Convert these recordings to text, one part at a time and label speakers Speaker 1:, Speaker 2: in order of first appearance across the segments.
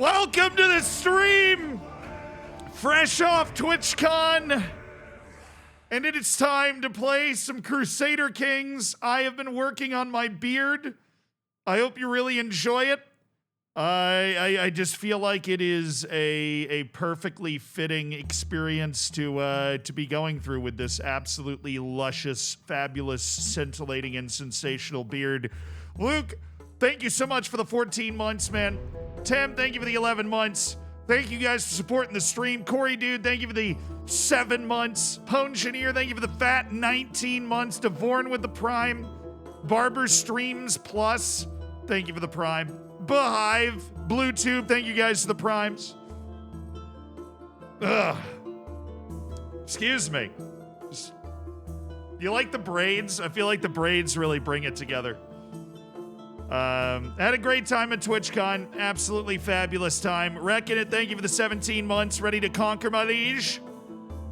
Speaker 1: Welcome to the stream! Fresh off TwitchCon. And it is time to play some Crusader Kings. I have been working on my beard. I hope you really enjoy it. I just feel like it is a perfectly fitting experience to be going through with this absolutely luscious, fabulous, scintillating, and sensational beard. Luke, thank you so much for the 14 months, man. Tim, thank you for the 11 months. Thank you guys for supporting the stream. Corey, dude, thank you for the 7 months. Pongineer, thank you for the fat 19 months. Devorn with the Prime. Barber Streams Plus, thank you for the Prime. Behive, BlueTube, thank you guys for the Primes. Ugh. Excuse me. You like the braids? I feel like the braids really bring it together. Had a great time at TwitchCon. Absolutely fabulous time. Wrecking it, thank you for the 17 months. Ready to conquer, my liege?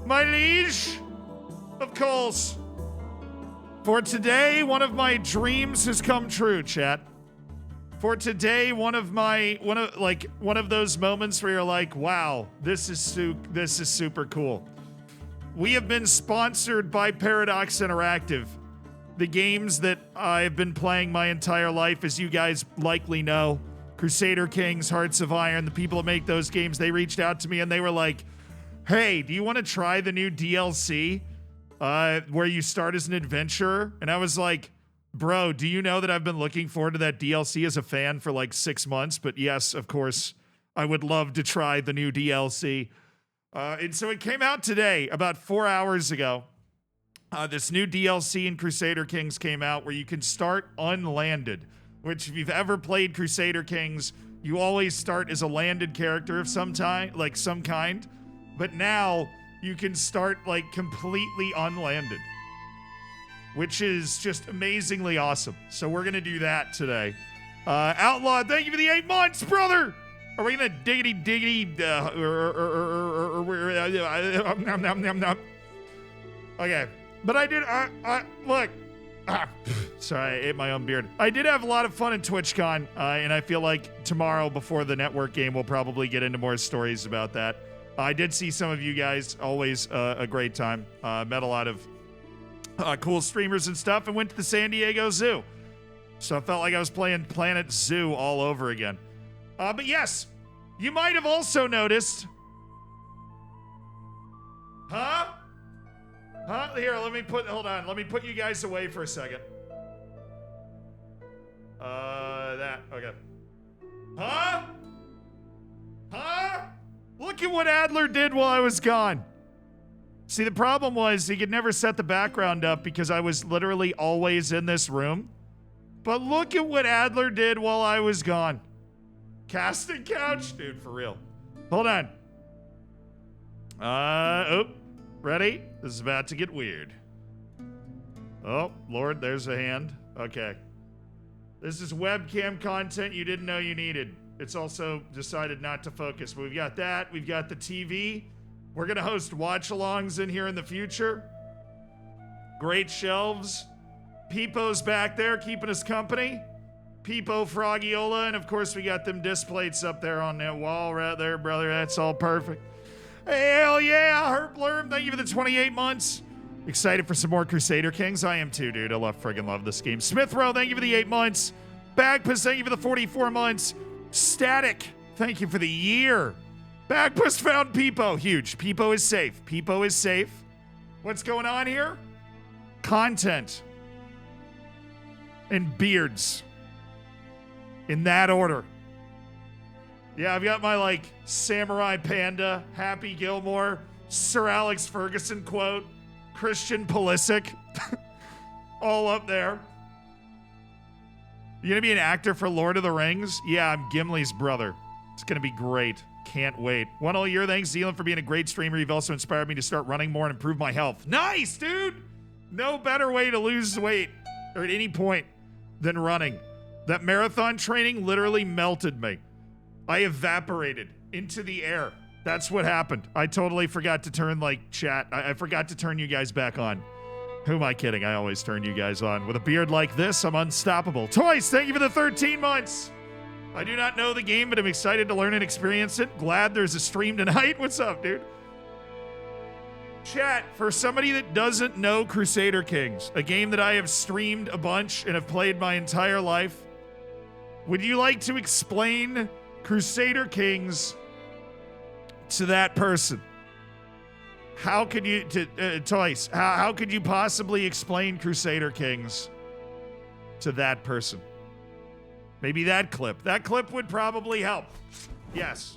Speaker 1: My liege? Of course. For today, one of my dreams has come true, chat. For today, one of those moments where you're like, wow, this is super cool. We have been sponsored by Paradox Interactive. The games that I've been playing my entire life, as you guys likely know, Crusader Kings, Hearts of Iron, the people that make those games, they reached out to me and they were like, hey, do you want to try the new DLC where you start as an adventurer? And I was like, bro, do you know that I've been looking forward to that DLC as a fan for like 6 months? But yes, of course, I would love to try the new DLC. And so it came out today, about 4 hours ago. This new DLC in Crusader Kings came out where you can start unlanded, which if you've ever played Crusader Kings, you always start as a landed character of some kind. But now you can start like completely unlanded, which is just amazingly awesome. So we're going to do that today. Outlaw, thank you for the 8 months, brother. Are we going to diggity? Okay. But I did, look. Sorry, I ate my own beard. I did have a lot of fun at TwitchCon, and I feel like tomorrow before the network game, we'll probably get into more stories about that. I did see some of you guys, always a great time. Met a lot of cool streamers and stuff, and went to the San Diego Zoo. So I felt like I was playing Planet Zoo all over again. But yes, you might have also noticed. Huh? Here, hold on. Let me put you guys away for a second. Okay. Huh? Look at what Adler did while I was gone. See, the problem was he could never set the background up because I was literally always in this room. But look at what Adler did while I was gone. Casting couch? Dude, for real. Hold on. Ready? This is about to get weird. Oh, Lord, there's a hand. Okay. This is webcam content you didn't know you needed. It's also decided not to focus. But we've got that. We've got the TV. We're going to host watch-alongs in here in the future. Great shelves. Peepo's back there keeping us company. Peepo, Frogiola, and of course we got them disc plates up there on that wall right there, brother. That's all perfect. Hell yeah, Herb Blurb, thank you for the 28 months. Excited for some more Crusader Kings? I am too, dude. I friggin' love this game. Smithrow, thank you for the 8 months. Bagpuss, thank you for the 44 months. Static, thank you for the year. Bagpuss found Peepo. Huge. Peepo is safe. Peepo is safe. What's going on here? Content. And beards. In that order. Yeah, I've got my, Samurai Panda, Happy Gilmore, Sir Alex Ferguson quote, Christian Pulisic, all up there. You gonna be an actor for Lord of the Rings? Yeah, I'm Gimli's brother. It's gonna be great. Can't wait. One whole year, thanks, Zealand, for being a great streamer. You've also inspired me to start running more and improve my health. Nice, dude! No better way to lose weight, or at any point, than running. That marathon training literally melted me. I evaporated into the air. That's what happened. I totally forgot to turn, chat. I forgot to turn you guys back on. Who am I kidding? I always turn you guys on. With a beard like this, I'm unstoppable. Toys, thank you for the 13 months. I do not know the game, but I'm excited to learn and experience it. Glad there's a stream tonight. What's up, dude? Chat, for somebody that doesn't know Crusader Kings, a game that I have streamed a bunch and have played my entire life, would you like to explain Crusader Kings to that person? How could you, Toys, how could you possibly explain Crusader Kings to that person? Maybe that clip. That clip would probably help. Yes.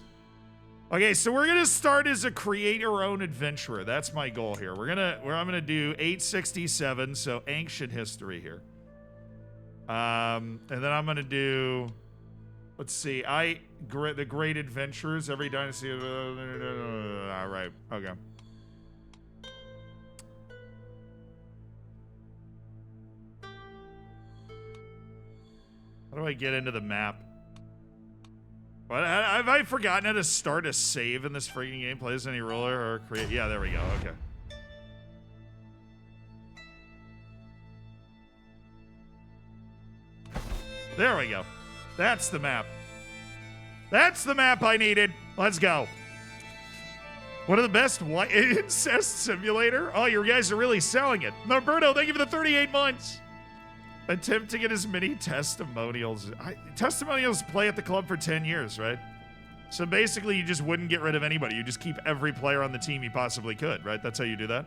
Speaker 1: Okay, so we're gonna start as a create your own adventurer. That's my goal here. I'm gonna do 867, so ancient history here. And then I'm gonna do, let's see, the great adventurers, every dynasty. All right, okay. How do I get into the map? What, have I forgotten how to start a save in this freaking game? Play as any ruler or create? Yeah, there we go. Okay. There we go. That's the map. That's the map I needed. Let's go. One of the best incest simulator? Oh, you guys are really selling it. Norberto, thank you for the 38 months. Attempt to get as many testimonials. Testimonials play at the club for 10 years, right? So basically, you just wouldn't get rid of anybody. You just keep every player on the team you possibly could, right? That's how you do that.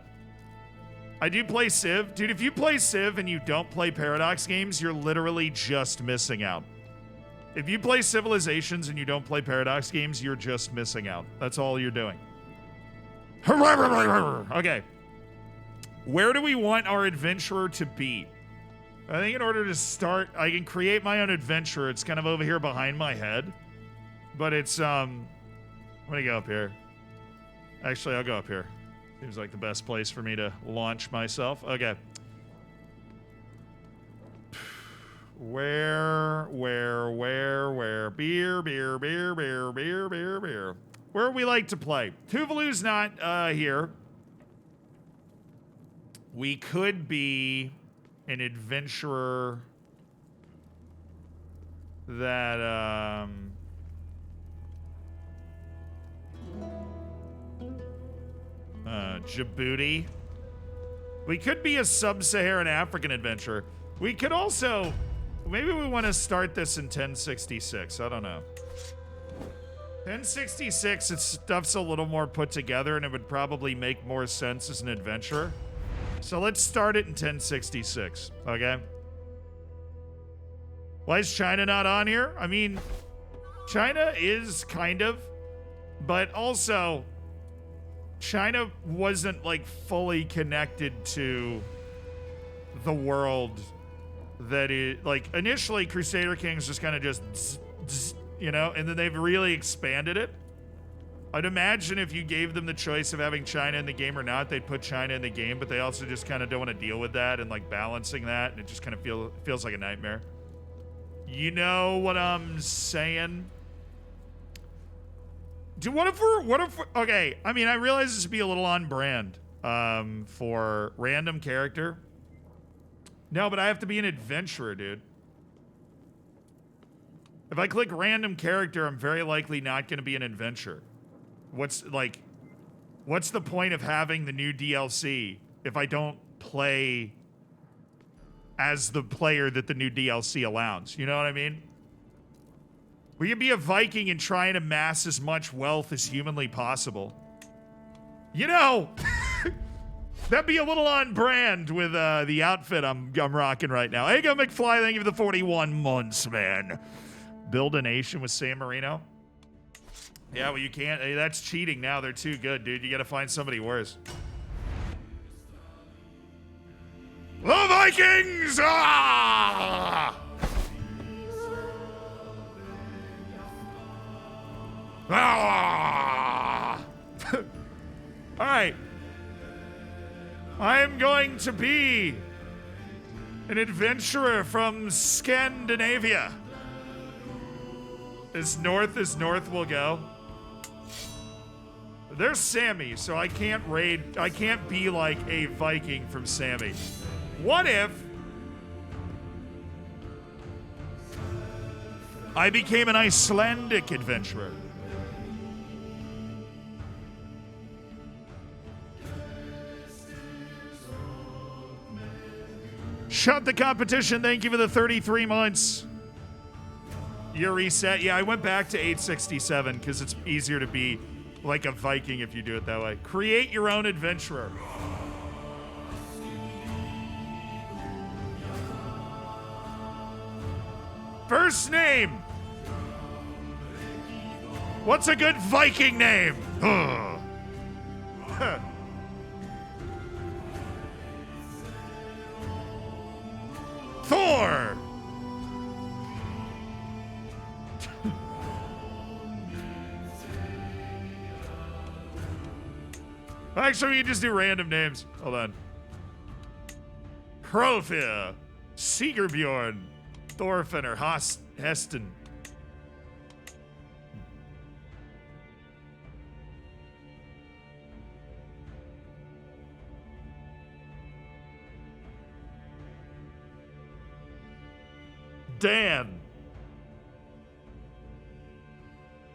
Speaker 1: I do play Civ. Dude, if you play Civ and you don't play Paradox games, you're literally just missing out. If you play Civilizations and you don't play Paradox games, you're just missing out. That's all you're doing. Okay. Where do we want our adventurer to be? I think in order to start, I can create my own adventure. It's kind of over here behind my head. But it's, I'm gonna go up here. Actually, I'll go up here. Seems like the best place for me to launch myself. Okay. Where? Beer. Where we like to play. Tuvalu's not, here. We could be an adventurer that, Djibouti. We could be a sub-Saharan African adventurer. We could also, maybe we want to start this in 1066. I don't know. 1066, its stuff's a little more put together and it would probably make more sense as an adventurer. So let's start it in 1066, okay? Why is China not on here? I mean, China is kind of, but also China wasn't like fully connected to the world that is, like initially Crusader Kings just kind of just, you know, and then they've really expanded it. I'd imagine if you gave them the choice of having China in the game or not, they'd put China in the game, but they also just kind of don't want to deal with that and like balancing that, and it just kind of feels like a nightmare. You know what I'm saying? Dude, what if okay, I mean, I realize this would be a little on brand for random character. No, but I have to be an adventurer, dude. If I click random character, I'm very likely not going to be an adventurer. What's the point of having the new DLC if I don't play as the player that the new DLC allows? You know what I mean? We can be a Viking and try and amass as much wealth as humanly possible. You know, that'd be a little on brand with the outfit I'm rocking right now. Hey, go McFly, thank you for the 41 months, man. Build a nation with San Marino. Yeah, well, you can't. Hey, that's cheating now. They're too good, dude. You got to find somebody worse. The Vikings! Ah! Ah! All right. I am going to be an adventurer from Scandinavia. As north will go. There's Sammy, so I can't raid. I can't be like a Viking from Sammy. What if I became an Icelandic adventurer. Shut the competition. Thank you for the 33 months. Your reset. Yeah, I went back to 867 because it's easier to be like a Viking if you do it that way. Create your own adventurer. First name. What's a good Viking name? Thor. Actually, we can just do random names. Hold on. Hrolfir, Sigurbjorn, Thorfinn, Heston. Dan.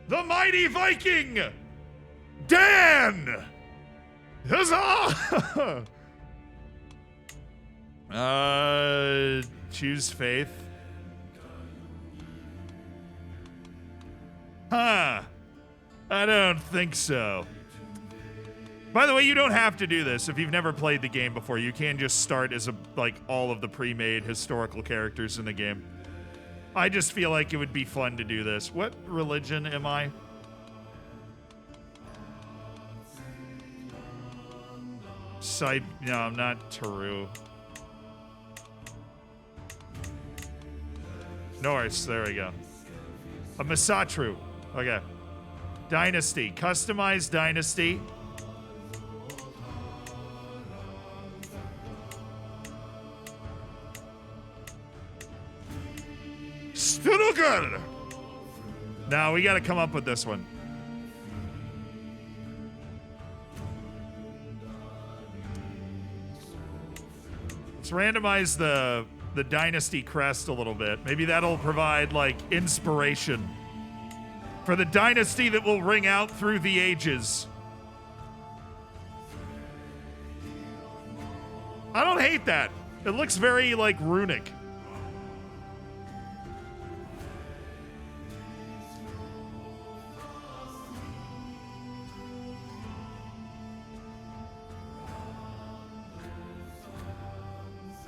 Speaker 1: The mighty Viking! Dan! Huzzah! Choose faith. Huh. I don't think so. By the way, you don't have to do this if you've never played the game before. You can just start as all of the pre-made historical characters in the game. I just feel like it would be fun to do this. What religion am I? No, I'm not Taru. Norse, there we go. A Misatru. Okay. Dynasty. Customize Dynasty. Stuttgart. Now we got to come up with this one. Let's randomize the Dynasty crest a little bit. Maybe that'll provide inspiration for the dynasty that will ring out through the ages. I don't hate that. It looks very runic.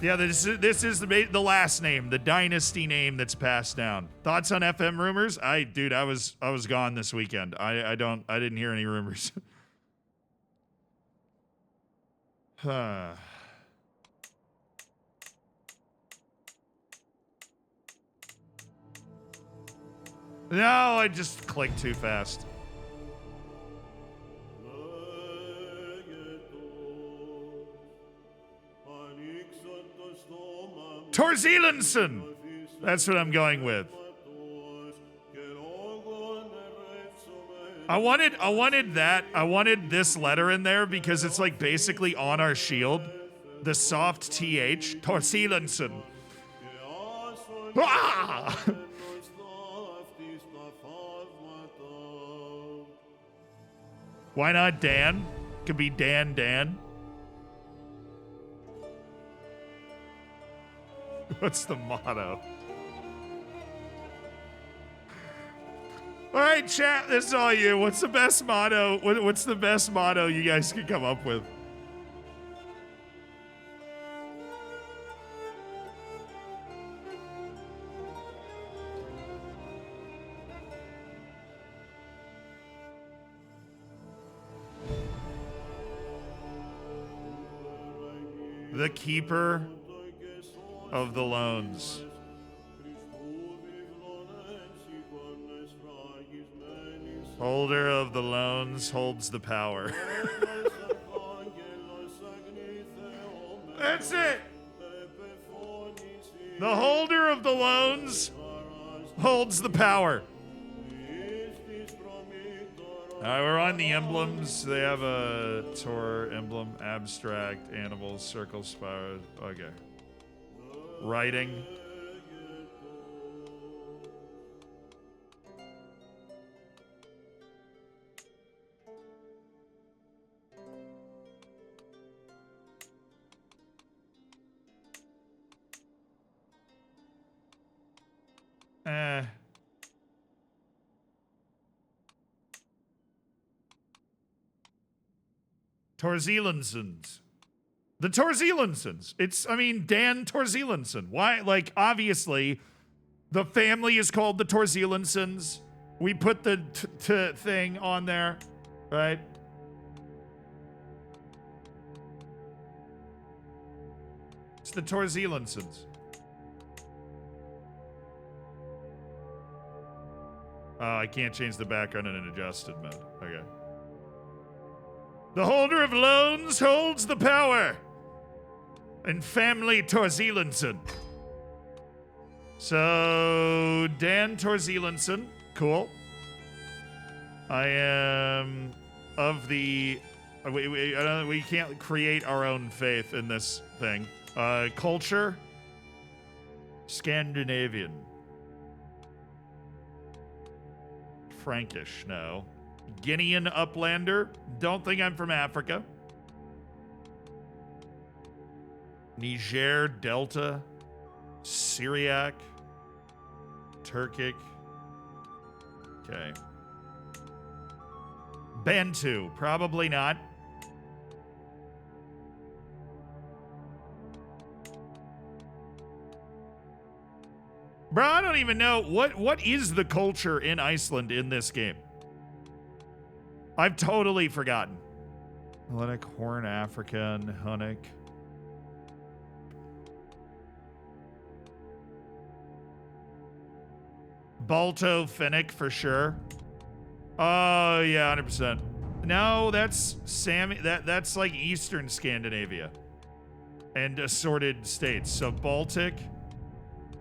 Speaker 1: Yeah, this is the last name, the dynasty name that's passed down. Thoughts on FM rumors? Dude, I was gone this weekend. I didn't hear any rumors. No, I just clicked too fast. Torzilenson! That's what I'm going with. I wanted this letter in there because it's basically on our shield. The soft TH. Torzilenson. Ah! Why not Dan? Could be Dan. What's the motto? All right, chat, this is all you. What's the best motto? What's the best motto you guys can come up with? The keeper of the loans. Holder of the loans holds the power. That's it. The holder of the loans holds the power. All right, we're on the emblems. They have a Tor emblem, abstract, animals, circle, spiral. Okay. Writing. Torzilansons. The Torzilansons. It's, I mean, Dan Torzilanson. Why? Like, obviously, the family is called the Torzilansons. We put the thing on there, right? It's the Torzilansons. Oh, I can't change the background in an adjusted mode. Okay. The holder of loans holds the power. And family Torzilanson. So, Dan Torzilanson. Cool. I am of the... we can't create our own faith in this thing. Culture? Scandinavian. Frankish, no. Guinean Uplander. Don't think I'm from Africa. Niger Delta. Syriac. Turkic. Okay. Bantu. Probably not. Bro, I don't even know. What is the culture in Iceland in this game? I've totally forgotten. Hellenic, Horn African, Hunnic. Balto Finnic for sure. Oh, yeah, 100%. No, that's that's like Eastern Scandinavia. And assorted states. So Baltic,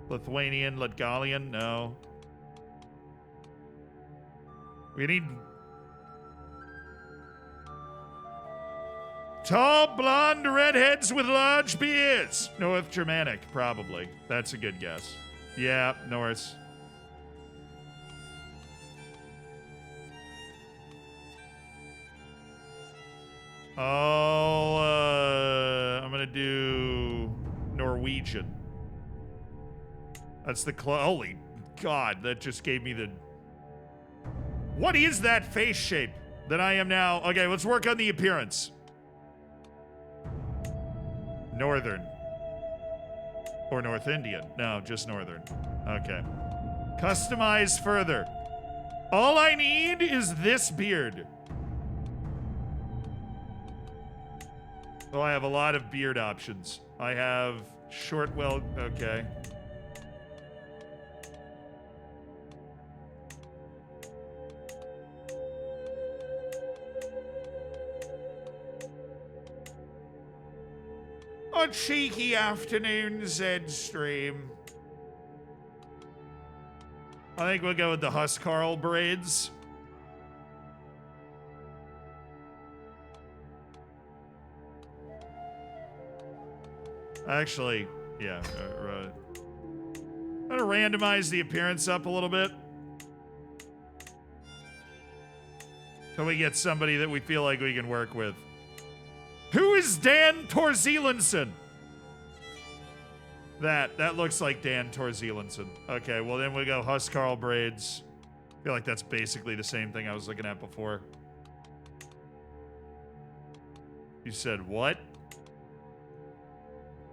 Speaker 1: Lithuanian, Latgalian, no. We need... Tall, blonde, redheads with large beards. North Germanic, probably. That's a good guess. Yeah, Norse. I'm gonna do Norwegian. That's the holy God, that just gave me the... What is that face shape that I am now? Okay, let's work on the appearance. Northern. Or North Indian. No, just Northern. Okay. Customize further. All I need is this beard. Oh, I have a lot of beard options. I have short, well, okay. A cheeky afternoon Zed stream. I think we'll go with the Huscarl braids. Actually, yeah. I'm gonna randomize the appearance up a little bit. So we get somebody that we feel like we can work with. Who is Dan Torzilanson? That looks like Dan Torzilanson. Okay, well then we go Huscarl braids. I feel like that's basically the same thing I was looking at before. You said what?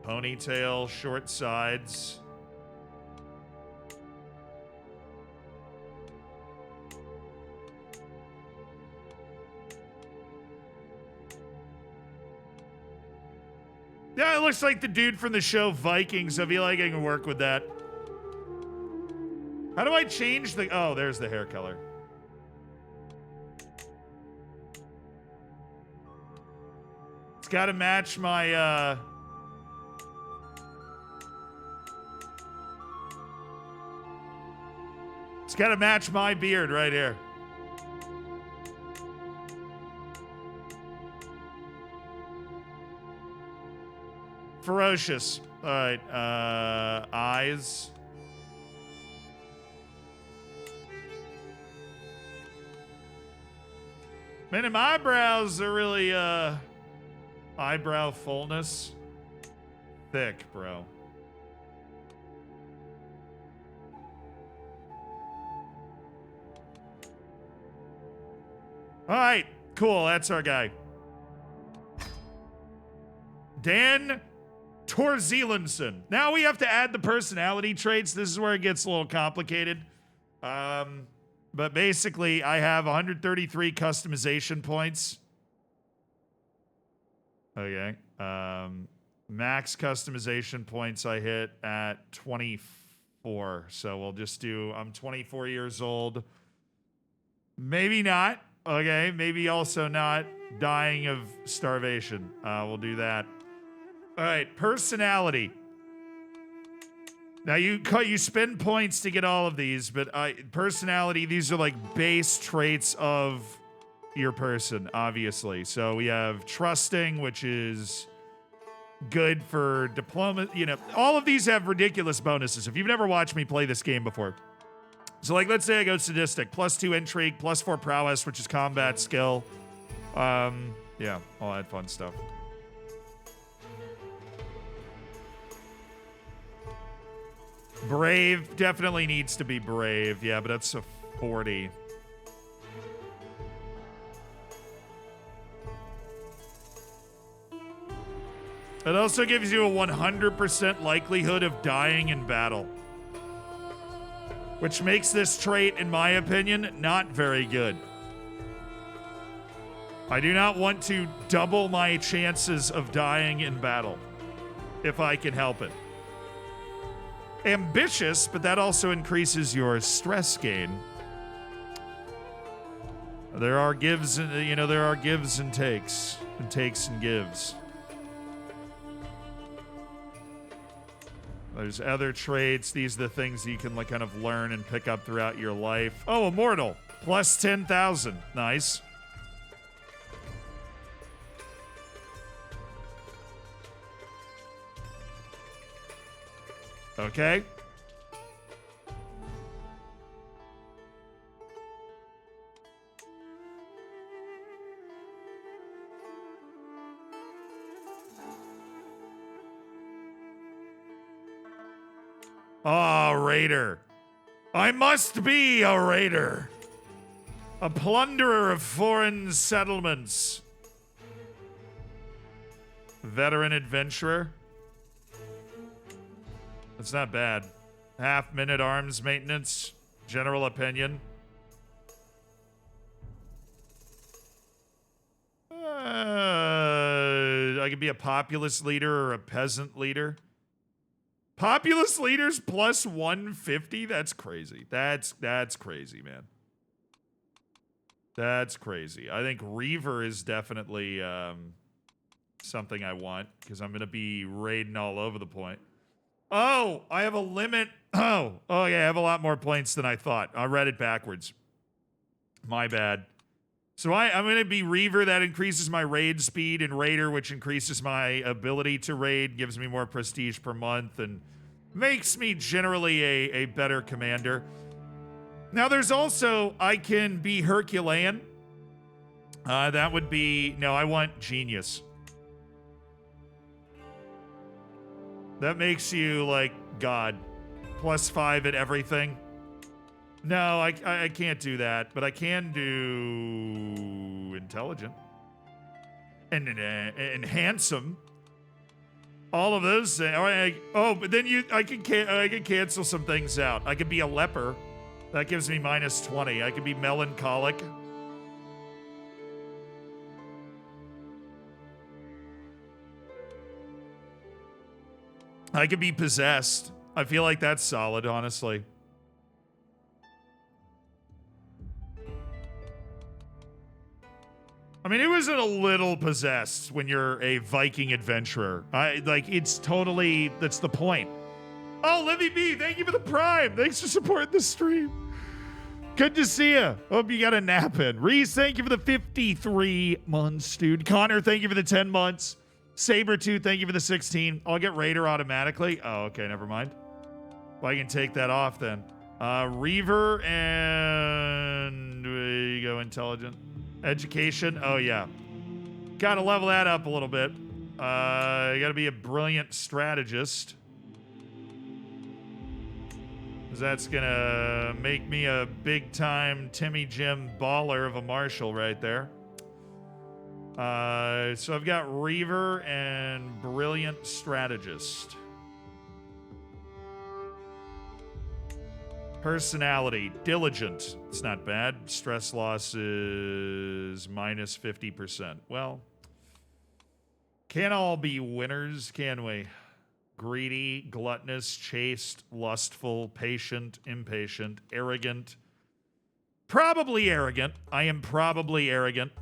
Speaker 1: Ponytail, short sides. Yeah, it looks like the dude from the show Vikings. I feel like I can work with that. How do I change the... Oh, there's the hair color. It's got to match my... It's got to match my beard right here. Ferocious. All right. Eyes. Man, and my eyebrows are really, eyebrow fullness. Thick, bro. All right. Cool. That's our guy. Dan Torzelandson. Now we have to add the personality traits. This is where it gets a little complicated. But basically, I have 133 customization points. Okay. Max customization points I hit at 24. So we'll just do, I'm 24 years old. Maybe not. Okay. Maybe also not dying of starvation. We'll do that. All right. Personality. Now you spend points to get all of these, but personality, these are like base traits of your person, obviously. So we have trusting, which is good for diploma. You know, all of these have ridiculous bonuses. If you've never watched me play this game before. So like, let's say I go sadistic, +2 intrigue, +4 prowess, which is combat skill. Yeah, all that fun stuff. Brave definitely needs to be brave. Yeah, but that's a 40. It also gives you a 100% likelihood of dying in battle, which makes this trait, in my opinion, not very good. I do not want to double my chances of dying in battle if I can help it. Ambitious, but that also increases your stress gain. There are gives and, there are gives and takes and gives. There's other traits. These are the things you can like kind of learn and pick up throughout your life. Oh, immortal. Plus 10,000. Nice. Okay. Ah, raider. I must be a raider. A plunderer of foreign settlements. Veteran adventurer. That's not bad. Half-minute arms maintenance. General opinion. I could be a populous leader or a peasant leader. Populous leaders plus 150? That's crazy. That's crazy, man. That's crazy. I think Reaver is definitely something I want because I'm going to be raiding all over the point. Oh, I have a limit. Oh, yeah, I have a lot more points than I thought. I read it backwards. My bad. So I'm going to be Reaver. That increases my raid speed, and Raider, which increases my ability to raid, gives me more prestige per month, and makes me generally a better commander. Now, there's also, I can be Herculean. That would be, no, I want Genius. That makes you, like, God. +5 at everything. No, I can't do that, but I can do intelligent and handsome. All of those things. But then I can cancel some things out. I could be a leper. That gives me -20. I could be melancholic. I could be possessed. I feel like that's solid, honestly. I mean, it was a little possessed when you're a Viking adventurer. It's totally, that's the point. Oh, Livy B, thank you for the Prime. Thanks for supporting the stream. Good to see you. Hope you got a nap in. Reese, thank you for the 53 months, dude. Connor, thank you for the 10 months. Sabretooth, thank you for the 16. I'll get Raider automatically. Oh, okay, never mind. Well, I can take that off then. Reaver and we go intelligent. Education. Oh, yeah. Gotta level that up a little bit. You gotta be a brilliant strategist. Because that's gonna make me a big-time Timmy Jim baller of a marshal right there. So I've got Reaver and Brilliant Strategist. Personality, diligent. It's not bad. Stress loss is minus 50%. Well, can't all be winners, can we? Greedy, gluttonous, chaste, lustful, patient, impatient, arrogant. Probably arrogant. I am probably arrogant.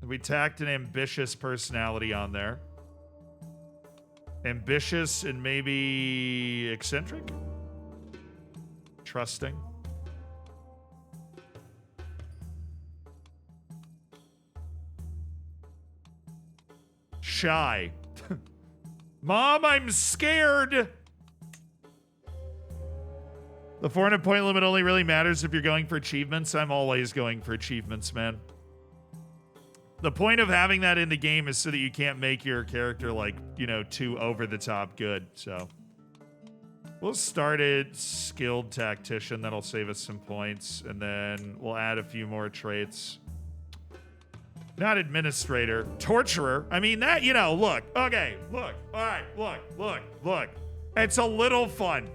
Speaker 1: We tacked an ambitious personality on there. Ambitious and maybe eccentric? Trusting. Shy. Mom, I'm scared. The 400-point limit only really matters if you're going for achievements. I'm always going for achievements, man. The point of having that in the game is so that you can't make your character, like, you know, too over-the-top good, so. We'll start it skilled tactician. That'll save us some points. And then we'll add a few more traits. Not administrator. Torturer. I mean, that, you know, look. Okay, look. All right, look. It's a little fun.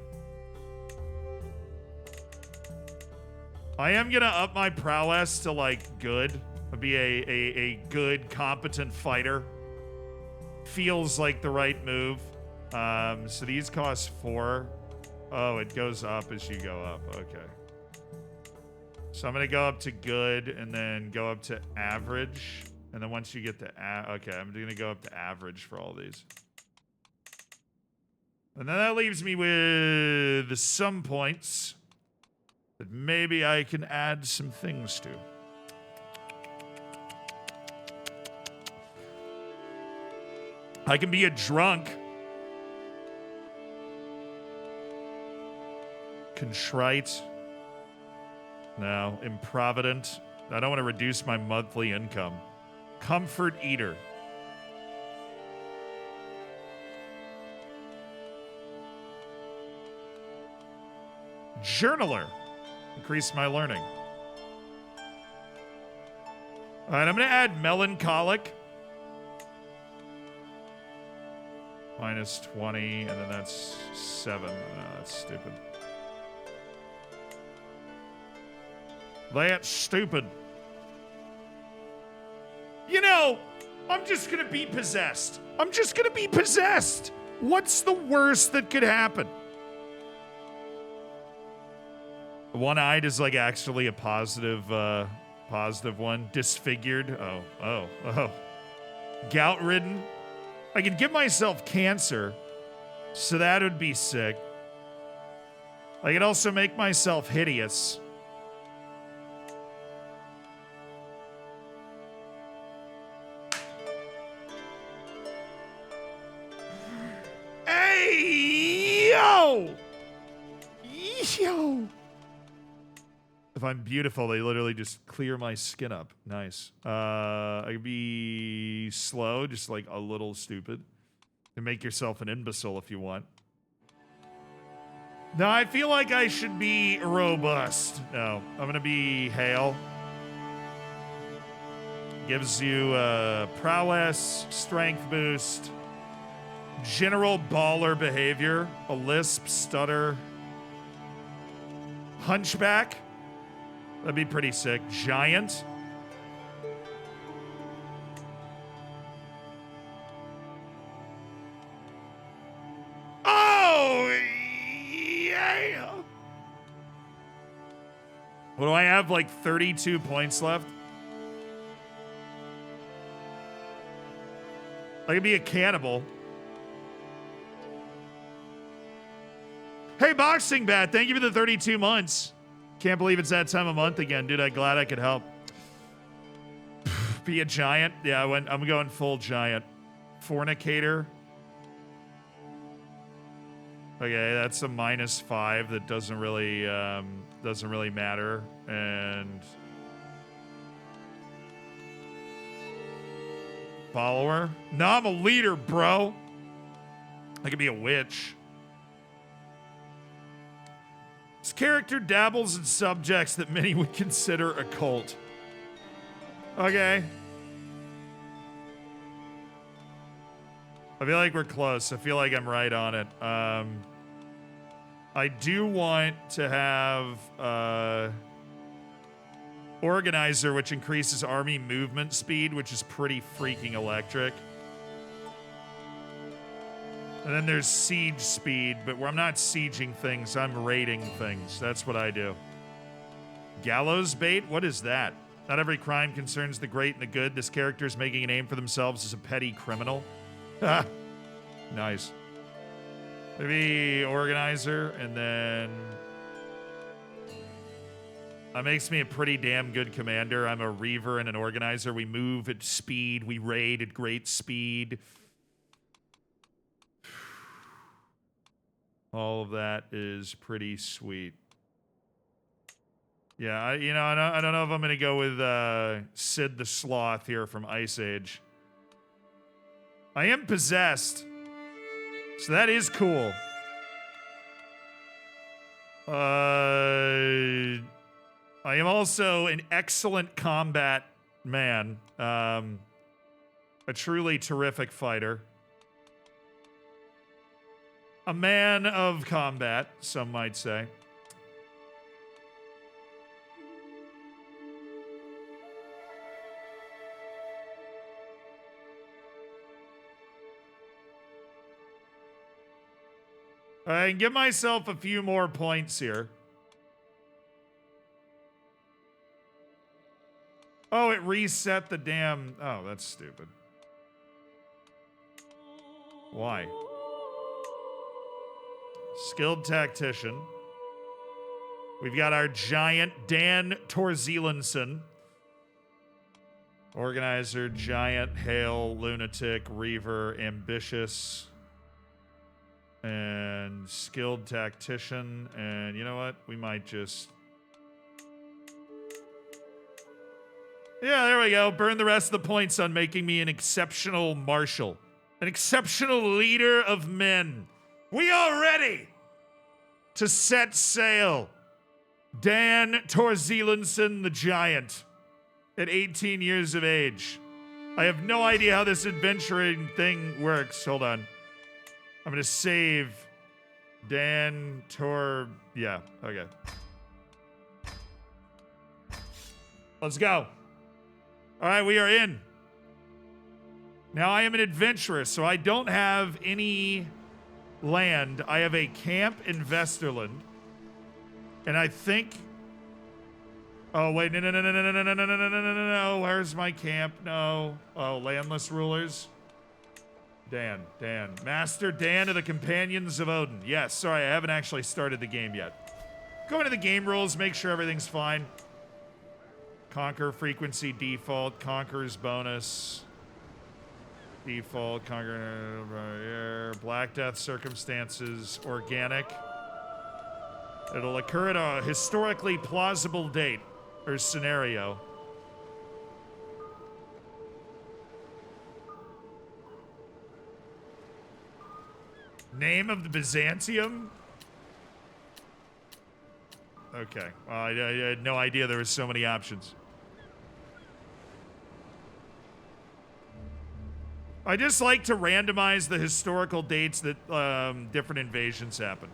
Speaker 1: I am going to up my prowess to, like, good. Be a good, competent fighter. Feels like the right move. So these cost 4. Oh, it goes up as you go up. Okay. So I'm going to go up to good and then go up to average. And then once you get to... okay, I'm going to go up to average for all these. And then that leaves me with some points that maybe I can add some things to. I can be a drunk. Contrite. No. Improvident. I don't want to reduce my monthly income. Comfort eater. Journaler. Increase my learning. All right, I'm going to add melancholic. Minus 20, and then that's 7. No, that's stupid. That's stupid. You know, I'm just gonna be possessed. I'm just gonna be possessed. What's the worst that could happen? One-eyed is like actually a positive one. Disfigured. Oh. Gout-ridden. I could give myself cancer, so that would be sick. I could also make myself hideous. Hey, yo! If I'm beautiful, they literally just clear my skin up. Nice. I could be slow, just like a little stupid. And make yourself an imbecile if you want. No, I feel like I should be robust. No, I'm gonna be hale. Gives you prowess, strength boost, general baller behavior, a lisp, stutter, hunchback. That'd be pretty sick. Giant. Oh, yeah. What do I have? Like 32 points left? I could be a cannibal. Hey, Boxing Bat, thank you for the 32 months. Can't believe it's that time of month again, dude. I'm glad I could help. Be a giant? Yeah, I'm going full giant. Fornicator. Okay, that's a -5 that doesn't really matter. And follower? No, I'm a leader, bro. I could be a witch. This character dabbles in subjects that many would consider occult. Okay. I feel like we're close. I feel like I'm right on it. I do want to have Organizer, which increases army movement speed, which is pretty freaking electric. And then there's siege speed, but where I'm not sieging things, I'm raiding things. That's what I do. Gallows bait? What is that? Not every crime concerns the great and the good. This character is making a name for themselves as a petty criminal. Ha! Nice. Maybe Organizer, and then... That makes me a pretty damn good commander. I'm a Reaver and an Organizer. We move at speed. We raid at great speed. All of that is pretty sweet. Yeah, I don't know if I'm going to go with Sid the Sloth here from Ice Age. I am possessed. So that is cool. I am also an excellent combat man. A truly terrific fighter. A man of combat, some might say. I can give myself a few more points here. Oh, it reset the damn... Oh, that's stupid. Why? Skilled Tactician. We've got our giant Dan Torzelenson. Organizer, Giant, Hale, Lunatic, Reaver, Ambitious, and Skilled Tactician. And you know what? We might just... Yeah, there we go. Burn the rest of the points on making me an exceptional marshal. An exceptional leader of men. We are ready to set sail. Dan Torzelenson the Giant, at 18 years of age. I have no idea how this adventuring thing works. Hold on. I'm going to save Dan Yeah, okay. Let's go. All right, we are in. Now, I am an adventurer, so I don't have any land. I have a camp in Vesterland. And I think... Oh, wait, no. Where's my camp? No. Oh, Landless rulers. Dan. Master Dan of the Companions of Odin. Yes, sorry, I haven't actually started the game yet. Go into the game rules, make sure everything's fine. Conquer frequency default, conquer's bonus. Default, conquer, Black Death circumstances, organic. It'll occur at a historically plausible date or scenario. Name of the Byzantium? Okay. Well, I had no idea there were so many options. I just like to randomize the historical dates that different invasions happen.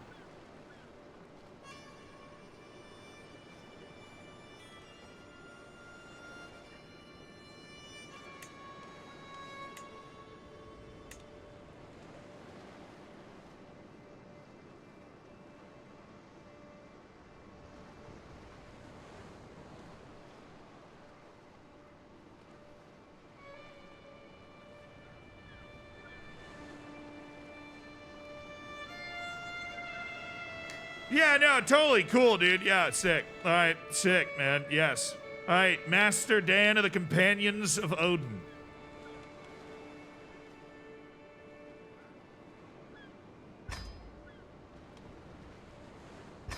Speaker 1: Yeah, no, totally cool, dude. Yeah, sick. All right, sick, man. Yes. All right, Master Dan of the Companions of Odin.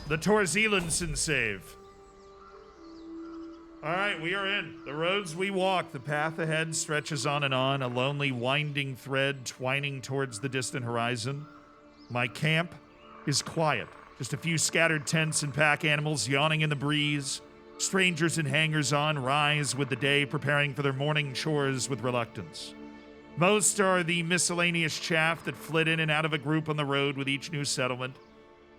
Speaker 1: The Torzelenson save. All right, we are in. The roads we walk, the path ahead stretches on and on, a lonely winding thread twining towards the distant horizon. My camp is quiet. Just a few scattered tents and pack animals yawning in the breeze. Strangers and hangers-on rise with the day, preparing for their morning chores with reluctance. Most are the miscellaneous chaff that flit in and out of a group on the road with each new settlement.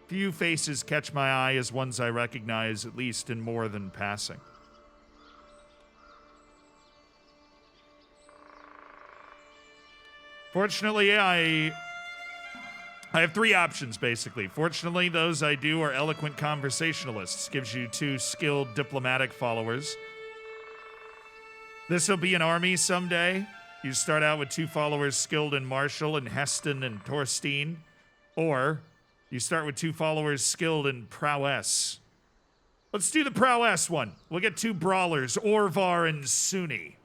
Speaker 1: Few faces catch my eye as ones I recognize, at least in more than passing. Fortunately, I have 3 options, basically. Fortunately, those I do are eloquent conversationalists. Gives you 2 skilled diplomatic followers. This will be an army someday. You start out with 2 followers skilled in Marshall and Heston and Torstein. Or you start with 2 followers skilled in prowess. Let's do the prowess one. We'll get 2 brawlers, Orvar and Sunni.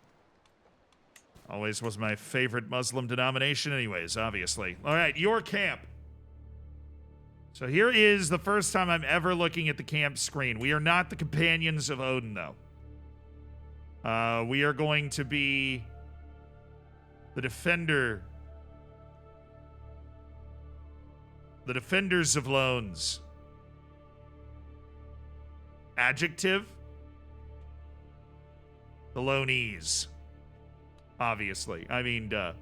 Speaker 1: Always was my favorite Muslim denomination anyways, obviously. All right, your camp. So here is the first time I'm ever looking at the camp screen. We are not the companions of Odin, though. We are going to be the defender. The defenders of loans. Adjective. The loanees. Obviously. I mean, duh.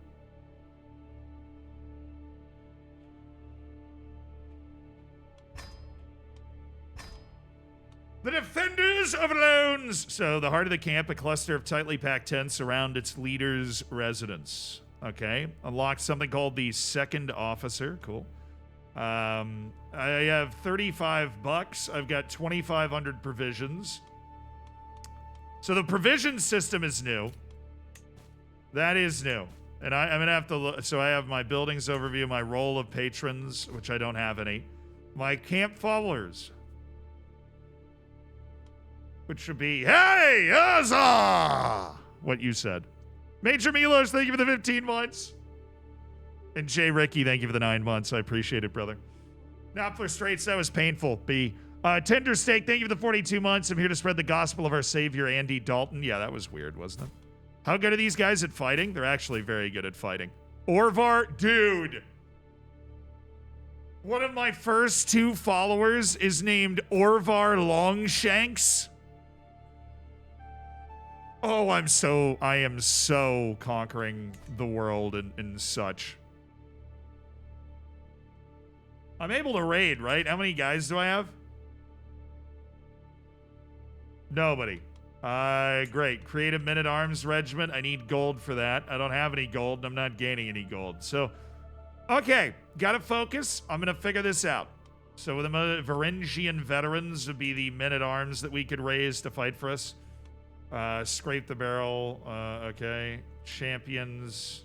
Speaker 1: The defenders of loans. So the heart of the camp, a cluster of tightly packed tents around its leader's residence. Okay. Unlocked something called the second officer. Cool. I have 35 bucks. I've got 2,500 provisions. So the provision system is new. That is new. And I'm going to have to look. So I have my buildings overview, my roll of patrons, which I don't have any. My camp followers. Which should be, hey, huzzah! What you said. Major Milos, thank you for the 15 months. And JRicky, thank you for the 9 months. I appreciate it, brother. Knopfler Straits, that was painful. B. Tender Steak, thank you for the 42 months. I'm here to spread the gospel of our savior, Andy Dalton. Yeah, that was weird, wasn't it? How good are these guys at fighting? They're actually very good at fighting. Orvar, dude. One of my first 2 followers is named Orvar Longshanks. Oh, I am so conquering the world and such. I'm able to raid, right? How many guys do I have? Nobody. Great. Create a men-at-arms regiment. I need gold for that. I don't have any gold, and I'm not gaining any gold. So, okay. Gotta focus. I'm gonna figure this out. So, the Varangian veterans would be the men-at-arms that we could raise to fight for us. Scrape the barrel. Okay. Champions.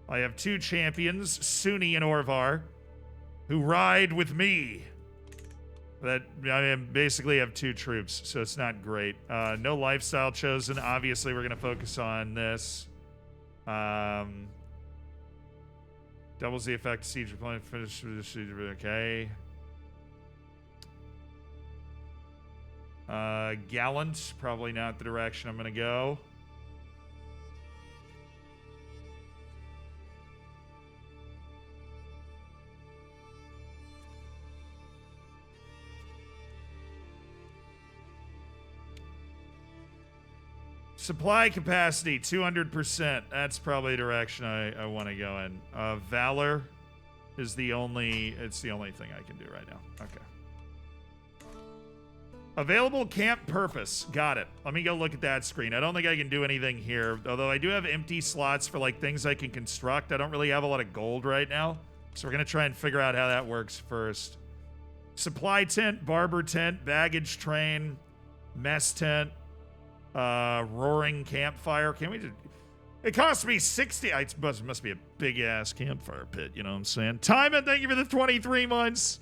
Speaker 1: I have 2 champions, Sunni and Orvar, who ride with me. That I basically have 2 troops, so it's not great. No lifestyle chosen. Obviously, we're going to focus on this. Doubles the effect of siege deployment. Finish the siege. Okay. Gallant. Probably not the direction I'm going to go. Supply capacity, 200%. That's probably the direction I want to go in. Valor is it's the only thing I can do right now. Okay. Available camp purpose. Got it. Let me go look at that screen. I don't think I can do anything here, although I do have empty slots for like things I can construct. I don't really have a lot of gold right now, so we're going to try and figure out how that works first. Supply tent, barber tent, baggage train, mess tent. Roaring campfire. Can we do? It cost me 60. It must be a big ass campfire pit. You know what I'm saying? Timon, thank you for the 23 months.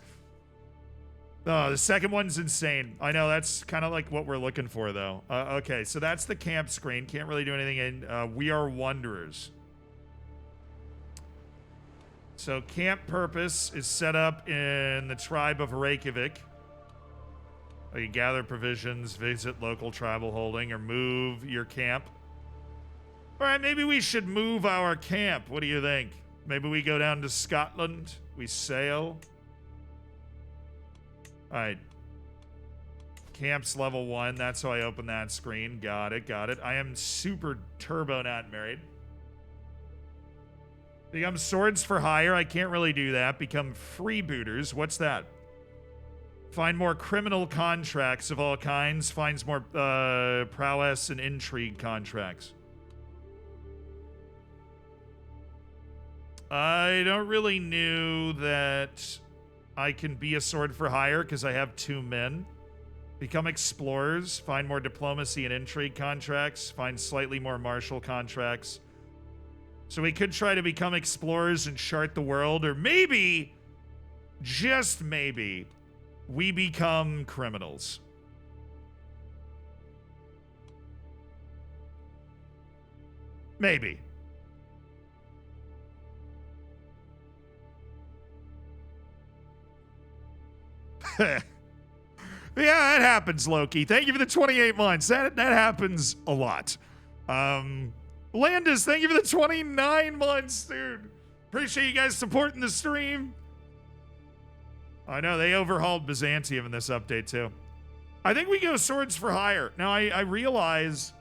Speaker 1: Oh, the second one's insane. I know that's kind of like what we're looking for, though. Okay, so that's the camp screen. Can't really do anything in. We are wanderers. So camp purpose is set up in the tribe of Reykjavik. You gather provisions, visit local tribal holding, or move your camp. All right, maybe we should move our camp. What do you think? Maybe we go down to Scotland. We sail. All right. Camp's level 1. That's how I open that screen. Got it, got it. I am super turbo not married. Become swords for hire. I can't really do that. Become freebooters. What's that? Find more criminal contracts of all kinds. Finds more prowess and intrigue contracts. I don't really know that I can be a sword for hire because I have 2 men. Become explorers. Find more diplomacy and intrigue contracts. Find slightly more martial contracts. So we could try to become explorers and chart the world, or maybe, just maybe, we become criminals. Maybe. Yeah, that happens, Loki. Thank you for the 28 months. That happens a lot. Landless, thank you for the 29 months, dude. Appreciate you guys supporting the stream. I know, they overhauled Byzantium in this update, too. I think we go swords for hire. Now, I realize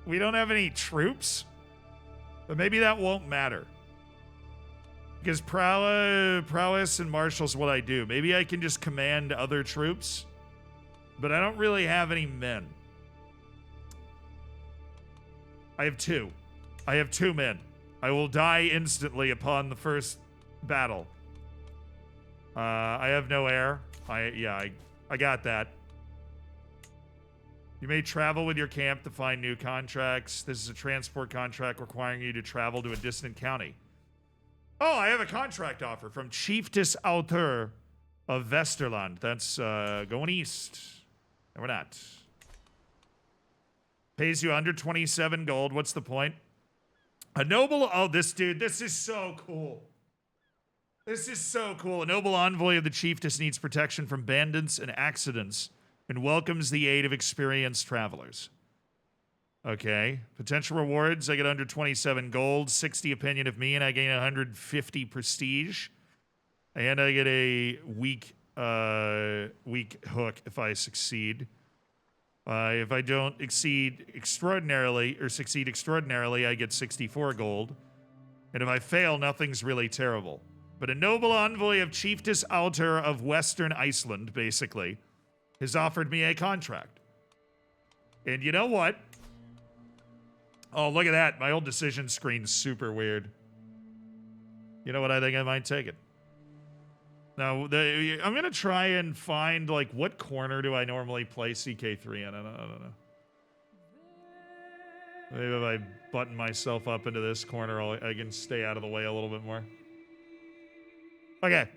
Speaker 1: we don't have any troops, but maybe that won't matter. Because prowess and martial's what I do. Maybe I can just command other troops, but I don't really have any men. I have 2. I have 2 men. I will die instantly upon the first battle. I have no heir. I got that. You may travel with your camp to find new contracts. This is a transport contract requiring you to travel to a distant county. Oh, I have a contract offer from Chiefess Author of Vesterland. That's going east. No, we're not. Pays you 127 gold. What's the point? A noble... Oh, this dude. This is so cool. This is so cool. A noble envoy of the chiefess needs protection from bandits and accidents and welcomes the aid of experienced travelers. Okay. Potential rewards. I get under 27 gold, 60 opinion of me, and I gain 150 prestige. And I get a weak hook if I succeed. If I don't succeed extraordinarily, I get 64 gold. And if I fail, nothing's really terrible. But a noble envoy of Chiefess Alter of Western Iceland, basically, has offered me a contract. And you know what? Oh, look at that. My old decision screen's super weird. You know what? I think I might take it. Now, I'm going to try and find, like, what corner do I normally play CK3 in? I don't know. Maybe if I button myself up into this corner, I can stay out of the way a little bit more. Okay.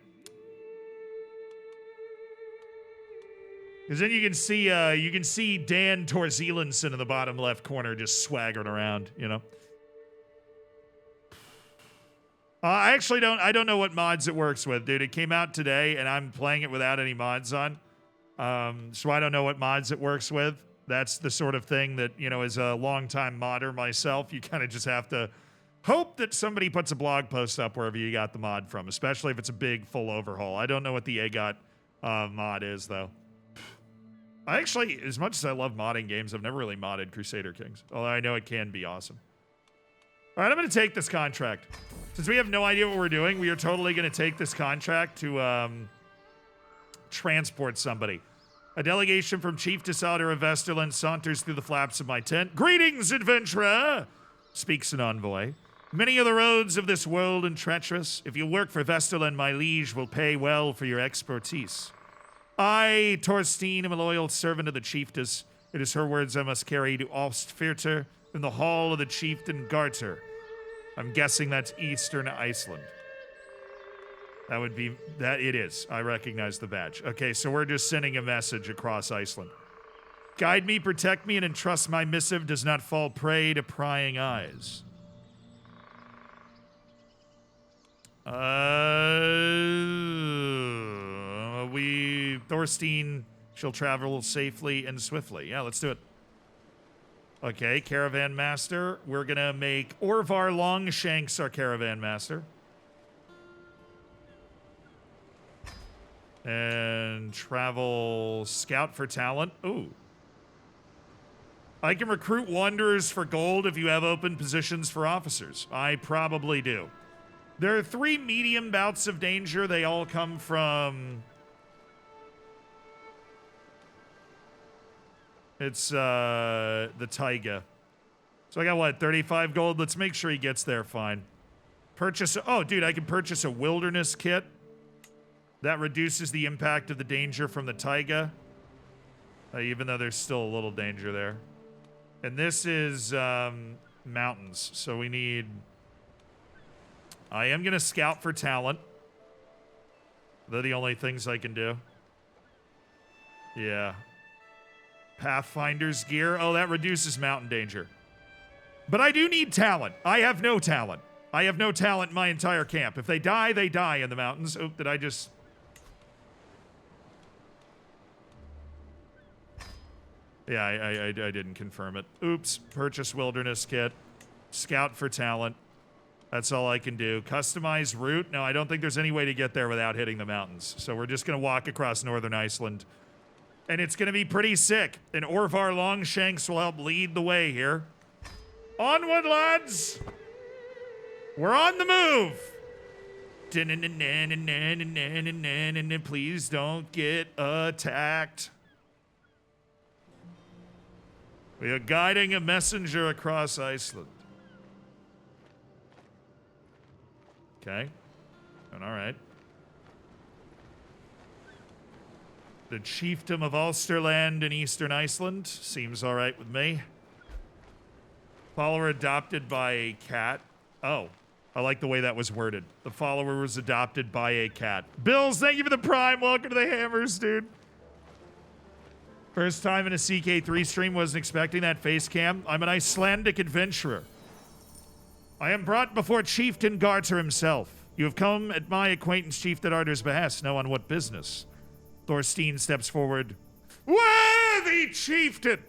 Speaker 1: Because then you can see Dan Torzelenson in the bottom left corner just swaggering around, you know. I don't know what mods it works with, dude. It came out today, and I'm playing it without any mods on. So I don't know what mods it works with. That's the sort of thing that, you know, as a longtime modder myself, you kind of just have to hope that somebody puts a blog post up wherever you got the mod from, especially if it's a big, full overhaul. I don't know what the AGOT mod is, though. I actually, as much as I love modding games, I've never really modded Crusader Kings, although I know it can be awesome. All right, I'm going to take this contract. Since we have no idea what we're doing, we are totally going to take this contract to transport somebody. A delegation from Chief Desalder of Vesterland saunters through the flaps of my tent. Greetings, adventurer, speaks an envoy. Many are the roads of this world and treacherous. If you work for Vesterland, my liege will pay well for your expertise. I, Torstein, am a loyal servant of the chiefess. It is her words I must carry to Ostfirter in the hall of the chieftain Garter. I'm guessing that's Eastern Iceland. That would be, that it is. I recognize the badge. Okay, so we're just sending a message across Iceland. Guide me, protect me, and entrust my missive does not fall prey to prying eyes. Thorstein shall travel safely and swiftly. Yeah, let's do it. Okay, Caravan Master. We're gonna make Orvar Longshanks our Caravan Master. And travel scout for talent. Ooh. I can recruit wanderers for gold if you have open positions for officers. I probably do. There are 3 medium bouts of danger. They all come from... It's the taiga. So I got what, 35 gold? Let's make sure he gets there fine. Purchase, oh dude, I can purchase a wilderness kit. That reduces the impact of the danger from the taiga. Even though there's still a little danger there. And this is mountains, so we need... I am going to scout for talent. They're the only things I can do. Yeah. Pathfinder's gear. Oh, that reduces mountain danger. But I do need talent. I have no talent. I have no talent in my entire camp. If they die, they die in the mountains. Oh, did I just... Yeah, I didn't confirm it. Oops. Purchase wilderness kit. Scout for talent. That's all I can do. Customize route. No, I don't think there's any way to get there without hitting the mountains. So we're just going to walk across northern Iceland. And it's going to be pretty sick. And Orvar Longshanks will help lead the way here. Onward, lads! We're on the move! Please don't get attacked. We are guiding a messenger across Iceland. Okay. All right. The chiefdom of Ulsterland in eastern Iceland. Seems all right with me. Follower adopted by a cat. Oh, I like the way that was worded. The follower was adopted by a cat. Bills, thank you for the prime. Welcome to the Hammers, dude. First time in a CK3 stream, wasn't expecting that face cam. I'm an Icelandic adventurer. I am brought before Chieftain Garter himself. You have come at my acquaintance Chieftain Arter's behest. Know on what business? Thorstein steps forward. Worthy Chieftain!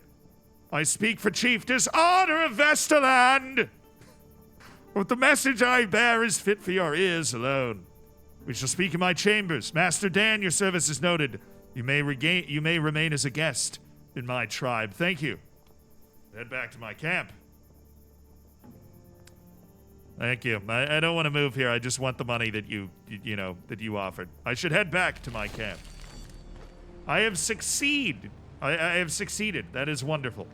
Speaker 1: I speak for Chieftain's honor of Vesterland! But the message I bear is fit for your ears alone. We shall speak in my chambers. Master Dan, your service is noted. You may remain as a guest in my tribe. Thank you. Head back to my camp. Thank you. I don't want to move here. I just want the money that you offered. I should head back to my camp. I have succeeded. I have succeeded. That is wonderful.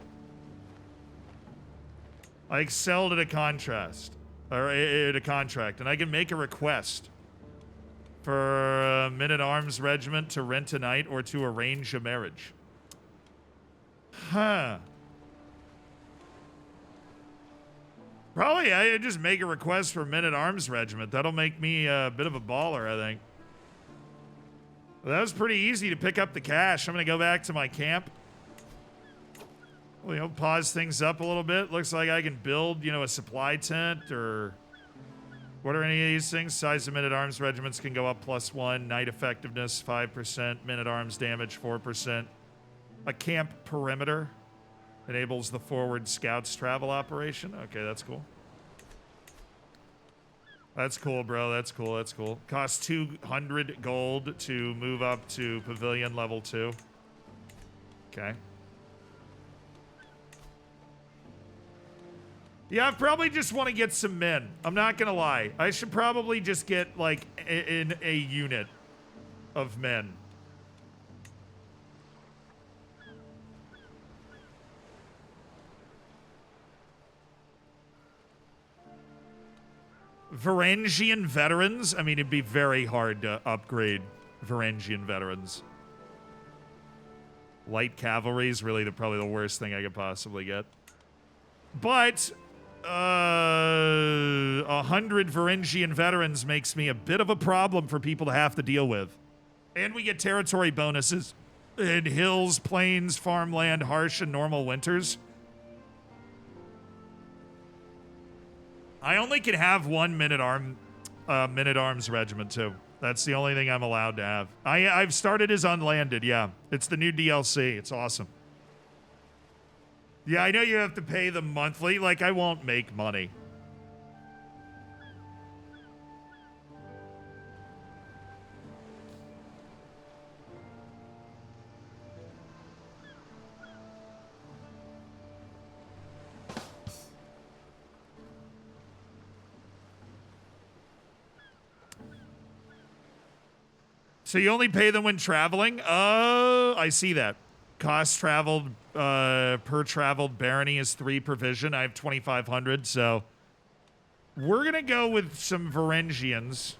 Speaker 1: I excelled at a contract, and I can make a request for a men-at-arms regiment to rent a night or to arrange a marriage. Huh. Probably I just make a request for a men-at-arms regiment. That'll make me a bit of a baller, I think. Well, that was pretty easy to pick up the cash. I'm going to go back to my camp. Well, pause things up a little bit. Looks like I can build, a supply tent or... What are any of these things? Size of men-at-arms regiments can go up +1. Night effectiveness, 5%. Men-at-arms damage, 4%. A camp perimeter enables the forward scouts travel operation. Okay, that's cool. That's cool, bro. That's cool. That's cool. Costs 200 gold to move up to pavilion level 2. Okay. Yeah, I probably just want to get some men. I'm not going to lie. I should probably just get, like, in a unit of men. Varangian veterans? I mean, it'd be very hard to upgrade Varangian veterans. Light cavalry is really probably the worst thing I could possibly get. But... 100 Varangian veterans makes me a bit of a problem for people to have to deal with. And we get territory bonuses in hills, plains, farmland, harsh, and normal winters. I only can have one men-at-arms regiment, too. That's the only thing I'm allowed to have. I've started as unlanded, yeah. It's the new DLC. It's awesome. Yeah, I know you have to pay them monthly. Like, I won't make money. So you only pay them when traveling? Oh, I see that. Cost traveled per traveled barony is 3 provision. I have 2,500, so we're gonna go with some Varangians.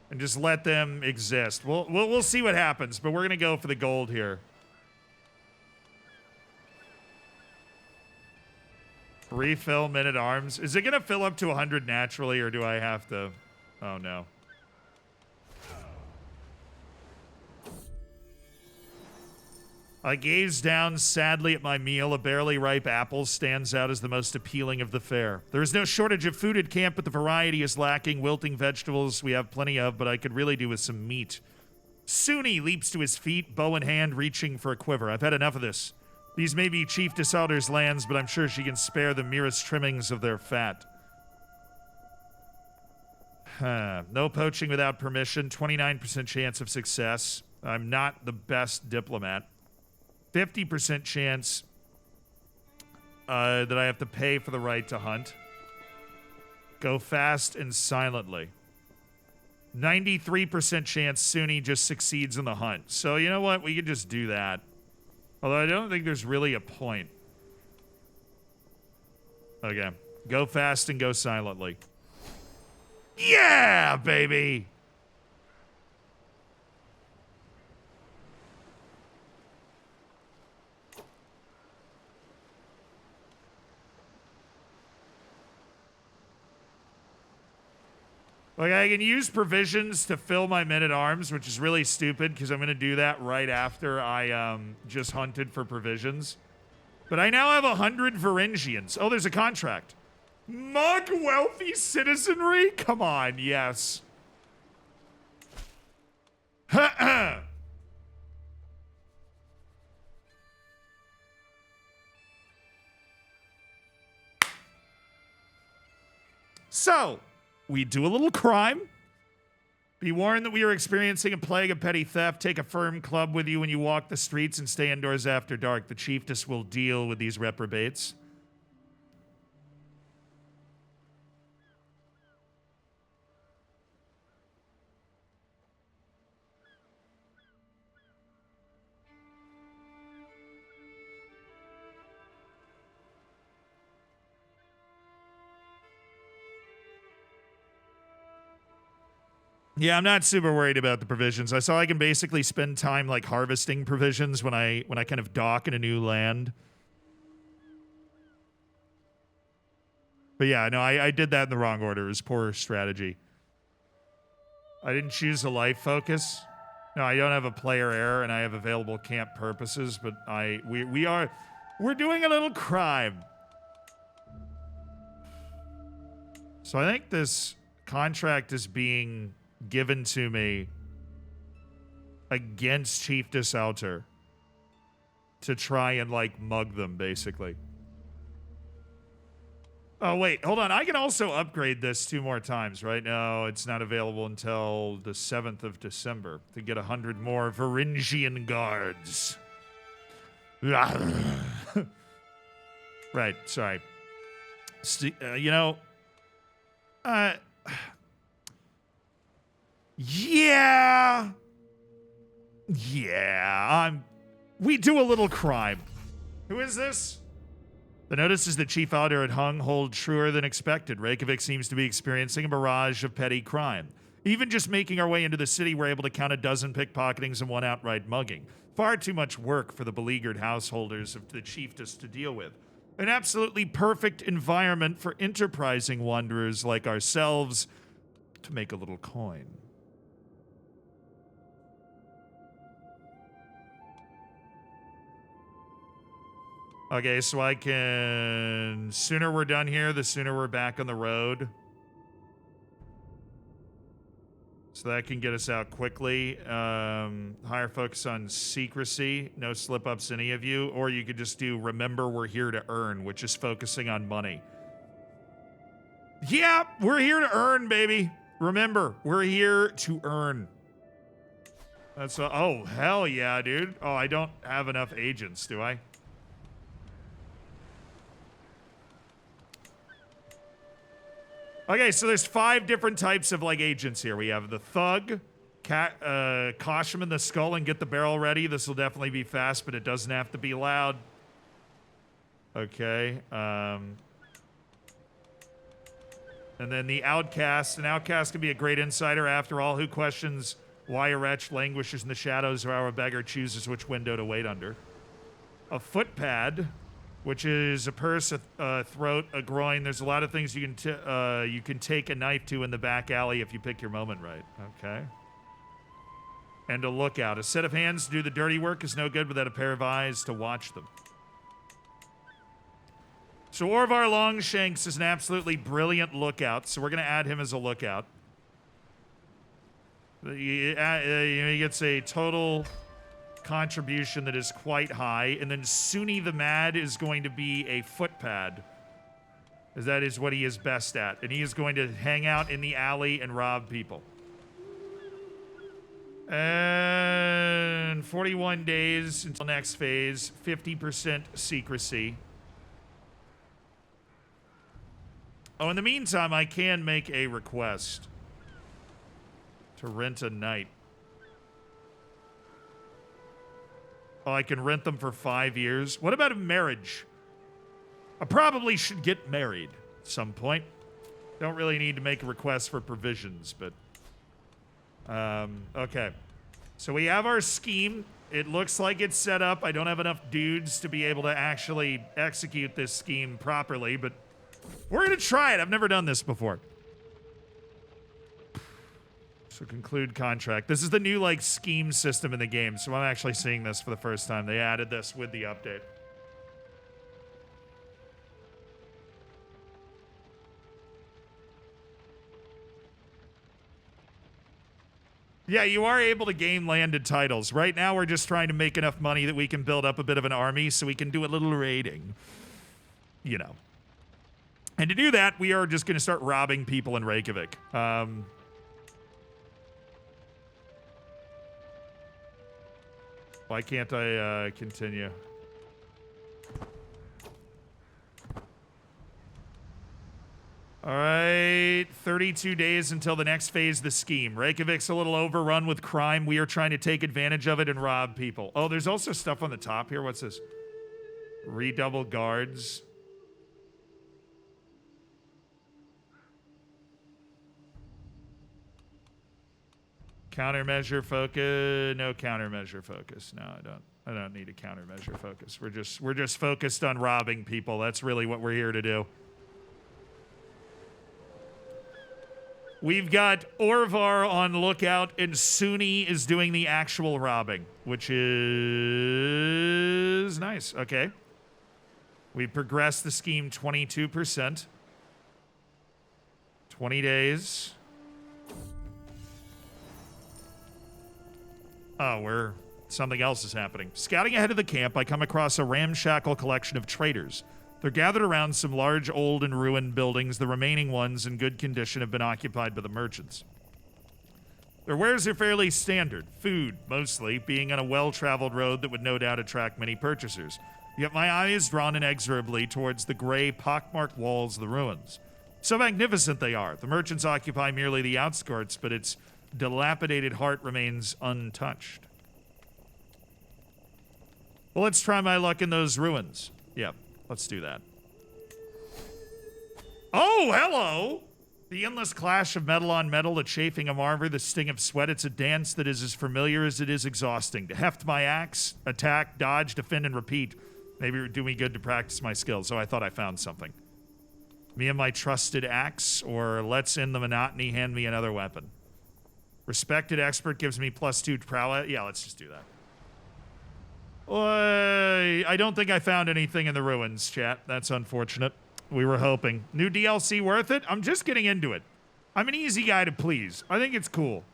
Speaker 1: And just let them exist. We'll see what happens, but we're gonna go for the gold here. Refill men-at-arms. Is it gonna fill up to 100 naturally, or do I have to? Oh no. I gaze down sadly at my meal. A barely ripe apple stands out as the most appealing of the fare. There is no shortage of food at camp, but the variety is lacking. Wilting vegetables we have plenty of, but I could really do with some meat. Sunni leaps to his feet, bow in hand, reaching for a quiver. I've had enough of this. These may be Chief Desalder's lands, but I'm sure she can spare the merest trimmings of their fat. No poaching without permission. 29% chance of success. I'm not the best diplomat. 50% chance that I have to pay for the right to hunt. Go fast and silently. 93% chance Sunni just succeeds in the hunt. So you know what? We could just do that. Although I don't think there's really a point. Okay. Go fast and go silently. Yeah, baby! Like, I can use provisions to fill my men-at-arms, which is really stupid because I'm going to do that right after I just hunted for provisions. But I now have 100 Varangians. Oh, there's a contract. Mug wealthy citizenry? Come on, yes. So, we do a little crime. Be warned that we are experiencing a plague of petty theft. Take a firm club with you when you walk the streets and stay indoors after dark. The chiefess will deal with these reprobates. Yeah, I'm not super worried about the provisions. I saw I can basically spend time like harvesting provisions when I kind of dock in a new land. But yeah, no, I did that in the wrong order. It was poor strategy. I didn't choose a life focus. No, I don't have a player error, and I have available camp purposes. But we're doing a little crime. So I think this contract is being given to me against Chief Desalter to try and like mug them, basically. Oh wait, hold on. I can also upgrade this 2 more times, right? No, it's not available until the 7th of December to get 100 more Varangian guards. Right, sorry. You know, yeah, we do a little crime. Who is this? The notices that Chief Alder had hung hold truer than expected. Reykjavik seems to be experiencing a barrage of petty crime. Even just making our way into the city, we're able to count a dozen pickpocketings and 1 outright mugging. Far too much work for the beleaguered householders of the chiefess to deal with. An absolutely perfect environment for enterprising wanderers like ourselves to make a little coin. Okay, so I can... Sooner we're done here, the sooner we're back on the road. So that can get us out quickly. Higher focus on secrecy. No slip-ups, any of you. Or you could just do remember we're here to earn, which is focusing on money. Yeah, we're here to earn, baby. Remember, we're here to earn. That's oh, hell yeah, dude. Oh, I don't have enough agents, do I? Okay, so there's 5 different types of, like, agents here. We have the thug, cosh him in the skull and get the barrel ready. This will definitely be fast, but it doesn't have to be loud. Okay, and then the outcast. An outcast can be a great insider. After all, who questions why a wretch languishes in the shadows or how a beggar chooses which window to wait under? A footpad, which is a purse, a throat, a groin. There's a lot of things you can take a knife to in the back alley if you pick your moment right. Okay. And a lookout. A set of hands to do the dirty work is no good without a pair of eyes to watch them. So Orvar Longshanks is an absolutely brilliant lookout, so we're going to add him as a lookout. He gets a total contribution that is quite high, and then Suni the Mad is going to be a footpad, as that is what he is best at, and he is going to hang out in the alley and rob people. And 41 days until next phase, 50% secrecy. Oh, in the meantime, I can make a request to rent a night. Oh, I can rent them for 5 years. What about a marriage? I probably should get married at some point. Don't really need to make a request for provisions, but... okay. So we have our scheme. It looks like it's set up. I don't have enough dudes to be able to actually execute this scheme properly, but we're going to try it. I've never done this before. So conclude contract. This is the new, like, scheme system in the game, so I'm actually seeing this for the first time. They added this with the update. Yeah, you are able to gain landed titles. Right now, we're just trying to make enough money that we can build up a bit of an army so we can do a little raiding. You know. And to do that, we are just going to start robbing people in Reykjavik. Why can't I continue? All right, 32 days until the next phase of the scheme. Reykjavik's a little overrun with crime. We are trying to take advantage of it and rob people. Oh, there's also stuff on the top here. What's this? Redouble guards. Countermeasure focus. No countermeasure focus. No, I don't need a countermeasure focus. We're just focused on robbing people. That's really what we're here to do. We've got Orvar on lookout, and Suni is doing the actual robbing, which is nice. Okay. We progressed the scheme 22%. 20 days. Oh, something else is happening. Scouting ahead of the camp, I come across a ramshackle collection of traders. They're gathered around some large, old, and ruined buildings. The remaining ones, in good condition, have been occupied by the merchants. Their wares are fairly standard. Food, mostly, being on a well-traveled road that would no doubt attract many purchasers. Yet my eye is drawn inexorably towards the gray, pockmarked walls of the ruins. So magnificent they are. The merchants occupy merely the outskirts, but its dilapidated heart remains untouched. Well, let's try my luck in those ruins. Yep. Let's do that. Oh, hello! The endless clash of metal on metal, the chafing of armor, the sting of sweat. It's a dance that is as familiar as it is exhausting. To heft my axe, attack, dodge, defend, and repeat. Maybe it would do me good to practice my skills. So I thought I found something. Me and my trusted axe, or let's end the monotony, hand me another weapon. Respected expert gives me +2 prowess. Yeah, let's just do that. I don't think I found anything in the ruins, chat. That's unfortunate. We were hoping. New DLC worth it? I'm just getting into it. I'm an easy guy to please. I think it's cool.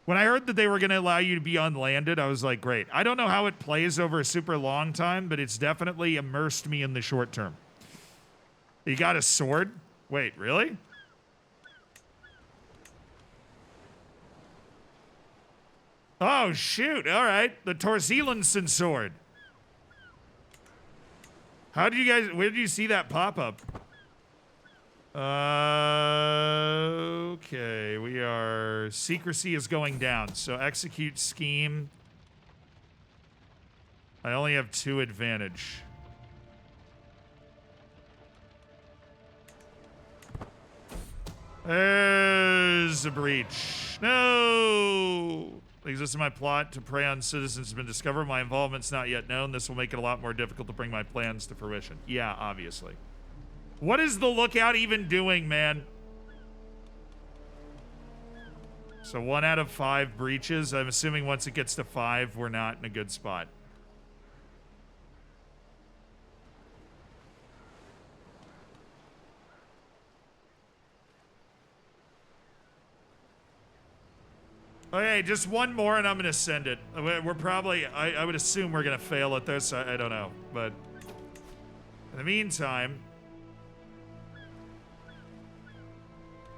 Speaker 1: When I heard that they were going to allow you to be unlanded, I was like, great. I don't know how it plays over a super long time, but it's definitely immersed me in the short term. You got a sword? Wait, really? Oh, shoot. All right. The Torsilensen sword. How did you guys... Where did you see that pop up? Okay, we are... Secrecy is going down, so execute scheme. I only have 2 advantage. There's a breach. No! The existence of my plot to prey on citizens has been discovered. My involvement's not yet known. This will make it a lot more difficult to bring my plans to fruition. Yeah, obviously. What is the lookout even doing, man? So 1 out of 5 breaches. I'm assuming once it gets to 5, we're not in a good spot. Okay, just 1 more and I'm gonna send it. We're probably, I would assume we're gonna fail at this. I don't know, but in the meantime,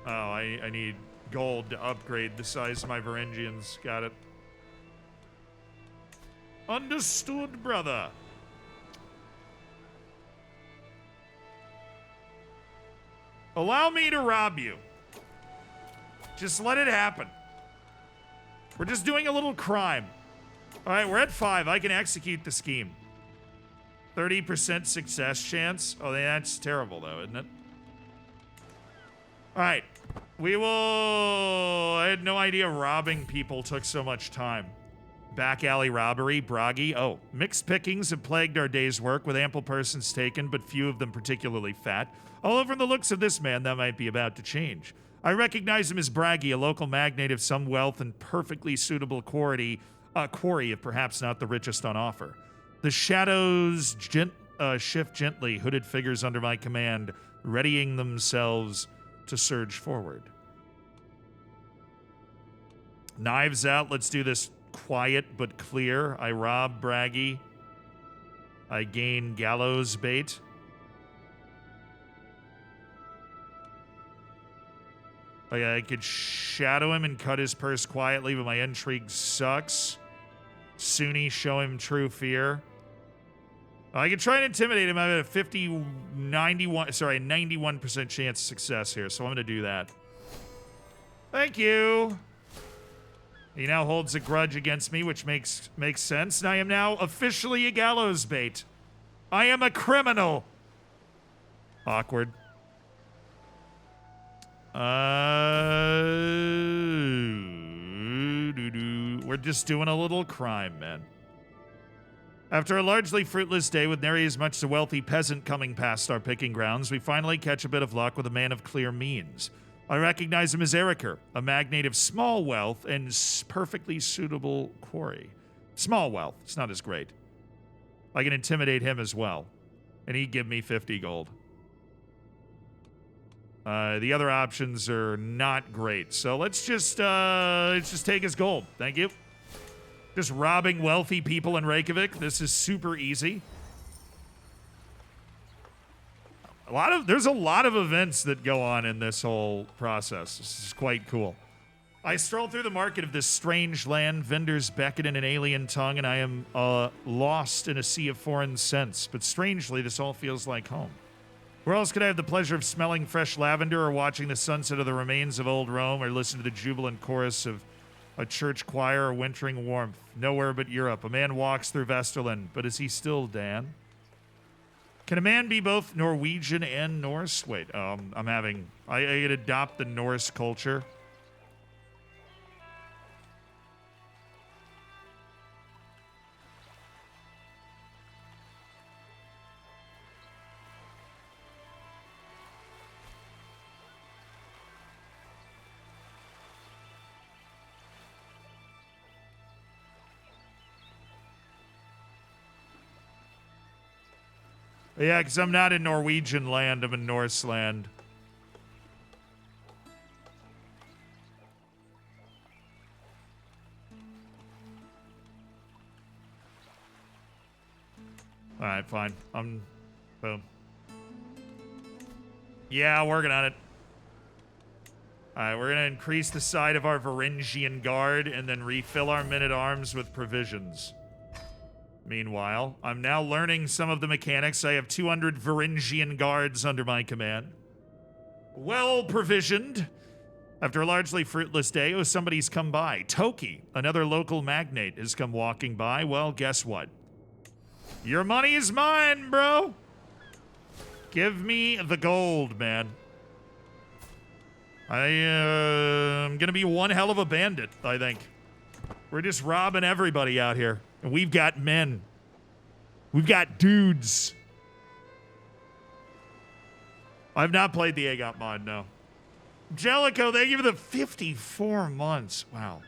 Speaker 1: oh, I need gold to upgrade the size of my Varangians. Got it. Understood, brother. Allow me to rob you. Just let it happen. We're just doing a little crime. All right, we're at 5. I can execute the scheme. 30% success chance. Oh, that's terrible, though, isn't it? All right. We will... I had no idea robbing people took so much time. Back alley robbery, Bragi. Oh, mixed pickings have plagued our day's work, with ample persons taken, but few of them particularly fat. Although from the looks of this man, that might be about to change. I recognize him as Bragi, a local magnate of some wealth and perfectly suitable quarry, if perhaps not the richest on offer. The shadows shift gently, hooded figures under my command, readying themselves to surge forward. Knives out, let's do this quiet but clear. I rob Bragi. I gain gallows bait. Okay, I could shadow him and cut his purse quietly, but my intrigue sucks. Sunni, show him true fear. I could try and intimidate him. I have a 91% chance of success here, so I'm going to do that. Thank you. He now holds a grudge against me, which makes sense. And I am now officially a gallows bait. I am a criminal. Awkward. We're just doing a little crime, man. After a largely fruitless day with nary as much as a wealthy peasant coming past our picking grounds, we finally catch a bit of luck with a man of clear means. I recognize him as Eriker, a magnate of small wealth and perfectly suitable quarry. Small wealth, it's not as great. I can intimidate him as well, and he'd give me 50 gold. The other options are not great, so let's just take his gold. Thank you. Just robbing wealthy people in Reykjavik. This is super easy. There's a lot of events that go on in this whole process. This is quite cool. I stroll through the market of this strange land. Vendors beckon in an alien tongue, and I am lost in a sea of foreign scents. But strangely, this all feels like home. Where else could I have the pleasure of smelling fresh lavender or watching the sunset of the remains of old Rome or listen to the jubilant chorus of a church choir or wintering warmth? Nowhere but Europe. A man walks through Vesterland, but is he still Dan? Can a man be both Norwegian and Norse? Wait, I could adopt the Norse culture. Yeah, because I'm not in Norwegian land, I'm in Norse land. Alright, fine. Boom. Yeah, working on it. Alright, we're gonna increase the side of our Varangian guard and then refill our men-at-arms with provisions. Meanwhile, I'm now learning some of the mechanics. I have 200 Varangian guards under my command. Well provisioned. After a largely fruitless day, oh, somebody's come by. Toki, another local magnate, has come walking by. Well, guess what? Your money is mine, bro. Give me the gold, man. I am gonna be one hell of a bandit, I think. We're just robbing everybody out here. And we've got men. We've got dudes. I've not played the AGOT mod, no. Jellico, thank you for the 54 months. Wow.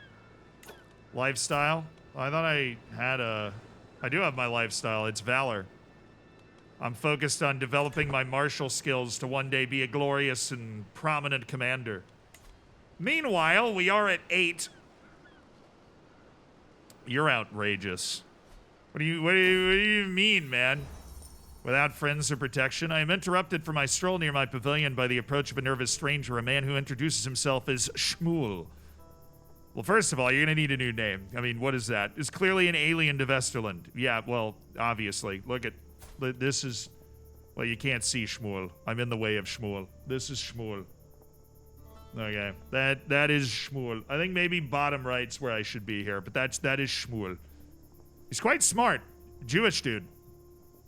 Speaker 1: Lifestyle? I thought I had a... I do have my lifestyle. It's Valor. I'm focused on developing my martial skills to one day be a glorious and prominent commander. Meanwhile, we are at 8. You're outrageous. What do you mean, man? Without friends or protection, I am interrupted from my stroll near my pavilion by the approach of a nervous stranger, a man who introduces himself as Shmuel. Well, first of all, you're gonna need a new name. I mean, what is that? It's clearly an alien to Vesterland. Yeah, well, obviously. Look at, this is, well, you can't see Shmuel. I'm in the way of Shmuel. This is Shmuel. Okay, that is Shmuel. I think maybe bottom right's where I should be here, but that is Shmuel. He's quite smart. Jewish dude.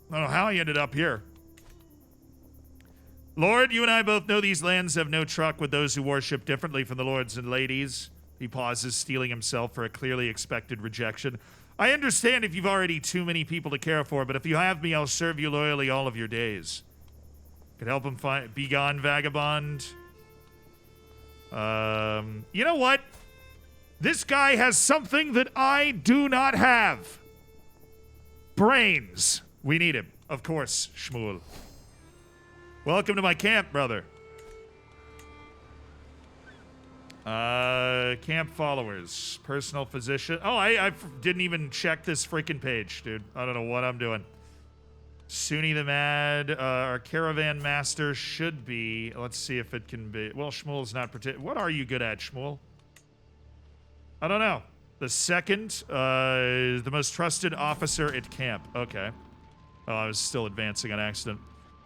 Speaker 1: I don't know how he ended up here. Lord, you and I both know these lands have no truck with those who worship differently from the lords and ladies. He pauses, steeling himself for a clearly expected rejection. I understand if you've already too many people to care for, but if you have me, I'll serve you loyally all of your days. Could help him be gone, vagabond. You know what? This guy has something that I do not have. Brains. We need him. Of course, Shmuel. Welcome to my camp, brother. Camp followers. Personal physician. Oh, I didn't even check this freaking page, dude. I don't know what I'm doing. Sunni the Mad. Our caravan master should be. Let's see if it can be. Well, Shmuel's not particular. What are you good at, Shmuel? I don't know. The second, the most trusted officer at camp. Okay. Oh, I was still advancing on accident.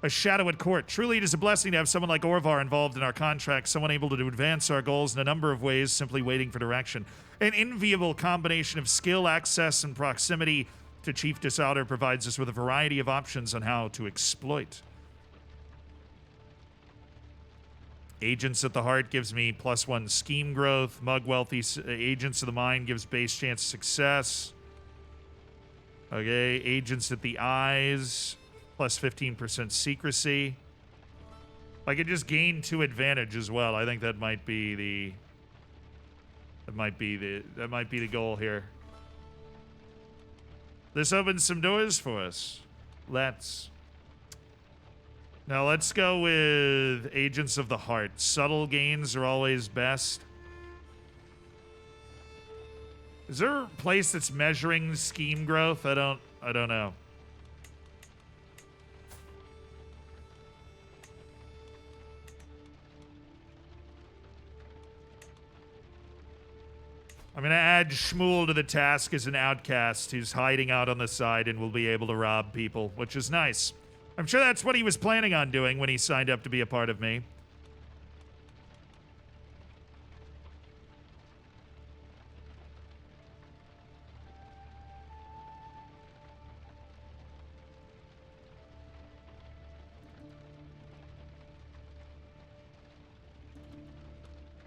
Speaker 1: A shadow at court. Truly, it is a blessing to have someone like Orvar involved in our contract, someone able to advance our goals in a number of ways, simply waiting for direction. An enviable combination of skill, access, and proximity to Chief Disouter provides us with a variety of options on how to exploit. Agents at the Heart gives me +1 scheme growth. Mug Wealthy Agents of the Mind gives base chance success. Okay, Agents at the Eyes, +15% secrecy. I could just gain 2 advantage as well. I think that might be the goal here. This opens some doors for us. Let's go with Agents of the Heart. Subtle gains are always best. Is there a place that's measuring scheme growth? I don't know. I'm going to add Shmuel to the task as an outcast who's hiding out on the side and will be able to rob people, which is nice. I'm sure that's what he was planning on doing when he signed up to be a part of me.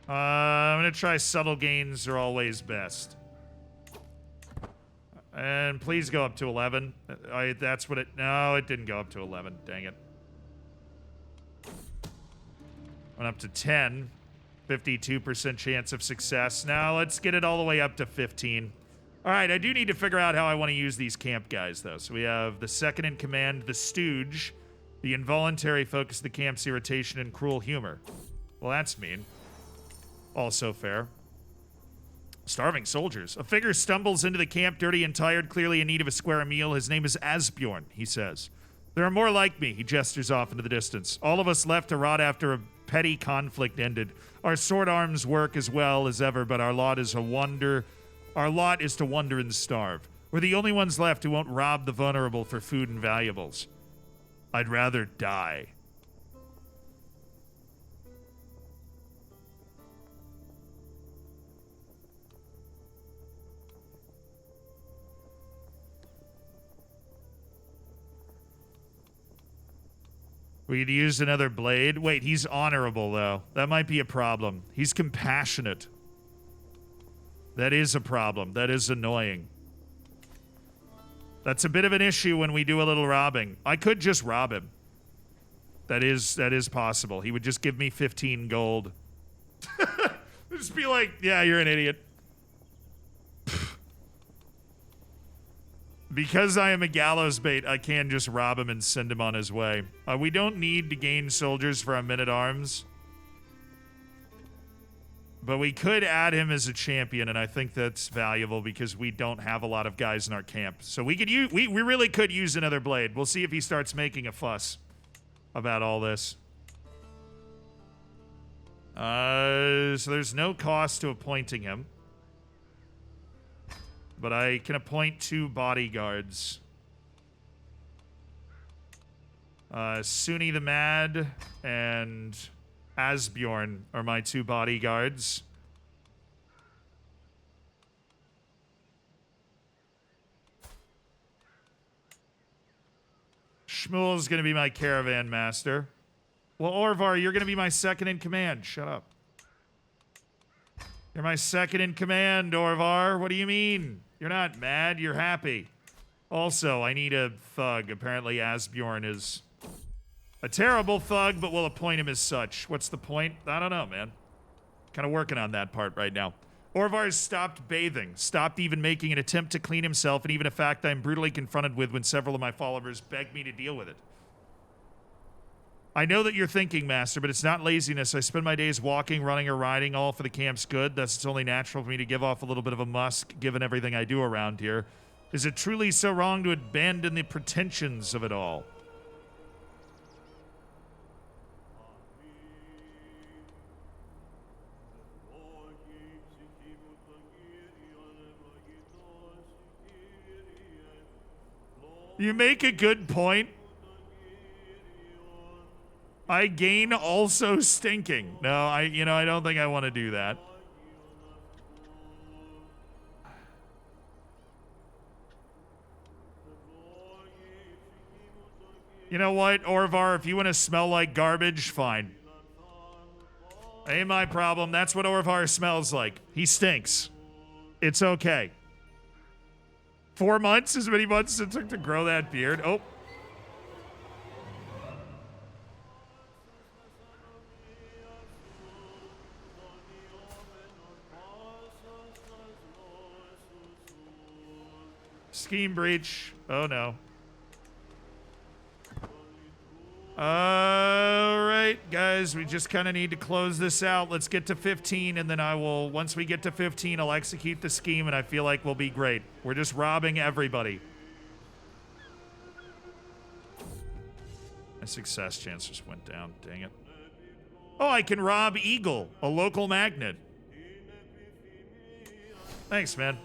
Speaker 1: I'm going to try subtle gains are always best. And please go up to 11. That's what it... No, it didn't go up to 11. Dang it. Went up to 10. 52% chance of success. Now let's get it all the way up to 15. All right, I do need to figure out how I want to use these camp guys, though. So we have the second in command, the Stooge. The involuntary focus of the camp's irritation and cruel humor. Well, that's mean. Also fair. Starving soldiers. A figure stumbles into the camp, dirty and tired, clearly in need of a square meal. His name is Asbjorn, he says. There are more like me, he gestures off into the distance. All of us left to rot after a petty conflict ended. Our sword arms work as well as ever, but our lot is to wander and starve. We're the only ones left who won't rob the vulnerable for food and valuables. I'd rather die. We could use another blade. Wait, he's honorable, though. That might be a problem. He's compassionate. That is a problem. That is annoying. That's a bit of an issue when we do a little robbing. I could just rob him. That is possible. He would just give me 15 gold. Just be like, yeah, you're an idiot. Because I am a gallows bait, I can just rob him and send him on his way. We don't need to gain soldiers for our men-at-arms. But we could add him as a champion, and I think that's valuable because we don't have a lot of guys in our camp. So we could use, we really could use another blade. We'll see if he starts making a fuss about all this. So there's no cost to appointing him. But I can appoint 2 bodyguards. Sunni the Mad and Asbjorn are my 2 bodyguards. Shmuel's gonna be my caravan master. Well, Orvar, you're gonna be my second in command. Shut up. You're my second in command, Orvar. What do you mean? You're not mad, you're happy. Also, I need a thug. Apparently Asbjorn is a terrible thug, but we'll appoint him as such. What's the point? I don't know, man. Kind of working on that part right now. Orvar's stopped bathing, stopped even making an attempt to clean himself, and even a fact I'm brutally confronted with when several of my followers beg me to deal with it. I know that you're thinking, Master, but it's not laziness. I spend my days walking, running, or riding, all for the camp's good. Thus, it's only natural for me to give off a little bit of a musk, given everything I do around here. Is it truly so wrong to abandon the pretensions of it all? You make a good point. I gain also stinking. No, I don't think I want to do that. You know what, Orvar, if you want to smell like garbage, fine. Ain't my problem. That's what Orvar smells like. He stinks. It's okay. 4 months, as many months it took to grow that beard. Oh. Scheme breach. Oh no. Alright, guys, we just kind of need to close this out. Let's get to 15, and then once we get to 15, I'll execute the scheme, and I feel like we'll be great. We're just robbing everybody. My success chance just went down, dang it. Oh, I can rob Eagle, a local magnet. Thanks, man.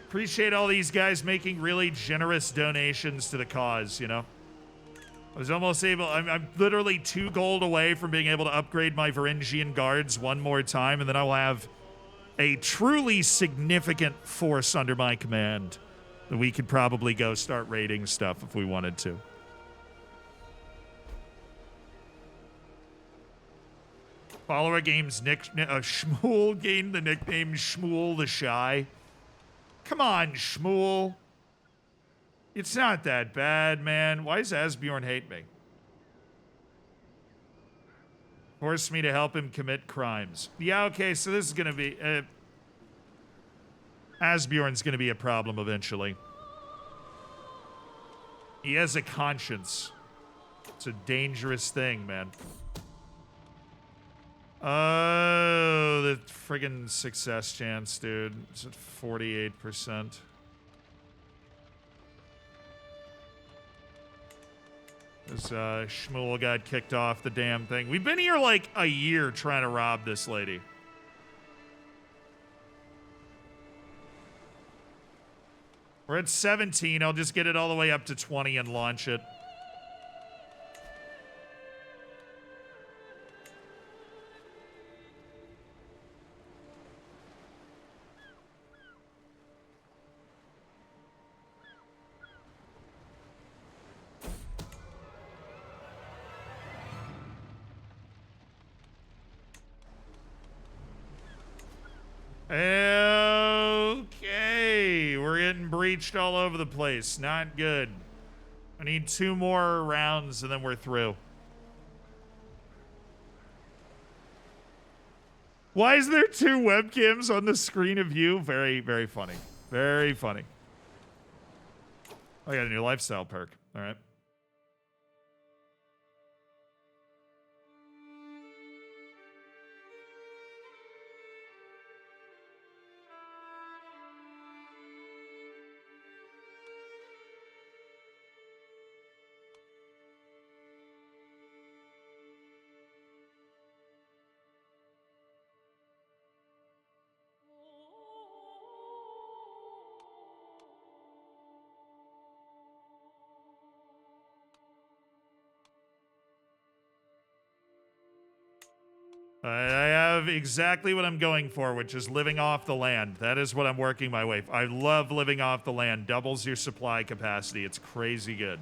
Speaker 1: Appreciate all these guys making really generous donations to the cause, you know? I was almost able, I'm literally 2 gold away from being able to upgrade my Varangian guards one more time, and then I will have a truly significant force under my command that we could probably go start raiding stuff if we wanted to. Follower games Shmuel gained the nickname Shmuel the Shy. Come on, Shmuel. It's not that bad, man. Why does Asbjorn hate me? Force me to help him commit crimes. Yeah, okay, so this is gonna be... Asbjorn's gonna be a problem eventually. He has a conscience. It's a dangerous thing, man. Oh, the friggin' success chance, dude. It's at 48%. This Shmuel got kicked off the damn thing. We've been here like a year trying to rob this lady. We're at 17. I'll just get it all the way up to 20 and launch it. Okay, we're getting breached all over the place. Not good. I need 2 more rounds and then we're through. Why is there 2 webcams on the screen of you? Very, very funny. Very funny. I got a new lifestyle perk. All right. I have exactly what I'm going for, which is living off the land. That is what I'm working my way. I love living off the land. Doubles your supply capacity. It's crazy good.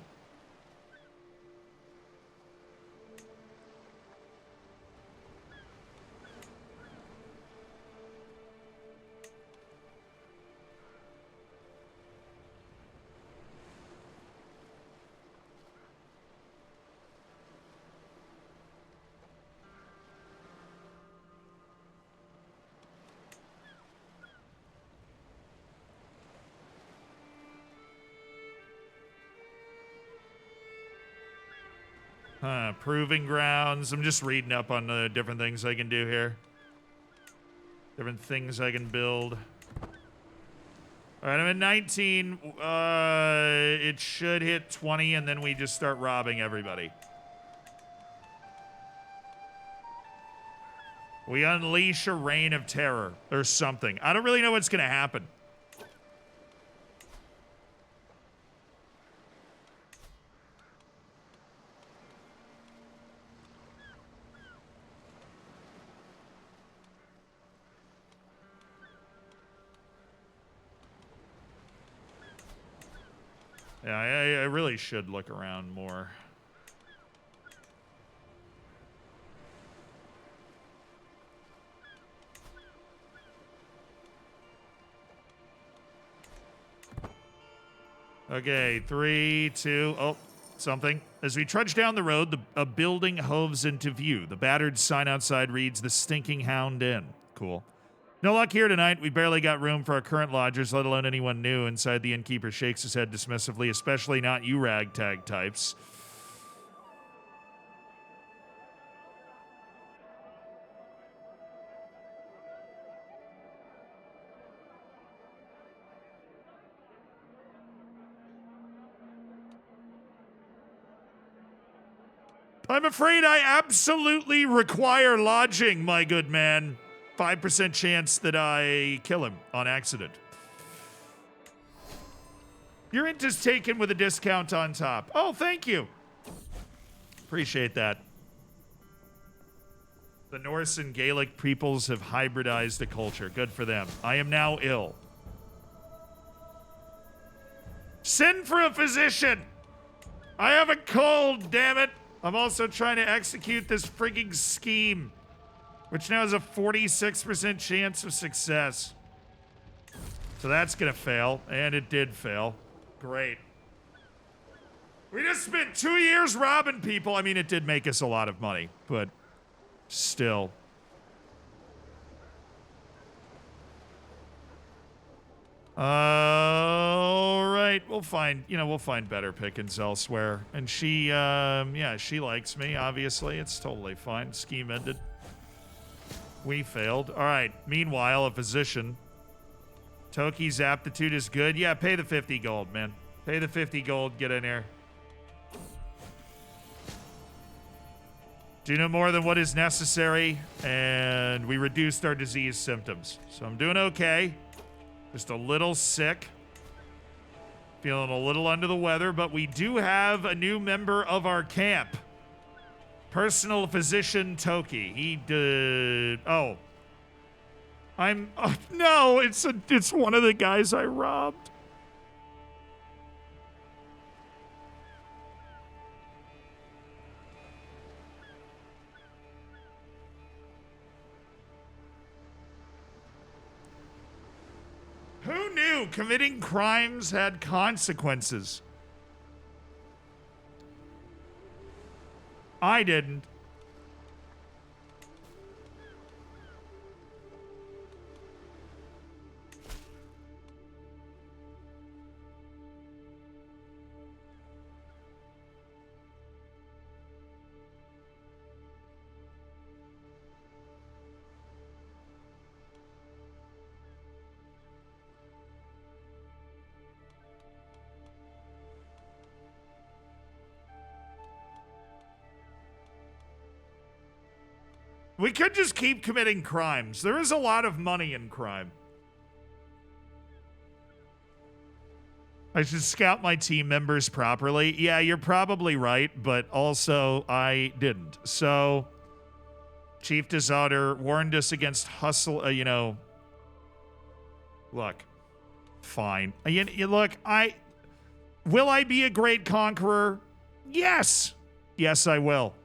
Speaker 1: Proving grounds. I'm just reading up on the different things I can do here. Different things I can build. All right, I'm at 19. It should hit 20, and then we just start robbing everybody. We unleash a reign of terror or something. I don't really know what's going to happen. Yeah, I really should look around more. Okay, 3, 2, oh, something. As we trudge down the road, a building hoves into view. The battered sign outside reads, "The Stinking Hound Inn." Cool. No luck here tonight. We barely got room for our current lodgers, let alone anyone new. Inside, the innkeeper shakes his head dismissively, especially not you ragtag types. I'm afraid I absolutely require lodging, my good man. 5% chance that I kill him on accident. Your int is taken with a discount on top. Oh, thank you. Appreciate that. The Norse and Gaelic peoples have hybridized the culture. Good for them. I am now ill. Send for a physician. I have a cold, damn it. I'm also trying to execute this frigging scheme, which now has a 46% chance of success. So that's gonna fail, and it did fail. Great. We just spent 2 years robbing people. I mean, it did make us a lot of money, but still. All right, we'll find better pickings elsewhere. And she, yeah, she likes me, obviously. It's totally fine. Scheme ended. We failed. All right, meanwhile, a physician. Toki's aptitude is good. Yeah, pay the 50 gold, man. Pay the 50 gold, get in here. Do no more than what is necessary, and we reduced our disease symptoms. So I'm doing okay. Just a little sick. Feeling a little under the weather, but we do have a new member of our camp. Personal physician Toki. He did... Oh. No, it's one of the guys I robbed. Who knew committing crimes had consequences. I didn't. We could just keep committing crimes. There is a lot of money in crime. I should scout my team members properly. Yeah, you're probably right, but also I didn't. So, Chief Disorder warned us against hustle, look, fine. Look, will I be a great conqueror? Yes. Yes, I will.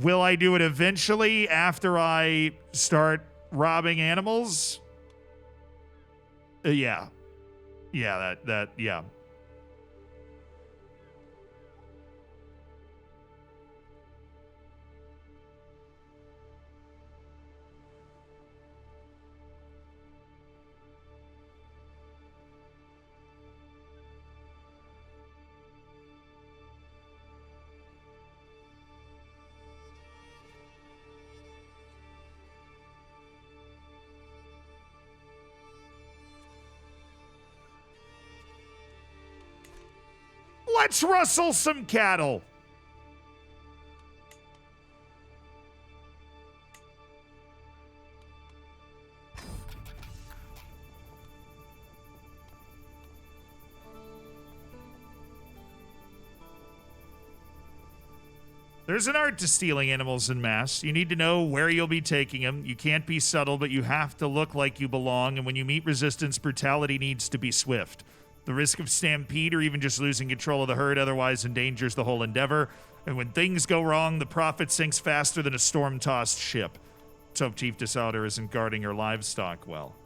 Speaker 1: Will I do it eventually after I start robbing animals? Yeah. Yeah, yeah. Let's rustle some cattle. There's an art to stealing animals en masse. You need to know where you'll be taking them. You can't be subtle, but you have to look like you belong. And when you meet resistance, brutality needs to be swift. The risk of stampede or even just losing control of the herd otherwise endangers the whole endeavor. And when things go wrong, the profit sinks faster than a storm-tossed ship. Let's hope Chief Disorder isn't guarding her livestock well.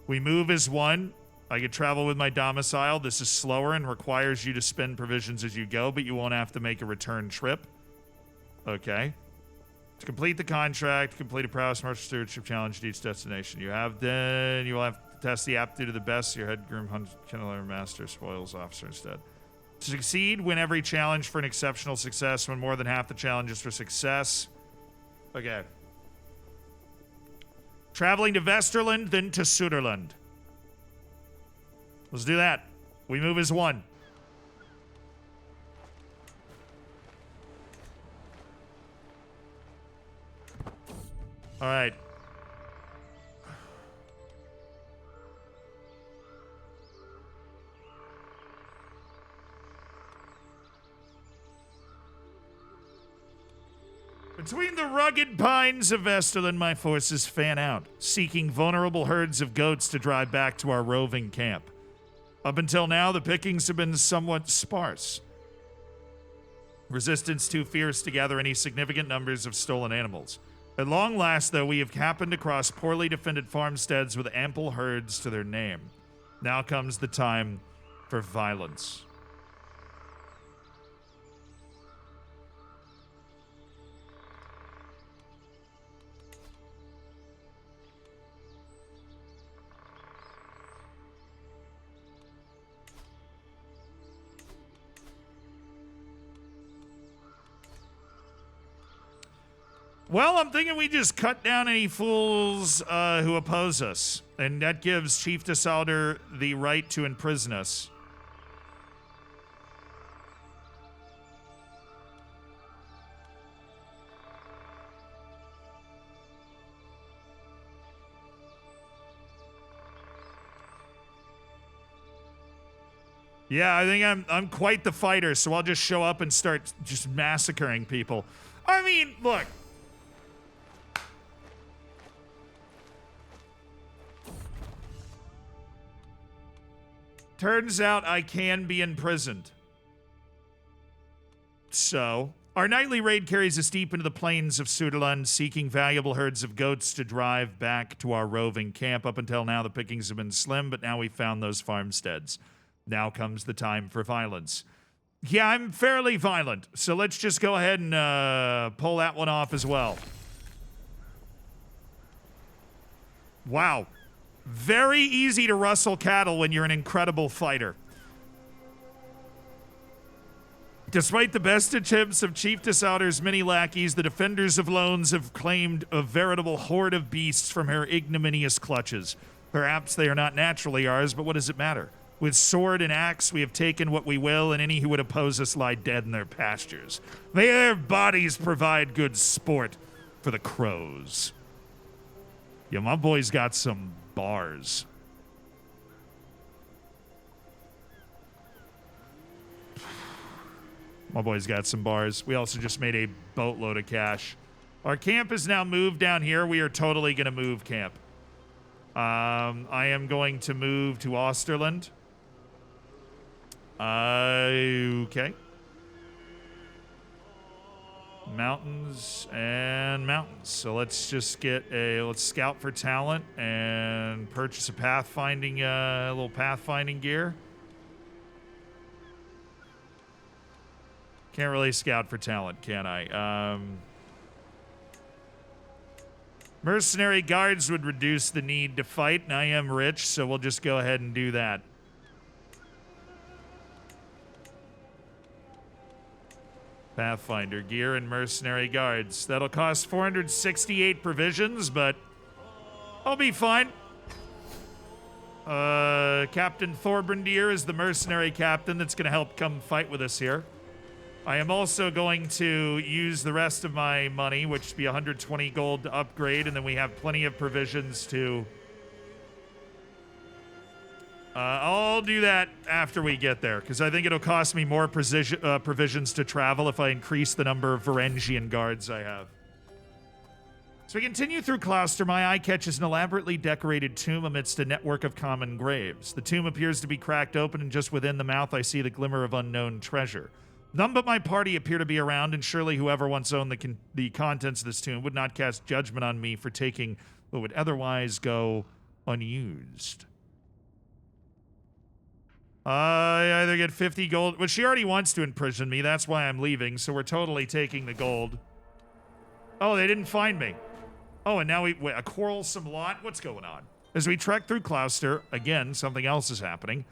Speaker 1: We move as one. I could travel with my domicile. This is slower and requires you to spend provisions as you go, but you won't have to make a return trip. Okay. To complete the contract, complete a prowess martial stewardship challenge at each destination. You will have to test the aptitude of the best. Your head groom, kennel master, spoils officer instead. To succeed, win every challenge for an exceptional success. Win more than half the challenges for success. Okay. Traveling to Vesterland, then to Suderland. Let's do that. We move as one. All right. Between the rugged pines of Vesterland, my forces fan out, seeking vulnerable herds of goats to drive back to our roving camp. Up until now, the pickings have been somewhat sparse. Resistance too fierce to gather any significant numbers of stolen animals. At long last, though, we have happened across poorly defended farmsteads with ample herds to their name. Now comes the time for violence. Well, I'm thinking we just cut down any fools who oppose us. And that gives Chief Disorder the right to imprison us. Yeah, I think I'm quite the fighter, so I'll just show up and start just massacring people. I mean, look. Turns out I can be imprisoned. So, Our nightly raid carries us deep into the plains of Suderland, seeking valuable herds of goats to drive back to our roving camp. Up until now, the pickings have been slim, but now we've found those farmsteads. Now comes the time for violence. Yeah, I'm fairly violent, so let's just go ahead and pull that one off as well. Wow. Very easy to rustle cattle when you're an incredible fighter. Despite the best attempts of Chief Dishonor's many lackeys, the defenders of loans have claimed a veritable horde of beasts from her ignominious clutches. Perhaps they are not naturally ours, but what does it matter? With sword and axe, we have taken what we will, and any who would oppose us lie dead in their pastures. May their bodies provide good sport for the crows. Yeah, my boy's got some bars. My boy's got some bars. We also just made a boatload of cash. Our camp is now moved down here. We are totally going to move camp. I am going to move to Osterland. Okay. Mountains and mountains. So let's just let's scout for talent and purchase a pathfinding, little pathfinding gear. Can't really scout for talent, can I? Mercenary guards would reduce the need to fight, and I am rich, so we'll just go ahead and do that. Pathfinder gear and mercenary guards. That'll cost 468 provisions, but I'll be fine. Captain Thorbrandir is the mercenary captain that's going to help come fight with us here. I am also going to use the rest of my money, which would be 120 gold to upgrade, and then we have plenty of provisions to... I'll do that after we get there, because I think it'll cost me more provisions to travel if I increase the number of Varangian guards I have. So we continue through Closter. My eye catches an elaborately decorated tomb amidst a network of common graves. The tomb appears to be cracked open, and just within the mouth I see the glimmer of unknown treasure. None but my party appear to be around, and surely whoever once owned the contents of this tomb would not cast judgment on me for taking what would otherwise go unused. I either get 50 gold... Well, she already wants to imprison me. That's why I'm leaving, so we're totally taking the gold. Oh, they didn't find me. Oh, and now wait, a quarrelsome lot? What's going on? As we trek through Closter, again, something else is happening.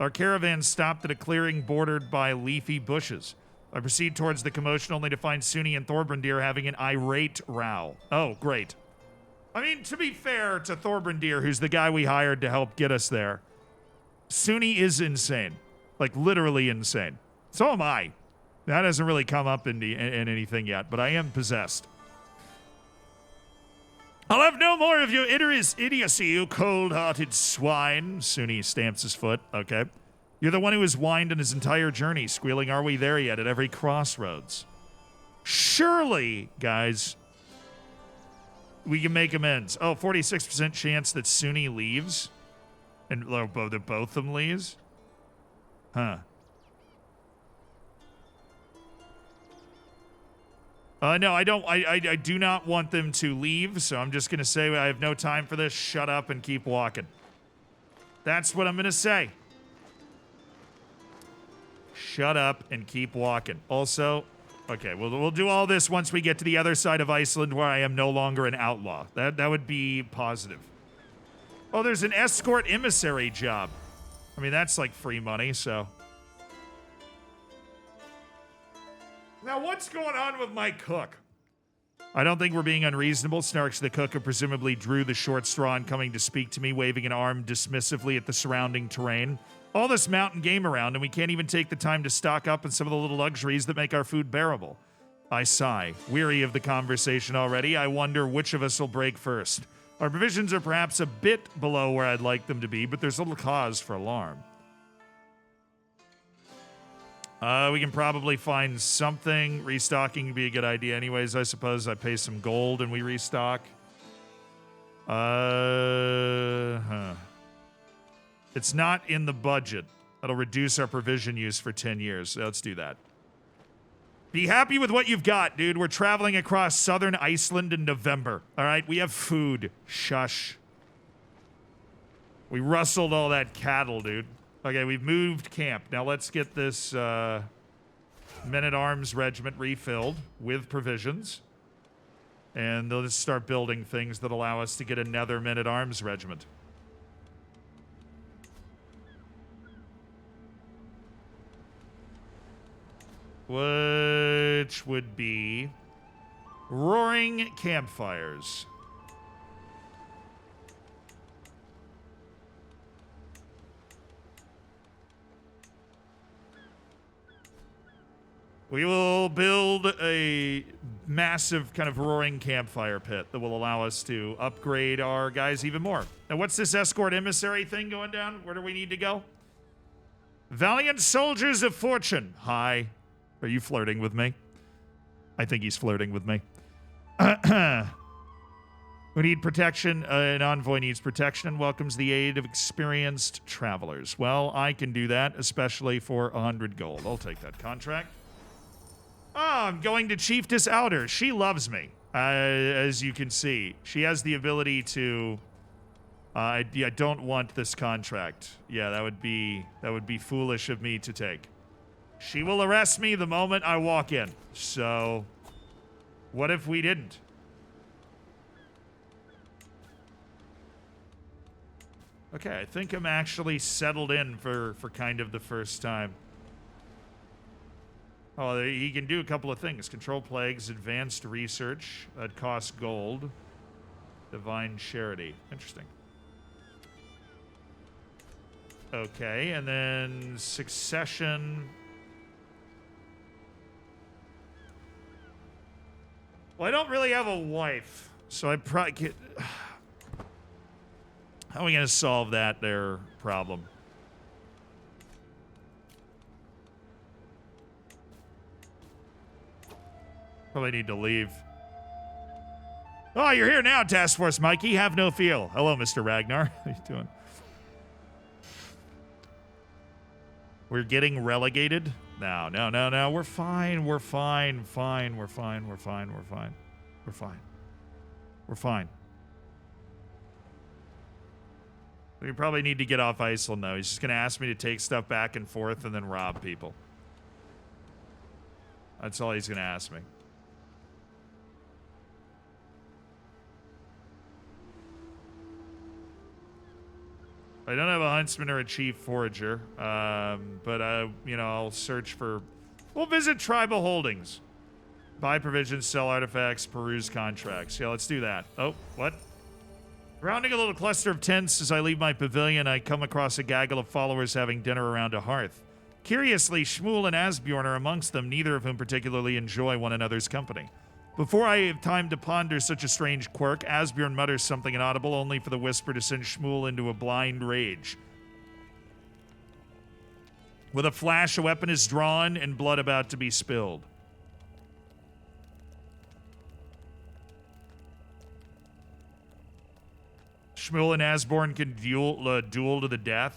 Speaker 1: Our caravan stopped at a clearing bordered by leafy bushes. I proceed towards the commotion only to find Suni and Thorbrandir having an irate row. Oh, great. I mean, to be fair to Thorbrandir, who's the guy we hired to help get us there, Suni is insane. Like, literally insane. So am I. That hasn't really come up in anything yet, but I am possessed. I'll have no more of your idiocy, you cold-hearted swine. Suni stamps his foot. Okay. You're the one who has whined on his entire journey, squealing, "Are we there yet?" at every crossroads. Surely, guys, we can make amends. Oh, 46% chance that Suni leaves? And that both of them leaves? Huh. No, I don't. I do not want them to leave, so I'm just going to say I have no time for this. Shut up and keep walking. That's what I'm going to say. Shut up and keep walking. Also, okay, we'll do all this once we get to the other side of Iceland where I am no longer an outlaw. That would be positive. Oh, there's an escort emissary job. I mean, that's like free money, so... Now, what's going on with my cook? I don't think we're being unreasonable. Snarks the cook, who presumably drew the short straw in coming to speak to me, waving an arm dismissively at the surrounding terrain. All this mountain game around, and we can't even take the time to stock up on some of the little luxuries that make our food bearable. I sigh, weary of the conversation already. I wonder which of us will break first. Our provisions are perhaps a bit below where I'd like them to be, but there's little cause for alarm. We can probably find something. Restocking would be a good idea anyways, I suppose. I pay some gold and we restock. It's not in the budget. That'll reduce our provision use for 10 years. So let's do that. Be happy with what you've got, dude. We're traveling across southern Iceland in November. All right, we have food. Shush. We rustled all that cattle, dude. Okay, we've moved camp. Now let's get this men-at-arms regiment refilled with provisions. And they'll just start building things that allow us to get another men-at-arms regiment. Which would be roaring campfires. We will build a massive kind of roaring campfire pit that will allow us to upgrade our guys even more. Now, what's this escort emissary thing going down? Where do we need to go? Valiant soldiers of fortune. Hi. Are you flirting with me? I think he's flirting with me. We need protection. An envoy needs protection and welcomes the aid of experienced travelers. Well, I can do that, especially for 100 gold. I'll take that contract. Oh, I'm going to Chiefess Outer. She loves me, as you can see. She has the ability to... I don't want this contract. Yeah, that would be foolish of me to take. She will arrest me the moment I walk in. So, what if we didn't? Okay, I think I'm actually settled in for kind of the first time. Oh, he can do a couple of things. Control plagues, advanced research. That costs gold. Divine charity. Interesting. Okay, and then succession. Well, I don't really have a wife, so I probably get... How are we going to solve that there problem? Probably need to leave. Oh, you're here now, Task Force Mikey. Have no fear. Hello, Mr. Ragnar. How you doing? We're getting relegated? No. We're fine. We're fine. We're fine. We probably need to get off Iceland, though. He's just going to ask me to take stuff back and forth and then rob people. That's all he's going to ask me. I don't have a huntsman or a chief forager, but I'll search for... We'll visit tribal holdings. Buy provisions, sell artifacts, peruse contracts. Yeah, let's do that. Oh, what? Rounding a little cluster of tents as I leave my pavilion, I come across a gaggle of followers having dinner around a hearth. Curiously, Shmuel and Asbjorn are amongst them, neither of whom particularly enjoy one another's company. Before I have time to ponder such a strange quirk, Asbjorn mutters something inaudible, only for the whisper to send Shmuel into a blind rage. With a flash, a weapon is drawn and blood about to be spilled. Shmuel and Asbjorn can duel to the death.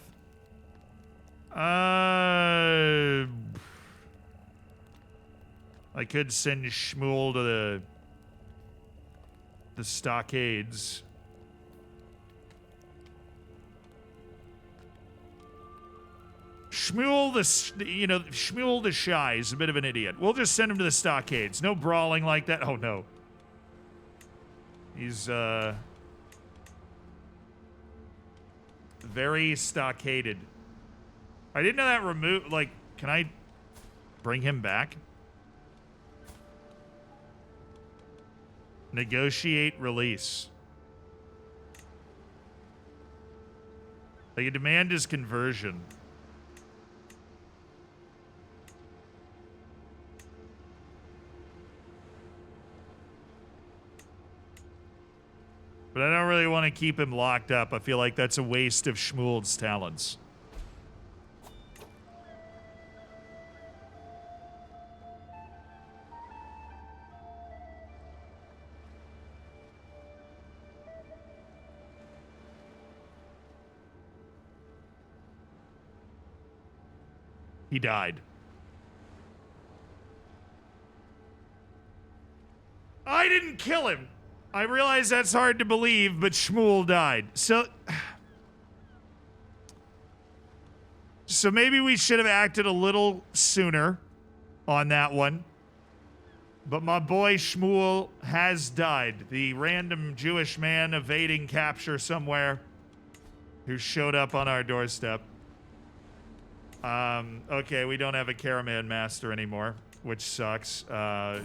Speaker 1: I could send Shmuel to the stockades. Shmuel the shy is a bit of an idiot. We'll just send him to the stockades. No brawling like that. Oh no. He's very stockaded. I didn't know that can I bring him back? Negotiate release. Like, a demand is conversion. But I don't really want to keep him locked up. I feel like that's a waste of Shmuel's talents. He died. didn't kill him. I realize that's hard to believe, but Shmuel died. So maybe we should have acted a little sooner on that one. But my boy Shmuel has died. The random Jewish man evading capture somewhere who showed up on our doorstep. Okay, we don't have a caravan master anymore, which sucks.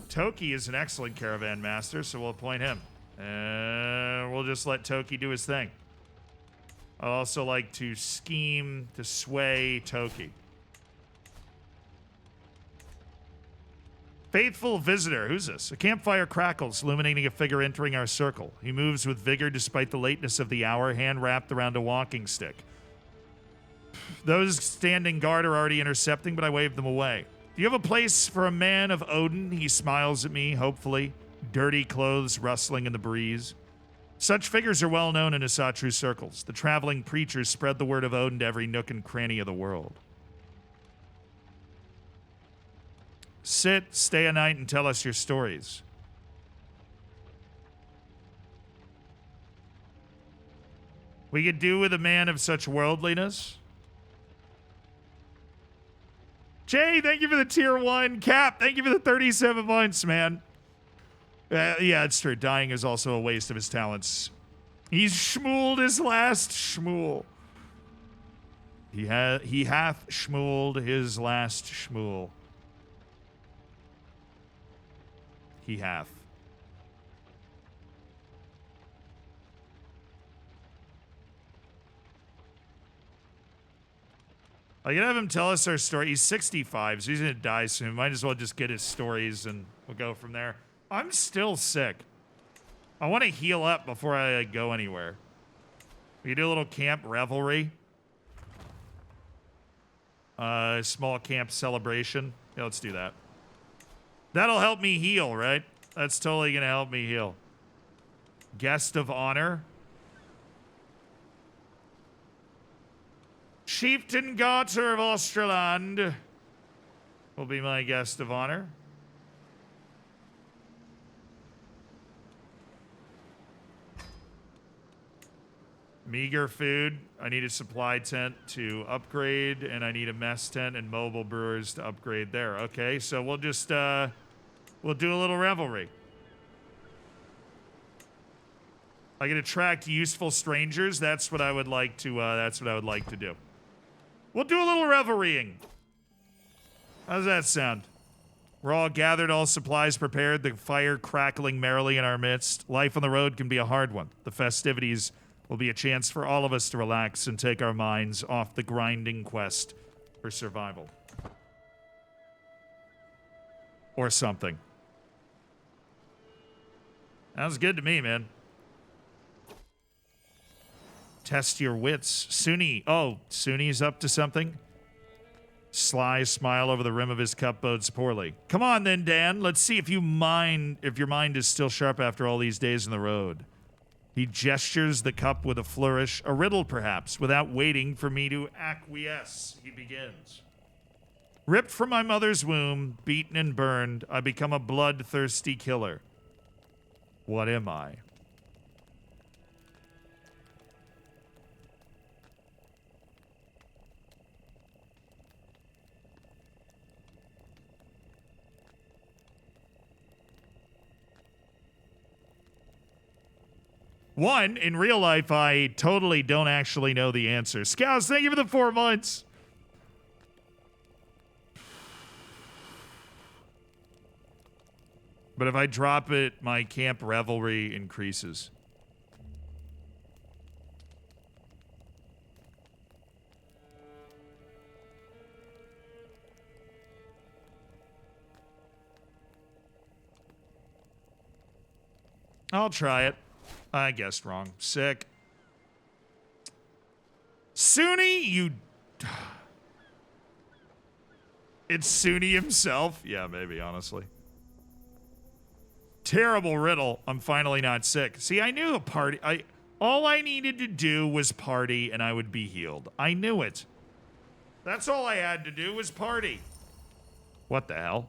Speaker 1: Toki is an excellent caravan master, so we'll appoint him. And we'll just let Toki do his thing. I'd also like to scheme to sway Toki. Faithful visitor. Who's this? A campfire crackles, illuminating a figure entering our circle. He moves with vigor despite the lateness of the hour, hand wrapped around a walking stick. Those standing guard are already intercepting, but I wave them away. Do you have a place for a man of Odin? He smiles at me, hopefully. Dirty clothes rustling in the breeze. Such figures are well known in Asatru circles. The traveling preachers spread the word of Odin to every nook and cranny of the world. Sit, stay a night, and tell us your stories. We could do with a man of such worldliness. Jay, thank you for the tier 1. Cap, thank you for the 37 months, man. Yeah, it's true. Dying is also a waste of his talents. He's shmooled his last shmool. He hath shmooled his last shmool. He hath. I can have him tell us our story. He's 65, so he's gonna die soon. Might as well just get his stories and we'll go from there. I'm still sick. I want to heal up before I go anywhere. We can do a little camp revelry. Small camp celebration. Yeah, let's do that. That'll help me heal, right? That's totally gonna help me heal. Guest of honor. Chieftain Garter of Australand will be my guest of honor. Meager food. I need a supply tent to upgrade, and I need a mess tent and mobile brewers to upgrade there. Okay, so we'll just we'll do a little revelry. I can attract useful strangers. That's what I would like to. That's what I would like to do. We'll do a little revelrying. How does that sound? We're all gathered, all supplies prepared, the fire crackling merrily in our midst. Life on the road can be a hard one. The festivities will be a chance for all of us to relax and take our minds off the grinding quest for survival. Or something. Sounds good to me, man. Test your wits. Suni. Oh, Suni's up to something? Sly smile over the rim of his cup bodes poorly. Come on then, Dan. Let's see if your mind is still sharp after all these days on the road. He gestures the cup with a flourish, a riddle perhaps, without waiting for me to acquiesce. He begins. Ripped from my mother's womb, beaten and burned, I become a bloodthirsty killer. What am I? One, in real life, I totally don't actually know the answer. Scouts, thank you for the 4 months. But if I drop it, my camp revelry increases. I'll try it. I guessed wrong. Sick. Suni, you... It's Suni himself? Yeah, maybe, honestly. Terrible riddle. I'm finally not sick. See, I knew a party... all I needed to do was party and I would be healed. I knew it. That's all I had to do was party. What the hell?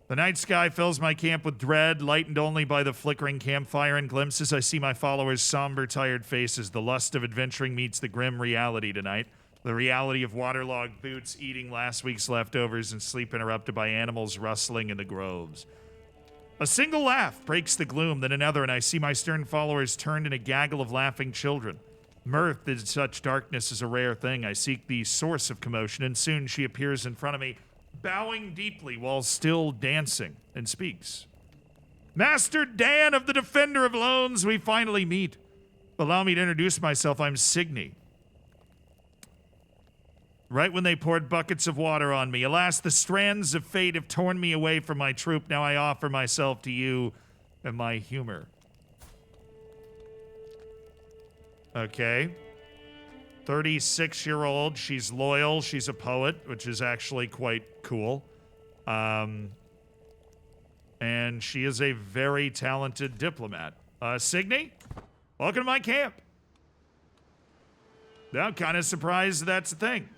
Speaker 1: The night sky fills my camp with dread, lightened only by the flickering campfire and glimpses. I see my followers' somber, tired faces. The lust of adventuring meets the grim reality tonight. The reality of waterlogged boots, eating last week's leftovers, and sleep interrupted by animals rustling in the groves. A single laugh breaks the gloom, then another, and I see my stern followers turned in a gaggle of laughing children. Mirth in such darkness is a rare thing. I seek the source of commotion, and soon she appears in front of me, bowing deeply while still dancing, and speaks. Master Dan of the Defender of Loans, we finally meet. Allow me to introduce myself. I'm Signy. Right when they poured buckets of water on me, alas, the strands of fate have torn me away from my troop. Now I offer myself to you and my humor. Okay. 36-year-old. She's loyal. She's a poet, which is actually quite cool. And she is a very talented diplomat. Signy, welcome to my camp. Now, I'm kind of surprised that's a thing.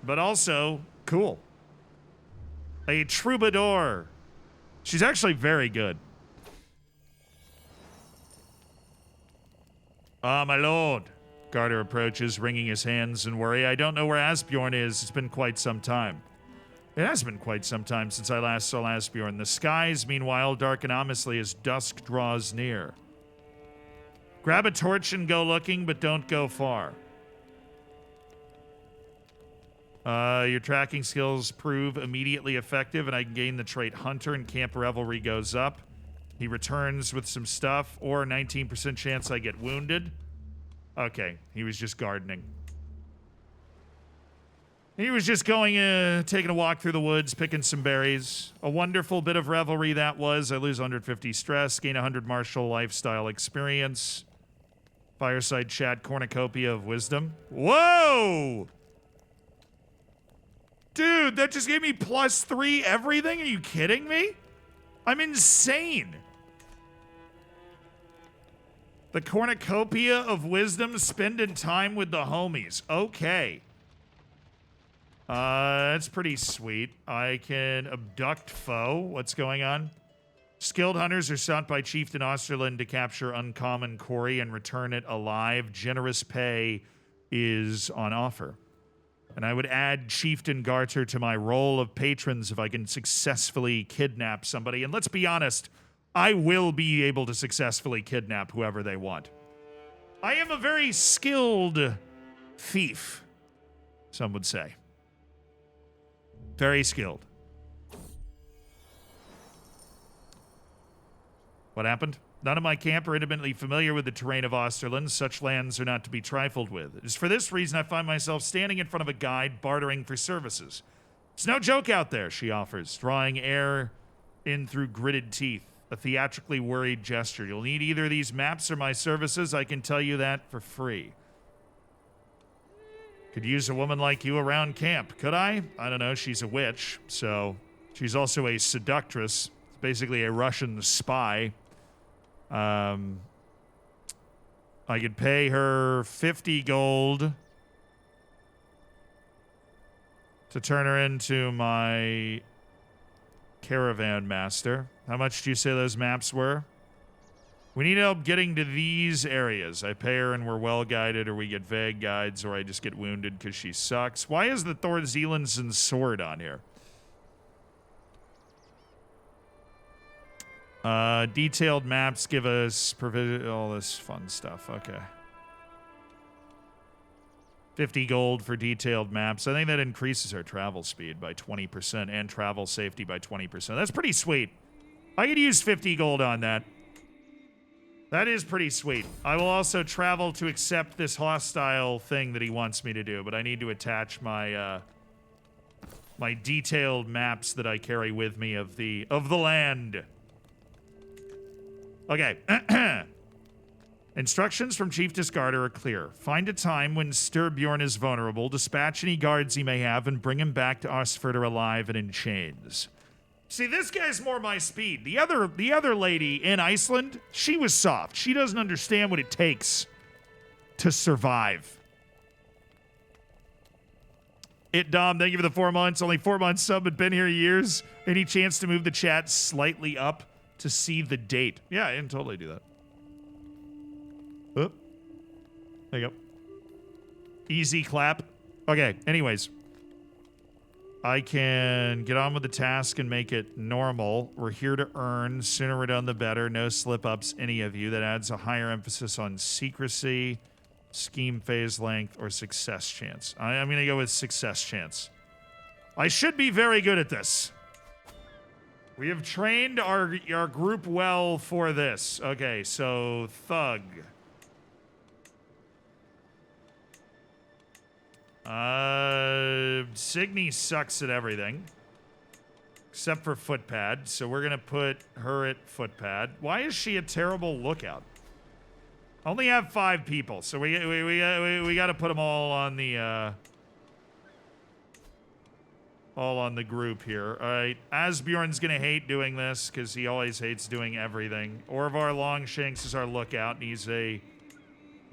Speaker 1: But also, cool. A troubadour. She's actually very good. Ah, my lord. Garter approaches, wringing his hands in worry. I don't know where Asbjorn is. It's been quite some time. It has been quite some time since I last saw Asbjorn. The skies, meanwhile, darken ominously as dusk draws near. Grab a torch and go looking, but don't go far. Your tracking skills prove immediately effective, and I can gain the trait Hunter, and Camp Revelry goes up. He returns with some stuff, or 19% chance I get wounded. Okay, he was just gardening. He was just going, taking a walk through the woods, picking some berries. A wonderful bit of revelry that was. I lose 150 stress, gain 100 martial lifestyle experience. Fireside chat cornucopia of wisdom. Whoa! Dude, that just gave me +3 everything? Are you kidding me? I'm insane. The cornucopia of wisdom, spending time with the homies. Okay. That's pretty sweet. I can abduct foe. What's going on? Skilled hunters are sent by Chieftain Osterland to capture uncommon quarry and return it alive. Generous pay is on offer. And I would add Chieftain Garter to my roll of patrons if I can successfully kidnap somebody. And let's be honest, I will be able to successfully kidnap whoever they want. I am a very skilled thief, some would say. Very skilled. What happened? None of my camp are intimately familiar with the terrain of Osterland. Such lands are not to be trifled with. It is for this reason I find myself standing in front of a guide, bartering for services. It's no joke out there, she offers, drawing air in through gritted teeth, a theatrically worried gesture. You'll need either these maps or my services. I can tell you that for free. Could use a woman like you around camp, could I? I don't know, she's a witch, so she's also a seductress, basically a Russian spy. I could pay her 50 gold to turn her into my caravan master. How much do you say those maps were? We need help getting to these areas. I pay her and we're well guided, or we get vague guides, or I just get wounded because she sucks. Why is the Thor Zealandson sword on here? Detailed maps give us all this fun stuff. Okay. 50 gold for detailed maps. I think that increases our travel speed by 20% and travel safety by 20%. That's pretty sweet. I could use 50 gold on that. That is pretty sweet. I will also travel to accept this hostile thing that he wants me to do, but I need to attach my my detailed maps that I carry with me of the land. Okay. Instructions from Chief Discarder are clear. Find a time when Styrbjorn is vulnerable, dispatch any guards he may have, and bring him back to Osfurter alive and in chains. See, this guy's more my speed. The other lady in Iceland, she was soft. She doesn't understand what it takes to survive. It Dom, thank you for the 4 months. Only 4 months sub, but been here years. Any chance to move the chat slightly up to see the date? Yeah, I can totally do that. Oop. There you go. Easy clap. Okay, anyways. I can get on with the task and make it normal. We're here to earn. Sooner we're done, the better. No slip-ups, any of you. That adds a higher emphasis on secrecy, scheme phase length, or success chance. I'm going to go with success chance. I should be very good at this. We have trained our group well for this. Okay, so Thug. Signy sucks at everything. Except for footpad, so we're gonna put her at footpad. Why is she a terrible lookout? Only have 5 people, so we gotta put them all on the group here. All right, Asbjorn's gonna hate doing this because he always hates doing everything. Orvar Longshanks is our lookout, and he's a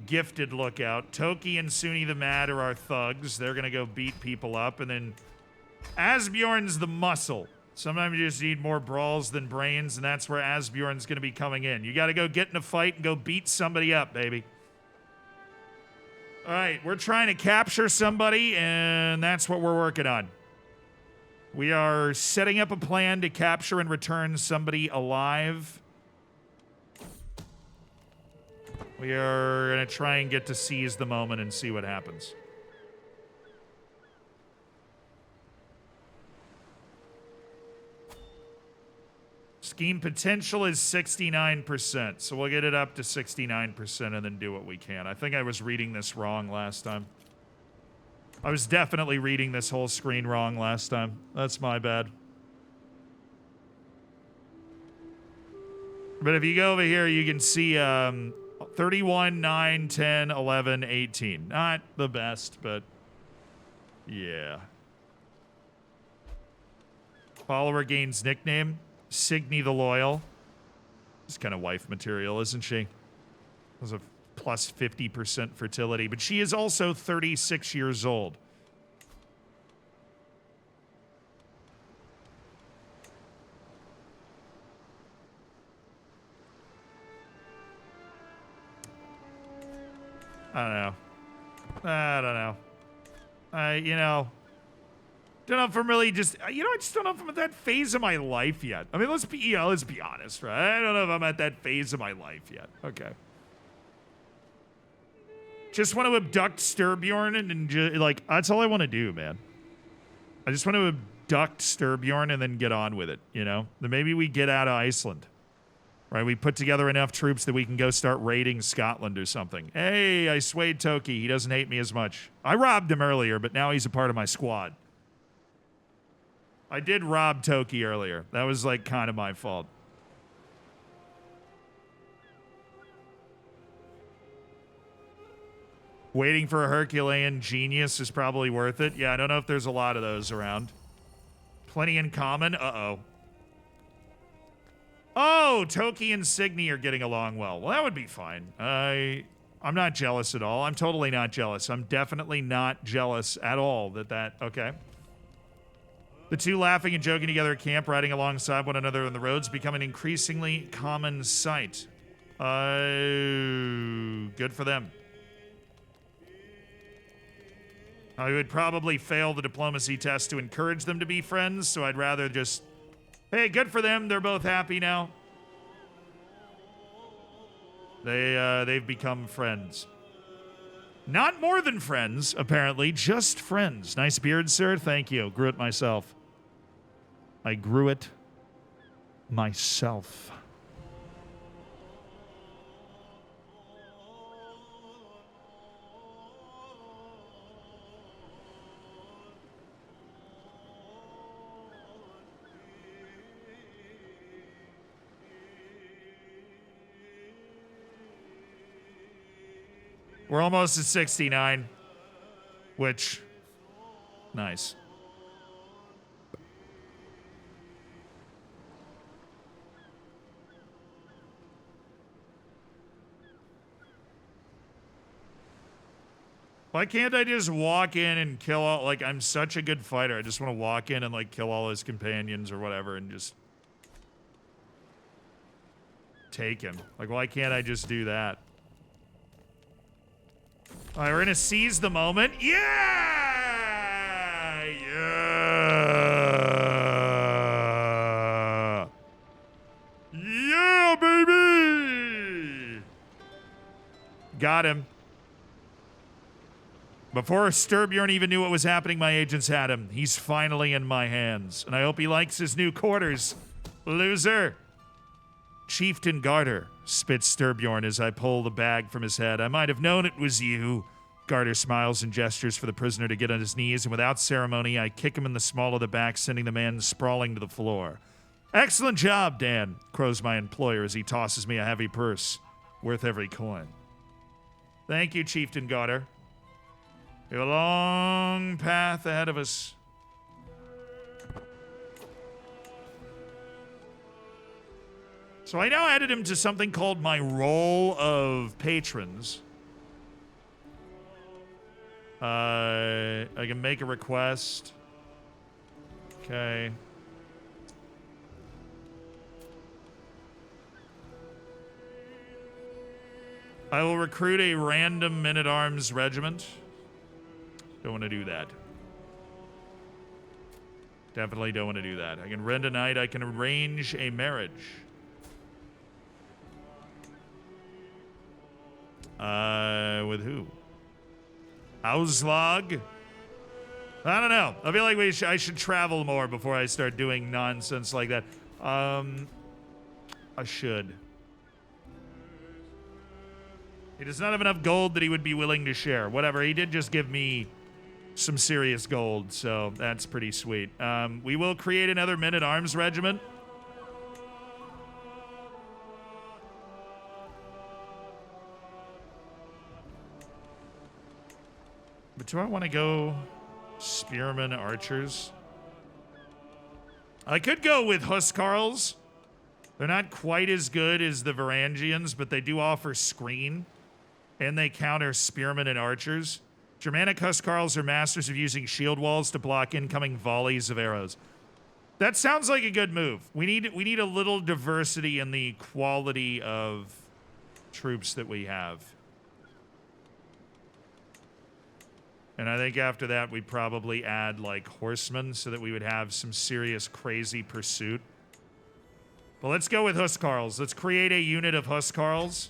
Speaker 1: gifted lookout. Toki and Suni the Mad are our thugs. They're gonna go beat people up, and then Asbjorn's the muscle. Sometimes you just need more brawls than brains, and that's where Asbjorn's gonna be coming in. You gotta go get in a fight and go beat somebody up, baby. All right, we're trying to capture somebody, and that's what we're working on. We are setting up a plan to capture and return somebody alive. We are going to try and get to seize the moment and see what happens. Scheme potential is 69%, so we'll get it up to 69% and then do what we can. I think I was reading this wrong last time. I was definitely reading this whole screen wrong last time. That's my bad. But if you go over here, you can see 31, 9, 10, 11, 18. Not the best, but yeah. Follower gains nickname. Signy the Loyal. It's kind of wife material, isn't she? Has a plus 50% fertility, but she is also 36 years old. I don't know. Don't know if I'm really just, I just don't know if I'm at that phase of my life yet. I mean, let's be honest, right? I don't know if I'm at that phase of my life yet. Okay. Just want to abduct Sturbjorn and just, that's all I want to do, man. I just want to abduct Sturbjorn and then get on with it, Then maybe we get out of Iceland. Right, we put together enough troops that we can go start raiding Scotland or something. Hey, I swayed Toki. He doesn't hate me as much. I robbed him earlier, but now he's a part of my squad. I did rob Toki earlier. That was, kind of my fault. Waiting for a Herculean genius is probably worth it. Yeah, I don't know if there's a lot of those around. Plenty in common? Uh-oh. Oh, Toki and Signy are getting along well. Well, that would be fine. I'm not jealous at all. I'm totally not jealous. I'm definitely not jealous at all okay. The two laughing and joking together at camp, riding alongside one another on the roads, become an increasingly common sight. Good for them. I would probably fail the diplomacy test to encourage them to be friends, so I'd rather just... Hey, good for them. They're both happy now. They've become friends. Not more than friends, apparently. Just friends. Nice beard, sir. Thank you. Grew it myself. I grew it myself. We're almost at 69, which, nice. Why can't I just walk in and kill all, like, I'm such a good fighter. I just want to walk in and, like, kill all his companions or whatever and just take him. Like, why can't I just do that? All right, we're gonna seize the moment. Yeah! Yeah! Yeah, baby! Got him. Before Sturbjorn even knew what was happening, my agents had him. He's finally in my hands, and I hope he likes his new quarters. Loser! Chieftain Garter, spits Sturbjorn as I pull the bag from his head. I might have known it was you. Garter smiles and gestures for the prisoner to get on his knees, and without ceremony, I kick him in the small of the back, sending the man sprawling to the floor. Excellent job, Dan, crows my employer as he tosses me a heavy purse, worth every coin. Thank you, Chieftain Garter. We have a long path ahead of us. So I now added him to something called my roll of patrons. I can make a request. Okay. I will recruit a random men-at-arms regiment. Don't want to do that. Definitely don't want to do that. I can rent a night. I can arrange a marriage. With who? Auslag? I don't know. I feel like I should travel more before I start doing nonsense like that. I should. He does not have enough gold that he would be willing to share. Whatever. He did just give me some serious gold, so that's pretty sweet. We will create another men-at-arms regiment. But do I want to go spearmen archers? I could go with Huskarls. They're not quite as good as the Varangians, but they do offer screen, and they counter spearmen and archers. Germanic Huskarls are masters of using shield walls to block incoming volleys of arrows. That sounds like a good move. We need a little diversity in the quality of troops that we have. And I think after that, we'd probably add, like, horsemen so that we would have some serious, crazy pursuit. But let's go with Huskarls. Let's create a unit of Huskarls.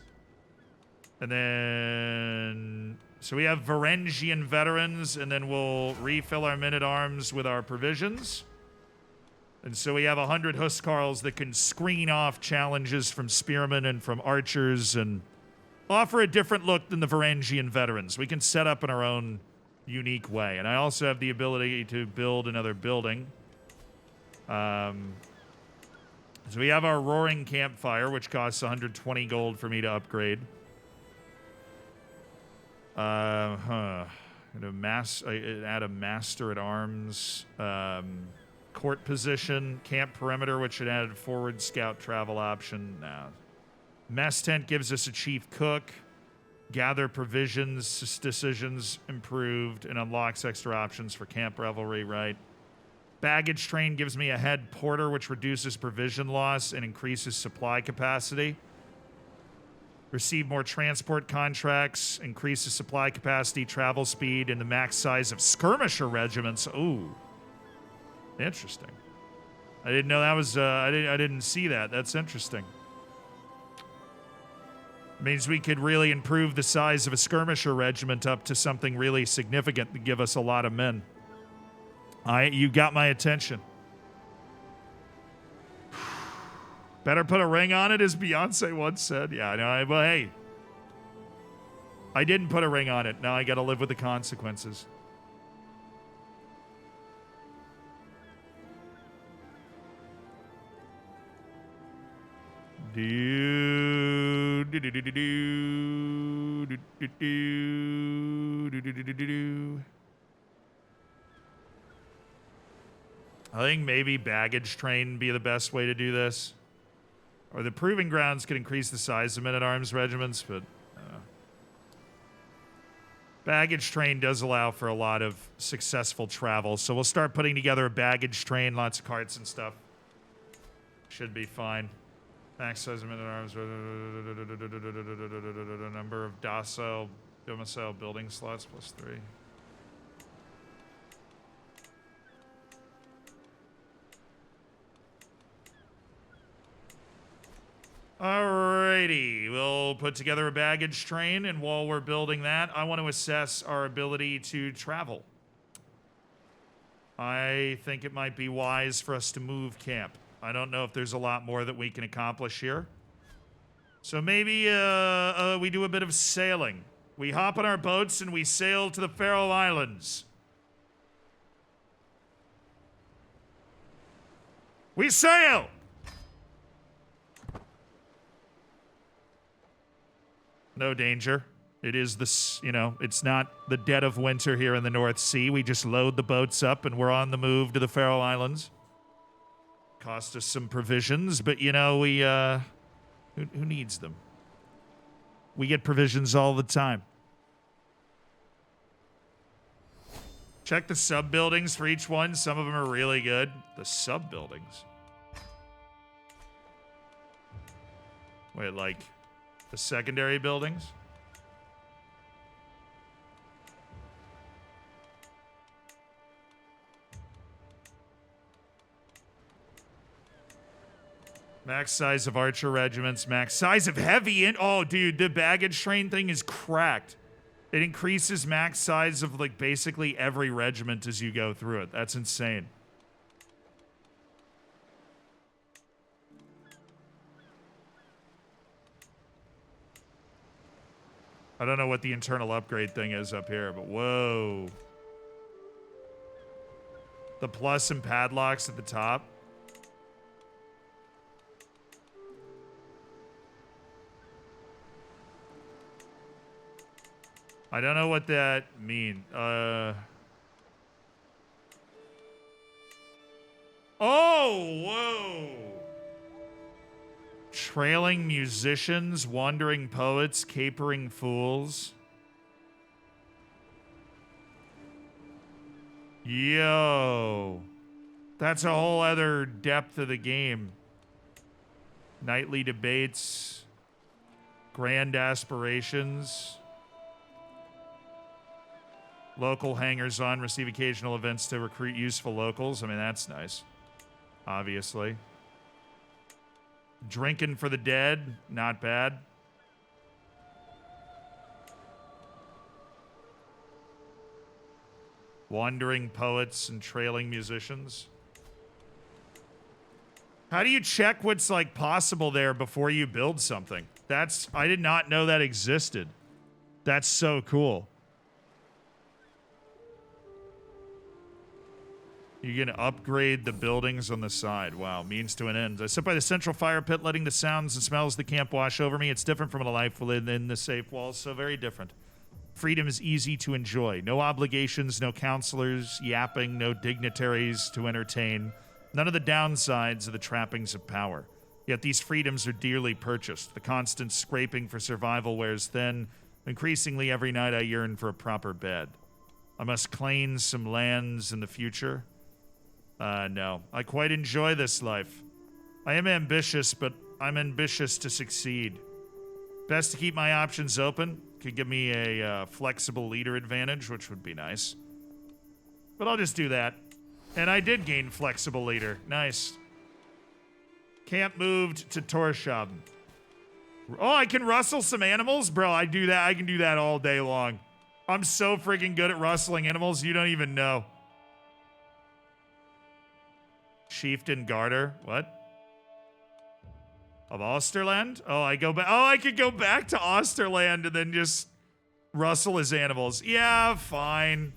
Speaker 1: And then... So we have Varangian veterans, and then we'll refill our men-at-arms with our provisions. And so we have 100 Huskarls that can screen off challenges from spearmen and from archers and offer a different look than the Varangian veterans. We can set up in our own unique way. And I also have the ability to build another building. So we have our Roaring Campfire, which costs 120 gold for me to upgrade. Add a master-at-arms, court position, camp perimeter, which should add forward scout travel option. Nah. Mess tent gives us a chief cook. Gather provisions, decisions improved, and unlocks extra options for camp revelry, right? Baggage train gives me a head porter, which reduces provision loss and increases supply capacity. Receive more transport contracts, increases supply capacity, travel speed, and the max size of skirmisher regiments. Ooh. Interesting. I didn't know that was, I didn't see that. That's interesting. Means we could really improve the size of a skirmisher regiment up to something really significant to give us a lot of men. You got my attention. Better put a ring on it, as Beyonce once said. Yeah, I know. Well, hey. I didn't put a ring on it. Now I got to live with the consequences. I think maybe baggage train be the best way to do this. Or the proving grounds could increase the size of men-at-arms regiments, but Baggage train does allow for a lot of successful travel, so we'll start putting together a baggage train, lots of carts and stuff. Should be fine. Max size of men-at-arms, number of domicile building slots +3. Alrighty, we'll put together a baggage train, and while we're building that, I want to assess our ability to travel. I think it might be wise for us to move camp. I don't know if there's a lot more that we can accomplish here. So maybe we do a bit of sailing. We hop on our boats and we sail to the Faroe Islands. We sail! No danger. It is this, you know, it's not the dead of winter here in the North Sea. We just load the boats up and we're on the move to the Faroe Islands. Cost us some provisions, but you know, we, who needs them? We get provisions all the time. Check the sub-buildings for each one. Some of them are really good. The sub-buildings. Wait, like the secondary buildings? Max size of archer regiments, max size of heavy in. Oh, dude, the baggage train thing is cracked. It increases max size of like basically every regiment as you go through it. That's insane. I don't know what the internal upgrade thing is up here, but whoa. The plus and padlocks at the top. I don't know what that means. Oh, whoa. Trailing musicians, wandering poets, capering fools. Yo. That's a whole other depth of the game. Nightly debates. Grand aspirations. Local hangers-on receive occasional events to recruit useful locals. I mean, that's nice. Obviously. Drinking for the dead. Not bad. Wandering poets and trailing musicians. How do you check what's, like, possible there before you build something? I did not know that existed. That's so cool. You can upgrade the buildings on the side. Wow, means to an end. I sit by the central fire pit, letting the sounds and smells of the camp wash over me. It's different from a life within the safe walls, so very different. Freedom is easy to enjoy. No obligations, no counselors yapping, no dignitaries to entertain. None of the downsides of the trappings of power. Yet these freedoms are dearly purchased. The constant scraping for survival wears thin. Increasingly, every night I yearn for a proper bed. I must claim some lands in the future. No. I quite enjoy this life. I am ambitious, but I'm ambitious to succeed. Best to keep my options open. Could give me a flexible leader advantage, which would be nice. But I'll just do that. And I did gain flexible leader. Nice. Camp moved to Torshab. Oh, I can rustle some animals? Bro, I do that. I can do that all day long. I'm so freaking good at rustling animals, you don't even know. Chieftain Garter. What? Of Osterland? Oh, I go back. Oh, I could go back to Osterland and then just rustle his animals. Yeah, fine.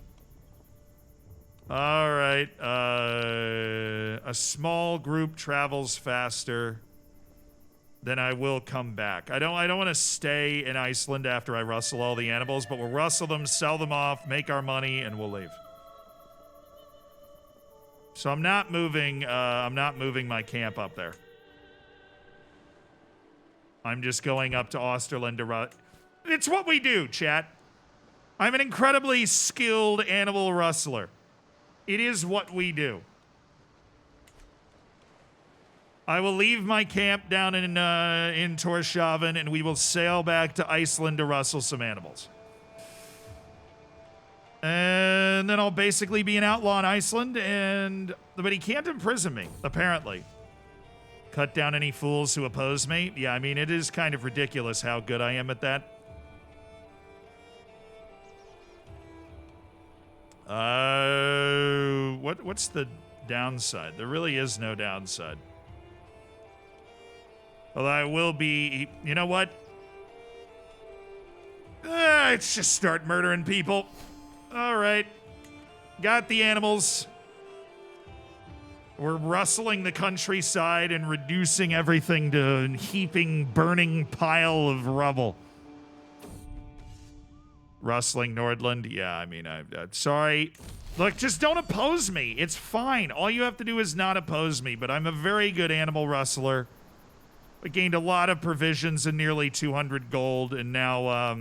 Speaker 1: All right. A small group travels faster. Then I will come back. I don't want to stay in Iceland after I rustle all the animals, but we'll rustle them, sell them off, make our money, and we'll leave. So I'm not moving my camp up there. I'm just going up to Osterland to it's what we do, chat. I'm an incredibly skilled animal rustler. It is what we do. I will leave my camp down in Tórshavn, and we will sail back to Iceland to rustle some animals. And then I'll basically be an outlaw in Iceland, but he can't imprison me, apparently. Cut down any fools who oppose me. Yeah, I mean, it is kind of ridiculous how good I am at that. What's the downside? There really is no downside. Although I will be, you know what? Let's just start murdering people. All right. Got the animals. We're rustling the countryside and reducing everything to a heaping, burning pile of rubble. Rustling Nordland? Yeah, I mean, I'm sorry. Look, just don't oppose me. It's fine. All you have to do is not oppose me, but I'm a very good animal rustler. I gained a lot of provisions and nearly 200 gold, and now,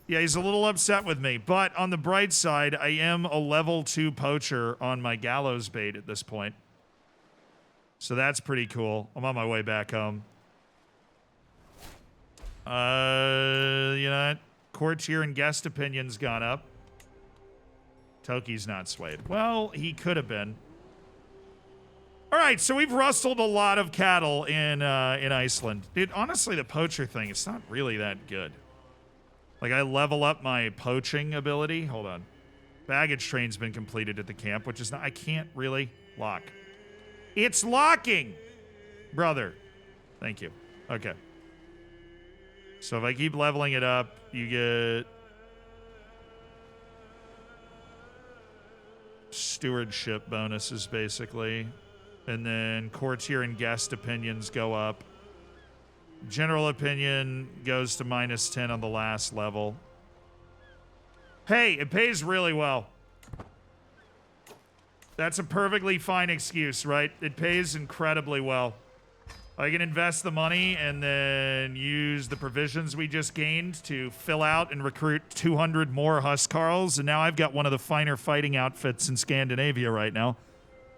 Speaker 1: yeah, he's a little upset with me. But on the bright side, I am a level 2 poacher on my gallows bait at this point. So that's pretty cool. I'm on my way back home. You know, courtier and guest opinion's gone up. Toki's not swayed. Well, he could have been. All right, so we've rustled a lot of cattle in Iceland. Dude, honestly, the poacher thing, it's not really that good. Like, I level up my poaching ability. Hold on. Baggage train's been completed at the camp, which is not... I can't really lock. It's locking! Brother. Thank you. Okay. So if I keep leveling it up, you get... stewardship bonuses, basically. And then courtier and guest opinions go up. General opinion goes to -10 on the last level. Hey, it pays really well. That's a perfectly fine excuse, right? It pays incredibly well. I can invest the money and then use the provisions we just gained to fill out and recruit 200 more Huskarls, and now I've got one of the finer fighting outfits in Scandinavia right now.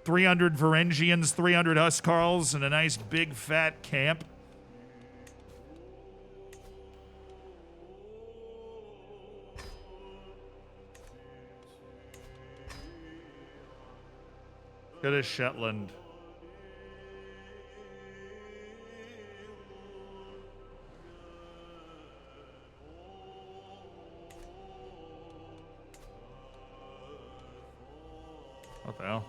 Speaker 1: 300 Varangians, 300 Huskarls, and a nice big fat camp. Go to Shetland. What the hell?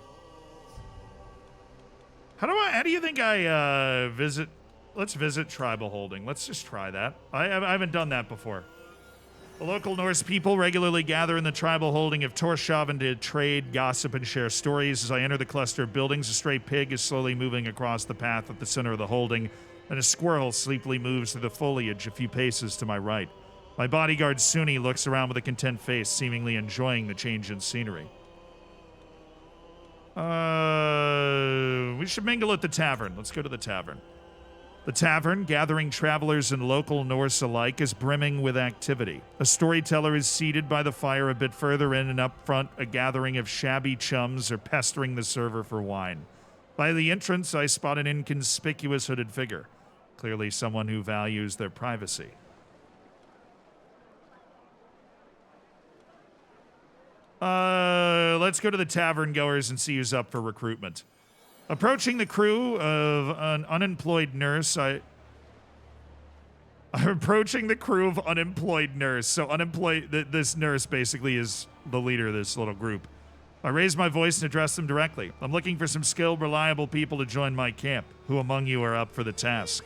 Speaker 1: How do you think I visit? Let's visit tribal holding. Let's just try that. I haven't done that before. The local Norse people regularly gather in the tribal holding of Tórshavn to trade, gossip, and share stories. As I enter the cluster of buildings, a stray pig is slowly moving across the path at the center of the holding, and a squirrel sleepily moves through the foliage a few paces to my right. My bodyguard Suni looks around with a content face, seemingly enjoying the change in scenery. We should mingle at the tavern. Let's go to the tavern. The tavern, gathering travelers and local Norse alike, is brimming with activity. A storyteller is seated by the fire a bit further in, and up front, a gathering of shabby chums are pestering the server for wine. By the entrance, I spot an inconspicuous hooded figure, clearly someone who values their privacy. Let's go to the tavern goers and see who's up for recruitment. Approaching the crew of an unemployed nurse, I'm approaching the crew of unemployed nurse. So this nurse basically is the leader of this little group. I raise my voice and address them directly. I'm looking for some skilled, reliable people to join my camp. Who among you are up for the task?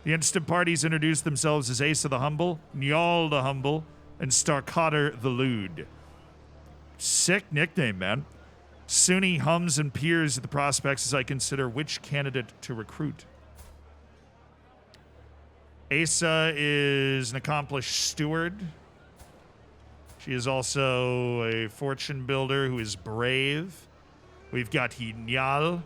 Speaker 1: The instant parties introduce themselves as Asa the Humble, Njal the Humble, and Starkader the Lewd. Sick nickname, man. Suni hums and peers at the prospects as I consider which candidate to recruit. Asa is an accomplished steward. She is also a fortune builder who is brave. We've got Njal.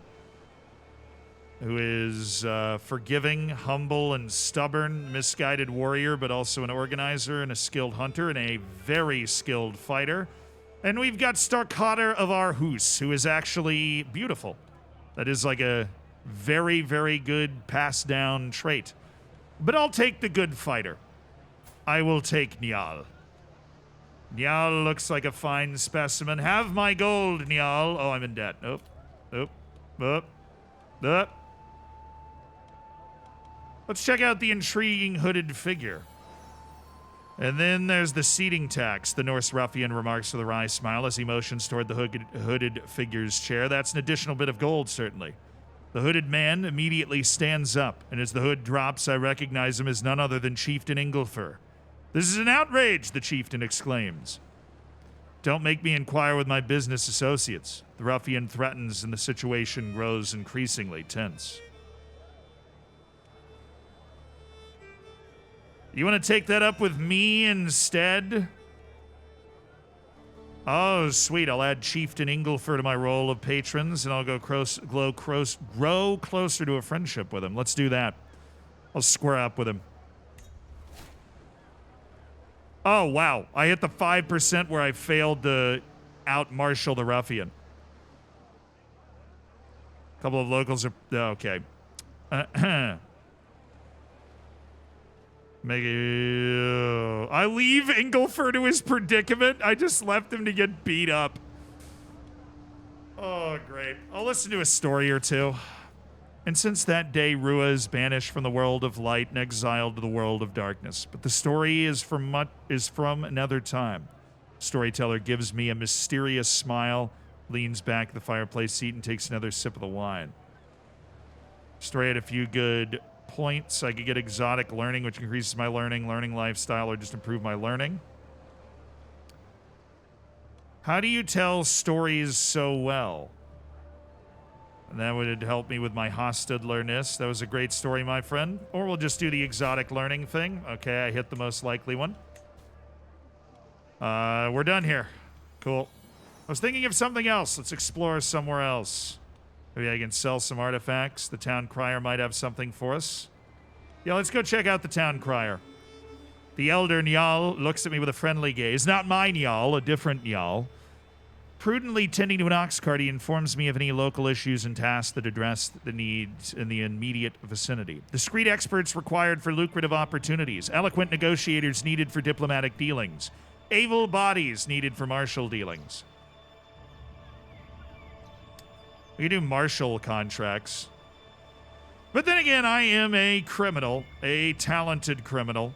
Speaker 1: who is forgiving, humble, and stubborn, misguided warrior, but also an organizer and a skilled hunter and a very skilled fighter. And we've got Starkadr of Arhus, who is actually beautiful. That is like a very, very good passed-down trait. But I'll take the good fighter. I will take Niall. Niall looks like a fine specimen. Have my gold, Niall. Oh, I'm in debt. Nope. Let's check out the intriguing hooded figure. And then there's the seating tax. The Norse ruffian remarks with a wry smile as he motions toward the hooded figure's chair. That's an additional bit of gold, certainly. The hooded man immediately stands up, and as the hood drops, I recognize him as none other than Chieftain Inglefur. This is an outrage, the chieftain exclaims. Don't make me inquire with my business associates. The ruffian threatens, and the situation grows increasingly tense. You want to take that up with me instead? Oh, sweet. I'll add Chieftain Inglefur to my roll of patrons, and I'll grow closer to a friendship with him. Let's do that. I'll square up with him. Oh, wow. I hit the 5% where I failed to out-marshal the ruffian. A couple of locals are... Okay. I leave Inglefur to his predicament. I just left him to get beat up. Oh, great. I'll listen to a story or two. And since that day, Rua is banished from the world of light and exiled to the world of darkness. But the story is from another time. Storyteller gives me a mysterious smile, leans back in the fireplace seat, and takes another sip of the wine. Story had a few good points. I could get exotic learning, which increases my learning lifestyle, or just improve my learning. How do you tell stories so well? And that would help me with my Hostudlerness. That was a great story, my friend. Or we'll just do the exotic learning thing. Okay, I hit the most likely one. We're done here. Cool. I was thinking of something else. Let's explore somewhere else. Maybe I can sell some artifacts. The town crier might have something for us. Yeah, let's go check out the town crier. The elder Njal looks at me with a friendly gaze. Not my Njal, a different Njal. Prudently tending to an ox cart, he informs me of any local issues and tasks that address the needs in the immediate vicinity. Discreet experts required for lucrative opportunities. Eloquent negotiators needed for diplomatic dealings. Able bodies needed for martial dealings. We can do martial contracts. But then again, I am a criminal, a talented criminal.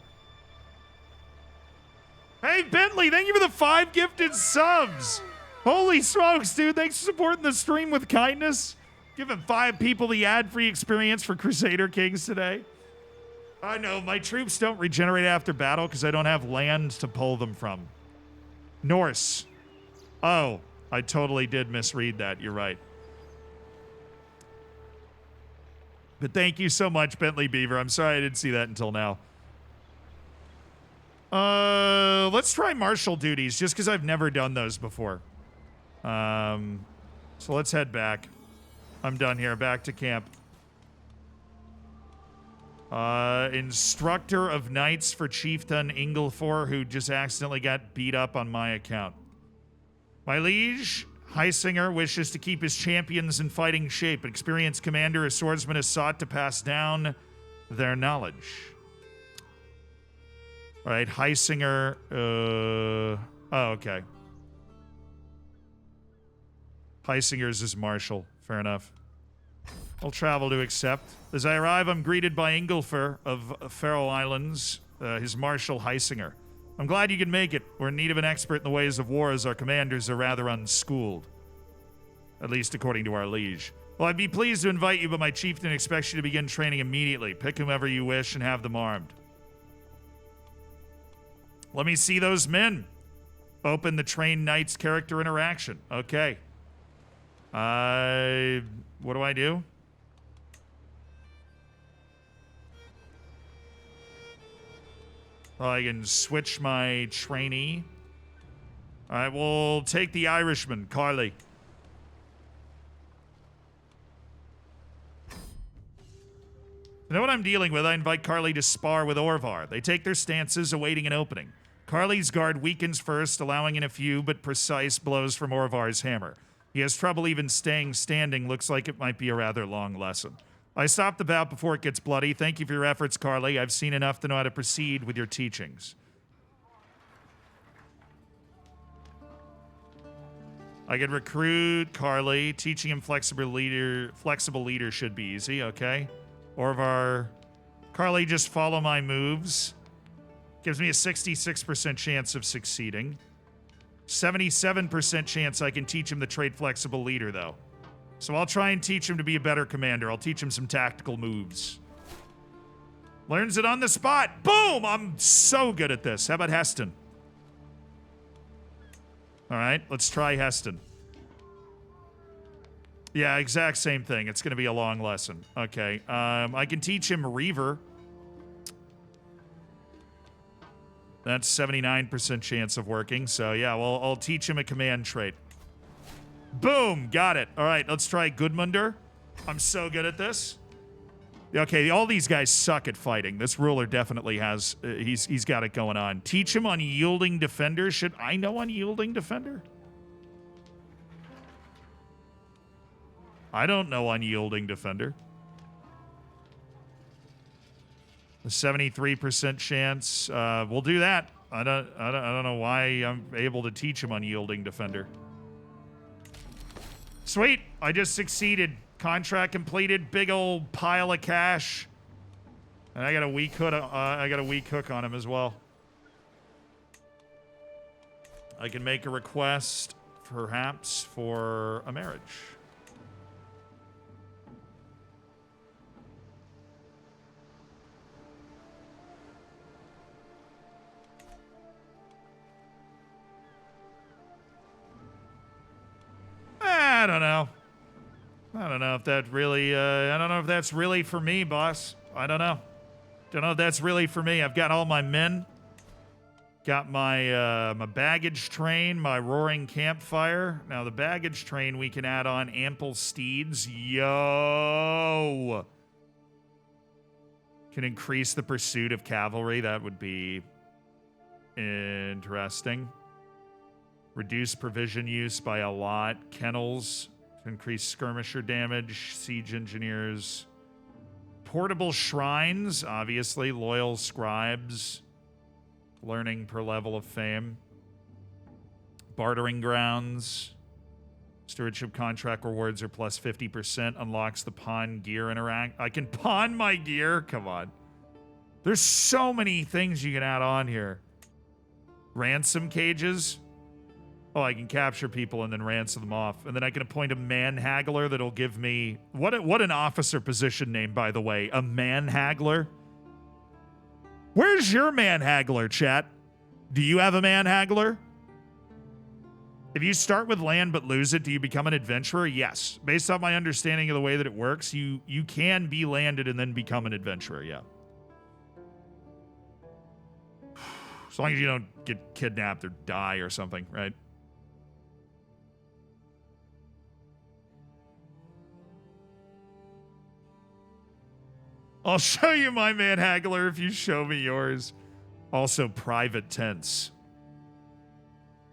Speaker 1: Hey, Bentley, thank you for the 5 gifted subs. Holy smokes, dude. Thanks for supporting the stream with kindness. Giving 5 people the ad-free experience for Crusader Kings today. I know, my troops don't regenerate after battle because I don't have land to pull them from. Norse. Oh, I totally did misread that. You're right. But thank you so much, Bentley Beaver. I'm sorry I didn't see that until now. Let's try martial duties, just because I've never done those before. So let's head back. I'm done here. Back to camp. Instructor of Knights for Chieftain Inglefur, who just accidentally got beat up on my account. My liege, Heisinger wishes to keep his champions in fighting shape. An experienced commander or swordsman has sought to pass down their knowledge. All right, Heisinger. Oh, okay. Heisinger's is martial. Fair enough. I'll travel to accept. As I arrive, I'm greeted by Inglefur of Faroe Islands, his Marshal Heisinger. I'm glad you can make it. We're in need of an expert in the ways of war, as our commanders are rather unschooled. At least according to our liege. Well, I'd be pleased to invite you, but my chieftain expects you to begin training immediately. Pick whomever you wish and have them armed. Let me see those men. Open the trained knight's character interaction. Okay. What do I do? I can switch my trainee. All right, we'll take the Irishman, Carly. I'm dealing with, I invite Carly to spar with Orvar. They take their stances, awaiting an opening. Carly's guard weakens first, allowing in a few but precise blows from Orvar's hammer. He has trouble even staying standing. Looks like it might be a rather long lesson. I stop the bout before it gets bloody. Thank you for your efforts, Carly. I've seen enough to know how to proceed with your teachings. I can recruit Carly. Teaching him flexible leader should be easy, okay? Orvar. Carly, just follow my moves. Gives me a 66% chance of succeeding. 77% chance I can teach him the trait flexible leader, though. So I'll try and teach him to be a better commander. I'll teach him some tactical moves. Learns it on the spot. Boom! I'm so good at this. How about Heston? All right, let's try Heston. Yeah, exact same thing. It's going to be a long lesson. Okay, I can teach him Reaver. That's 79% chance of working. So yeah, well, I'll teach him a command trait. Boom, got it. All right, let's try Gudmundur. I'm so good at this. Okay, all these guys suck at fighting. This ruler definitely has, he's got it going on. Teach him Unyielding Defender. Should I know Unyielding Defender? I don't know Unyielding Defender. A 73% chance. We'll do that. I don't know why I'm able to teach him Unyielding Defender. Sweet, I just succeeded. Contract completed. Big old pile of cash. And I got a weak hook. I got a weak hook on him as well. I can make a request, perhaps, for a marriage. I don't know. I don't know if that really, I don't know if that's really for me, boss. I don't know. Don't know if that's really for me. I've got all my men. Got my, my baggage train, my roaring campfire. Now, the baggage train, we can add on ample steeds. Yo! Can increase the pursuit of cavalry. That would be interesting. Reduce provision use by a lot. Kennels to increase skirmisher damage. Siege engineers. Portable shrines, obviously. Loyal scribes. Learning per level of fame. Bartering grounds. Stewardship contract rewards are plus 50%. Unlocks the pawn gear interact. I can pawn my gear? Come on. There's so many things you can add on here. Ransom cages. Oh, I can capture people and then ransom them off. And then I can appoint a man-haggler that'll give me... What an officer position name, by the way. A man-haggler? Where's your man-haggler, chat? Do you have a man-haggler? If you start with land but lose it, do you become an adventurer? Yes. Based on my understanding of the way that it works, you can be landed and then become an adventurer, yeah. As long as you don't get kidnapped or die or something, right? I'll show you my man-haggler if you show me yours. Also, private tents.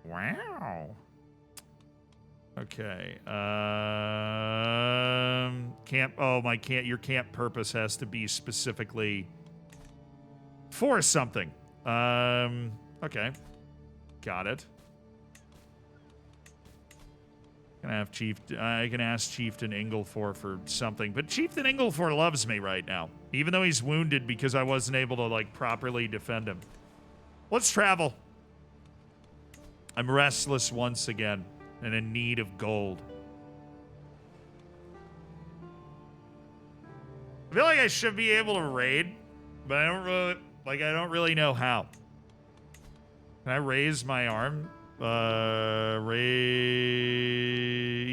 Speaker 1: Wow. Okay. Camp. Oh, your camp purpose has to be specifically for something. Okay. Got it. I can ask Chieftain Inglefor for something, but Chieftain Inglefor loves me right now, even though he's wounded because I wasn't able to, like, properly defend him. Let's travel. I'm restless once again and in need of gold. I feel like I should be able to raid, but I don't really know how. Can I raise my arm?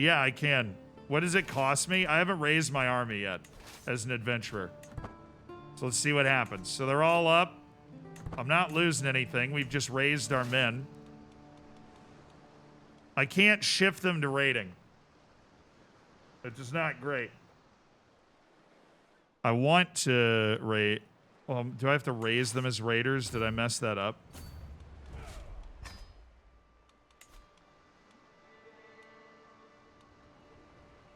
Speaker 1: Yeah, I can. What does it cost me? I haven't raised my army yet as an adventurer. So let's see what happens. So they're all up. I'm not losing anything. We've just raised our men. I can't shift them to raiding. It's just not great. I want to raid. Well, do I have to raise them as raiders? Did I mess that up?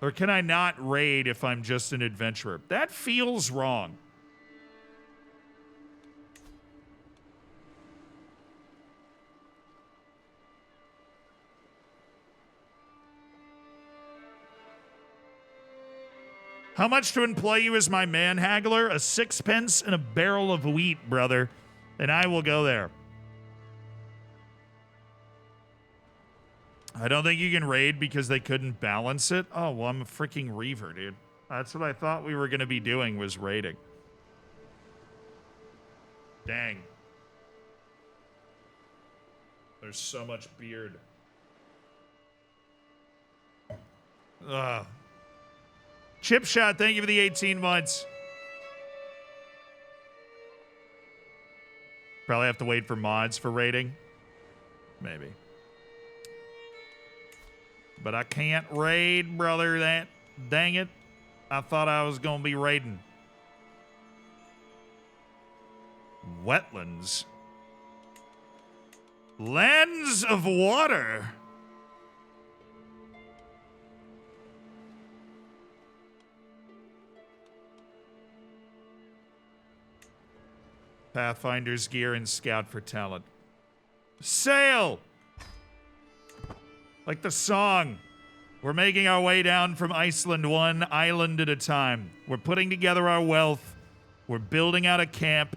Speaker 1: Or can I not raid if I'm just an adventurer? That feels wrong. How much to employ you as my man haggler? A 6 pence and a barrel of wheat, brother. And I will go there. I don't think you can raid because they couldn't balance it. Oh, well, I'm a freaking reaver, dude. That's what I thought we were going to be doing, was raiding. Dang. There's so much beard. Ugh. Chip Shot, thank you for the 18 months. Probably have to wait for mods for raiding. Maybe. But I can't raid, brother. That dang it. I thought I was going to be raiding. Wetlands. Lands of water. Pathfinder's gear and scout for talent. Sail! Like the song. We're making our way down from Iceland one island at a time. We're putting together our wealth. We're building out a camp.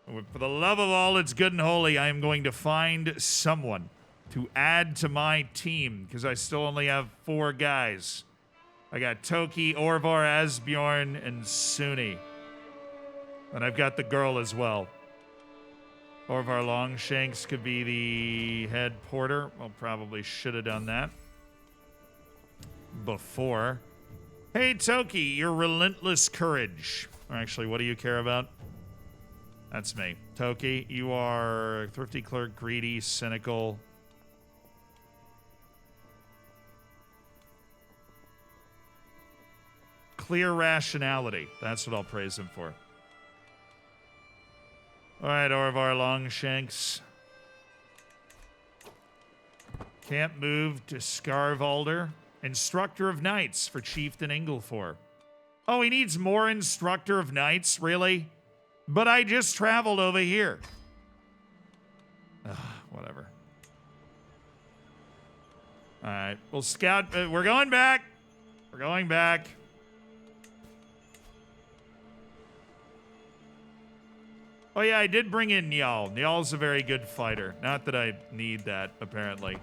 Speaker 1: For the love of all that's good and holy, I am going to find someone to add to my team, because I still only have 4 guys. I got Toki, Orvar, Asbjorn, and Suni. And I've got the girl as well. Orvar Longshanks could be the head porter. Well, probably should have done that before. Hey, Toki, your relentless courage. Or actually, what do you care about? That's me. Toki, you are thrifty clerk, greedy, cynical. Clear rationality. That's what I'll praise him for. All right, Orvar Longshanks. Can't move to Scarvalder. Instructor of Knights for Chieftain Inglefor. Oh, he needs more Instructor of Knights? Really? But I just traveled over here. Ugh, whatever. All right, we'll scout. We're going back. We're going back. Oh, yeah, I did bring in Njal. Njal's a very good fighter. Not that I need that, apparently.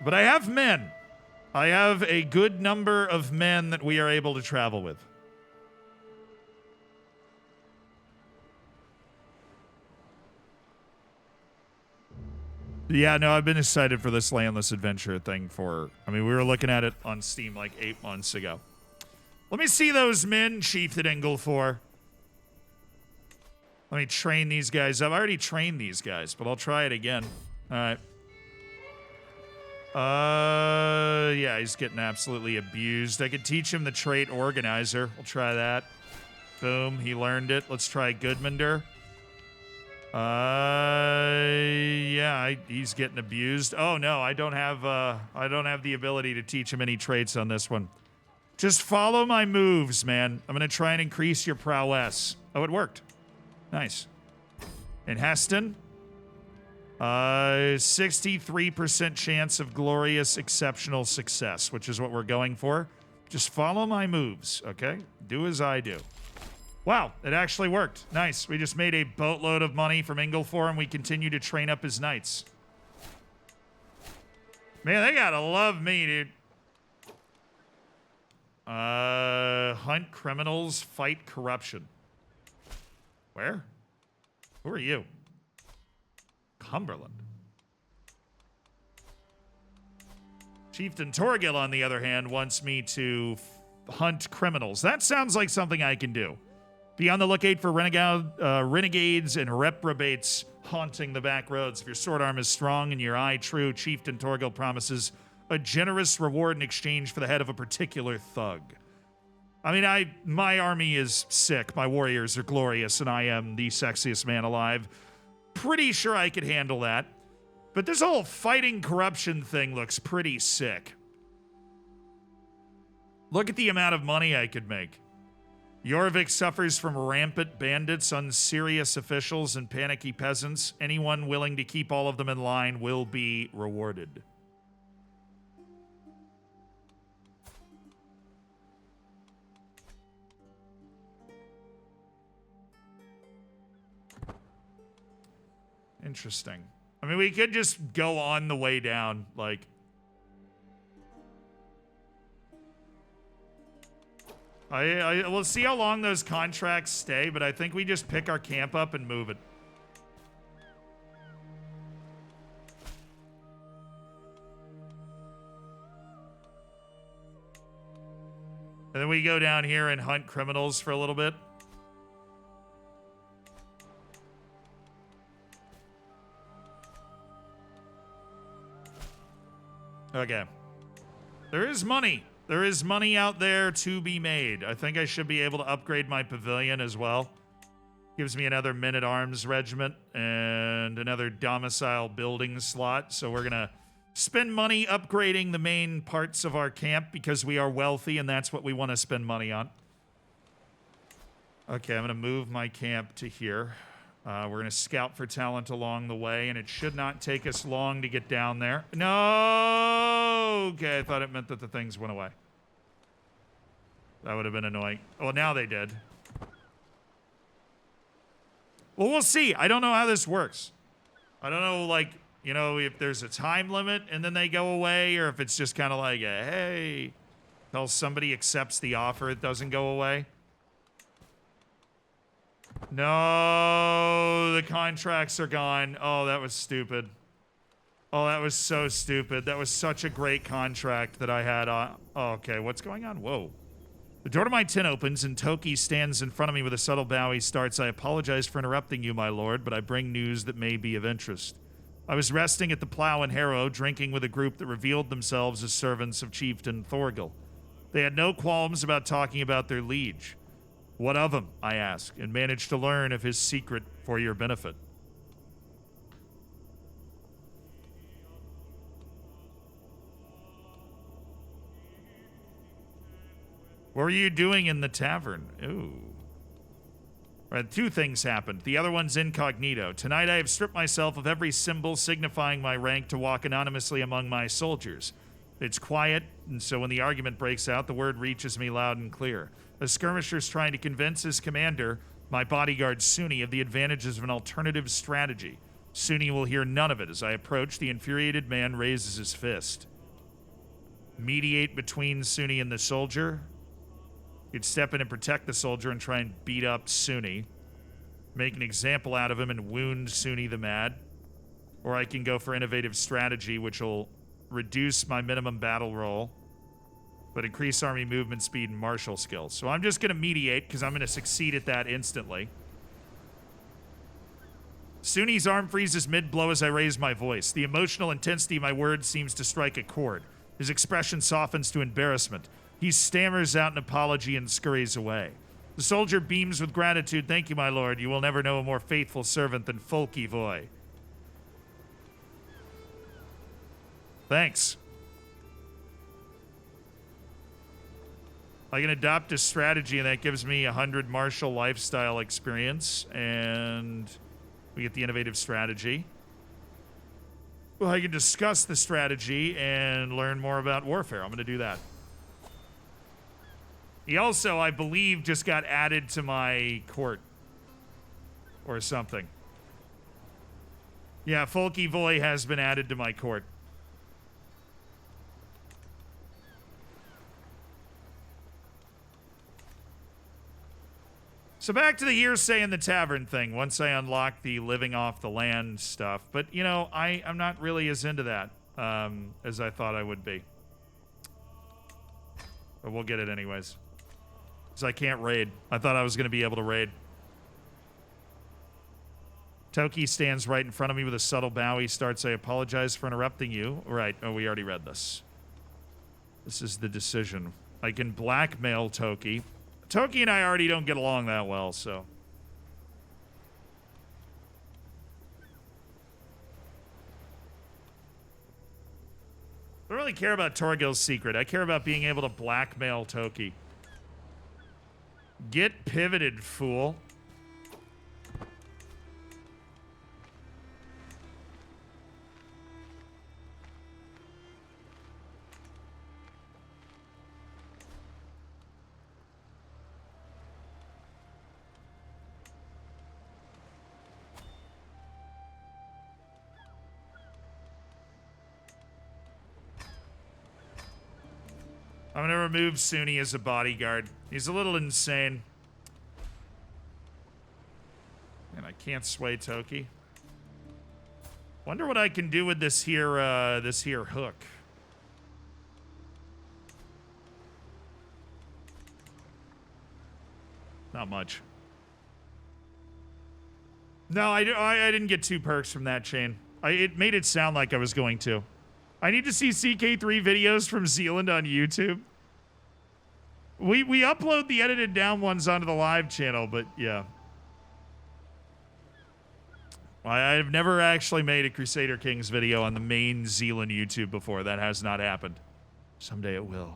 Speaker 1: But I have men. I have a good number of men that we are able to travel with. Yeah, no, I've been excited for this Landless adventure thing for... I mean, we were looking at it on Steam like 8 months ago. Let me see those men, Chieftain Inglefor. Let me train these guys up. I already trained these guys, but I'll try it again. All right. Yeah, he's getting absolutely abused. I could teach him the trait Organizer. We'll try that. Boom, he learned it. Let's try Goodmander. Yeah, he's getting abused. Oh no, I don't have the ability to teach him any traits on this one. Just follow my moves, man. I'm gonna try and increase your prowess. Oh, it worked. Nice. And Heston, 63% chance of glorious, exceptional success, which is what we're going for. Just follow my moves, okay? Do as I do. Wow, it actually worked. Nice. We just made a boatload of money from Inglefor, and we continue to train up his knights. Man, they gotta love me, dude. Hunt criminals, fight corruption. Where? Who are you? Cumberland. Chieftain Torgil, on the other hand, wants me to hunt criminals. That sounds like something I can do. Be on the lookout for renegades and reprobates haunting the back roads. If your sword arm is strong and your eye true, Chieftain Torgil promises a generous reward in exchange for the head of a particular thug. I mean, my army is sick. My warriors are glorious, and I am the sexiest man alive. Pretty sure I could handle that. But this whole fighting corruption thing looks pretty sick. Look at the amount of money I could make. Jorvik suffers from rampant bandits, unserious officials, and panicky peasants. Anyone willing to keep all of them in line will be rewarded. Interesting. I mean, we could just go on the way down, like... we'll see how long those contracts stay, but I think we just pick our camp up and move it. And then we go down here and hunt criminals for a little bit. Okay. There is money. There is money out there to be made. I think I should be able to upgrade my pavilion as well. Gives me another men-at-arms regiment and another domicile building slot. So we're going to spend money upgrading the main parts of our camp because we are wealthy and that's what we want to spend money on. Okay, I'm going to move my camp to here. We're going to scout for talent along the way, and it should not take us long to get down there. No! Okay, I thought it meant that the things went away. That would have been annoying. Well, now they did. Well, we'll see. I don't know how this works. I don't know, like, you know, if there's a time limit and then they go away, or if it's just kind of like, hey, until somebody accepts the offer, it doesn't go away. No, the contracts are gone. Oh, that was stupid. Oh, that was so stupid. That was such a great contract that I had on. Oh, okay, what's going on? Whoa. The door to my tent opens, and Toki stands in front of me with a subtle bow. He starts, I apologize for interrupting you, my lord, but I bring news that may be of interest. I was resting at the Plow and Harrow, drinking with a group that revealed themselves as servants of Chieftain Thorgil. They had no qualms about talking about their liege. What of him, I asked, and managed to learn of his secret for your benefit. What were you doing in the tavern? Ooh. Right, two things happened. The other one's incognito. Tonight I have stripped myself of every symbol signifying my rank to walk anonymously among my soldiers. It's quiet, and so when the argument breaks out, the word reaches me loud and clear. A skirmisher's trying to convince his commander, my bodyguard Suni, of the advantages of an alternative strategy. Suni will hear none of it. As I approach, the infuriated man raises his fist. Mediate between Suni and the soldier. You'd step in and protect the soldier and try and beat up Suni. Make an example out of him and wound Suni the Mad. Or I can go for innovative strategy, which will reduce my minimum battle roll, but increase army movement speed and martial skills. So I'm just going to mediate, because I'm going to succeed at that instantly. Suni's arm freezes mid-blow as I raise my voice. The emotional intensity of my words seems to strike a chord. His expression softens to embarrassment. He stammers out an apology and scurries away. The soldier beams with gratitude. Thank you, my lord. You will never know a more faithful servant than Folky-Voy. Thanks. I can adopt a strategy, and that gives me 100 martial lifestyle experience, and we get the innovative strategy. Well, I can discuss the strategy and learn more about warfare. I'm going to do that. He also, I believe, just got added to my court or something. Yeah, Folky-Voy has been added to my court. So back to the hearsay in the tavern thing, once I unlock the living off the land stuff. But, you know, I'm not really as into that as I thought I would be. But we'll get it anyways. Because I can't raid. I thought I was going to be able to raid. Toki stands right in front of me with a subtle bow. He starts, I apologize for interrupting you. Right, oh, we already read this. This is the decision. I can blackmail Toki. Toki and I already don't get along that well, so. I don't really care about Torgil's secret. I care about being able to blackmail Toki. Get pivoted, fool. I'm gonna remove Suni as a bodyguard. He's a little insane. And I can't sway Toki. Wonder what I can do with this here hook. Not much. No, I didn't get 2 perks from that chain. It made it sound like I was going to. I need to see CK3 videos from Zealand on YouTube. We upload the edited down ones onto the live channel, but yeah. I've never actually made a Crusader Kings video on the main Zealand YouTube before. That has not happened. Someday it will.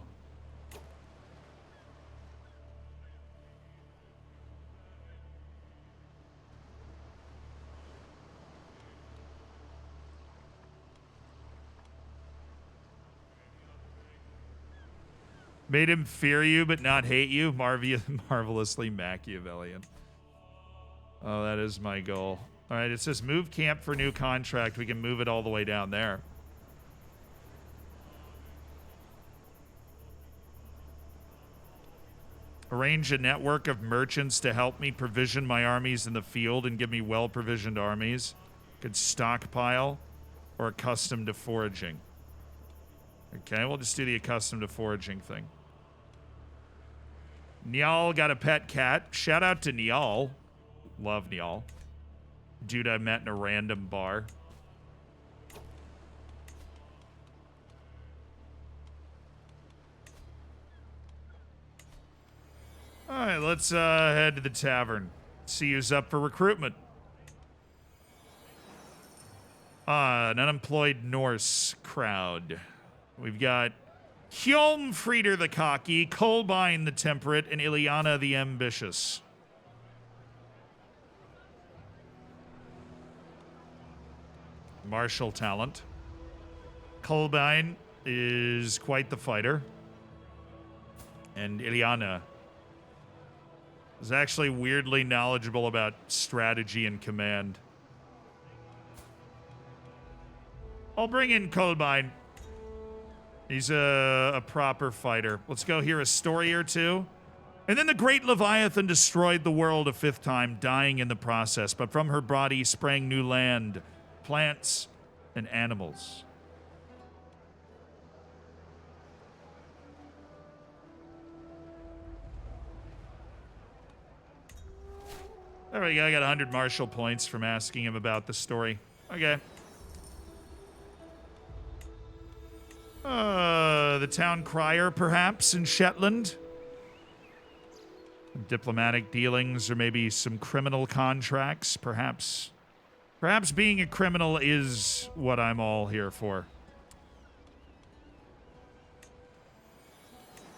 Speaker 1: Made him fear you but not hate you. Marvelously Machiavellian. Oh, that is my goal. All right, it says move camp for new contract. We can move it all the way down there. Arrange a network of merchants to help me provision my armies in the field and give me well-provisioned armies. Could stockpile or accustomed to foraging. Okay, we'll just do the accustomed to foraging thing. Niall got a pet cat. Shout out to Niall. Love Niall. Dude I met in a random bar. All right, let's head to the tavern. See who's up for recruitment. An unemployed Norse crowd. We've got Hjolmfrieder the Cocky, Kolbein the Temperate, and Ileana the Ambitious. Martial talent. Kolbein is quite the fighter. And Ileana is actually weirdly knowledgeable about strategy and command. I'll bring in Kolbein. He's a proper fighter. Let's go hear a story or two. And then the great Leviathan destroyed the world a 5th time, dying in the process. But from her body sprang new land, plants, and animals. There we go. I got 100 martial points from asking him about the story. Okay. The town crier, perhaps, in Shetland? Diplomatic dealings or maybe some criminal contracts, perhaps. Perhaps being a criminal is what I'm all here for.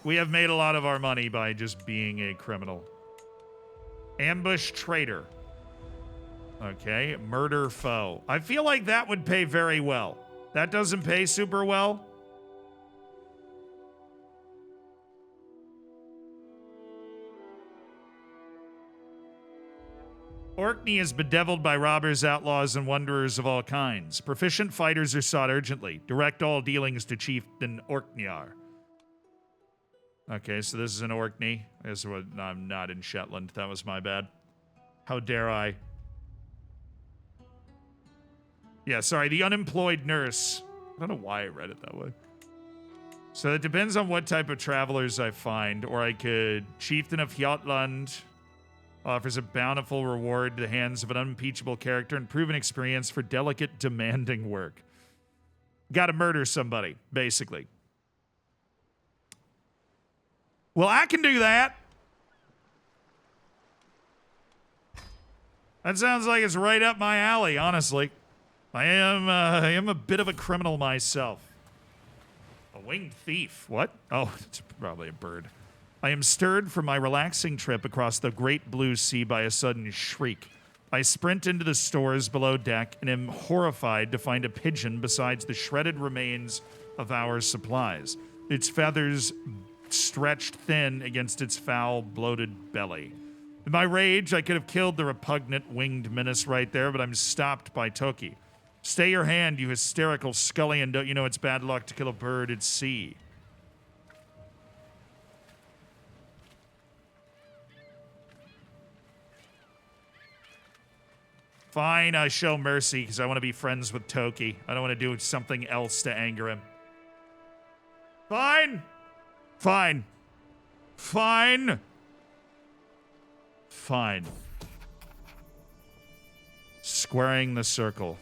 Speaker 1: We have made a lot of our money by just being a criminal. Ambush traitor. Okay, murder foe. I feel like that would pay very well. That doesn't pay super well. Orkney is bedeviled by robbers, outlaws, and wanderers of all kinds. Proficient fighters are sought urgently. Direct all dealings to Chieftain Orkneyar. Okay, so this is in Orkney. I'm not in Shetland. That was my bad. How dare I? Yeah, sorry, the unemployed nurse. I don't know why I read it that way. So it depends on what type of travelers I find. Or I could... Chieftain of Hjotland offers a bountiful reward to the hands of an unimpeachable character and proven experience for delicate, demanding work. Gotta murder somebody, basically. Well, I can do that. That sounds like it's right up my alley, honestly. I am a bit of a criminal myself. A winged thief. What? Oh, it's probably a bird. I am stirred from my relaxing trip across the great blue sea by a sudden shriek. I sprint into the stores below deck and am horrified to find a pigeon besides the shredded remains of our supplies. Its feathers stretched thin against its foul, bloated belly. In my rage, I could have killed the repugnant winged menace right there, but I'm stopped by Toki. Stay your hand, you hysterical scullion. Don't you know it's bad luck to kill a bird at sea? Fine, I show mercy because I want to be friends with Toki. I don't want to do something else to anger him. Fine. Fine. Fine. Fine. Squaring the circle.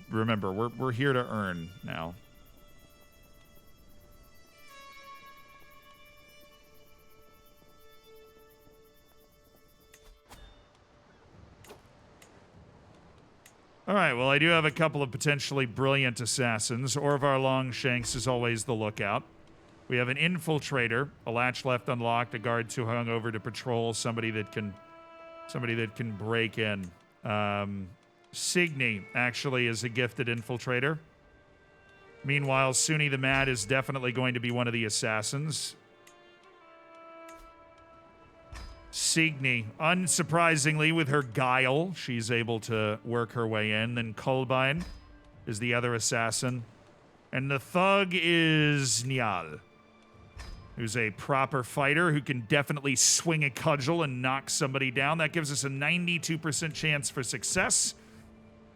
Speaker 1: Remember, we're here to earn now. All right, well, I do have a couple of potentially brilliant assassins. Orvar Longshanks is always the lookout. We have an infiltrator, a latch left unlocked, a guard who hung over to patrol, somebody that can break in. Signy actually is a gifted infiltrator. Meanwhile, Suni the Mad is definitely going to be one of the assassins. Signy, unsurprisingly, with her guile, she's able to work her way in. Then Kolbein is the other assassin. And the thug is Nial, who's a proper fighter who can definitely swing a cudgel and knock somebody down. That gives us a 92% chance for success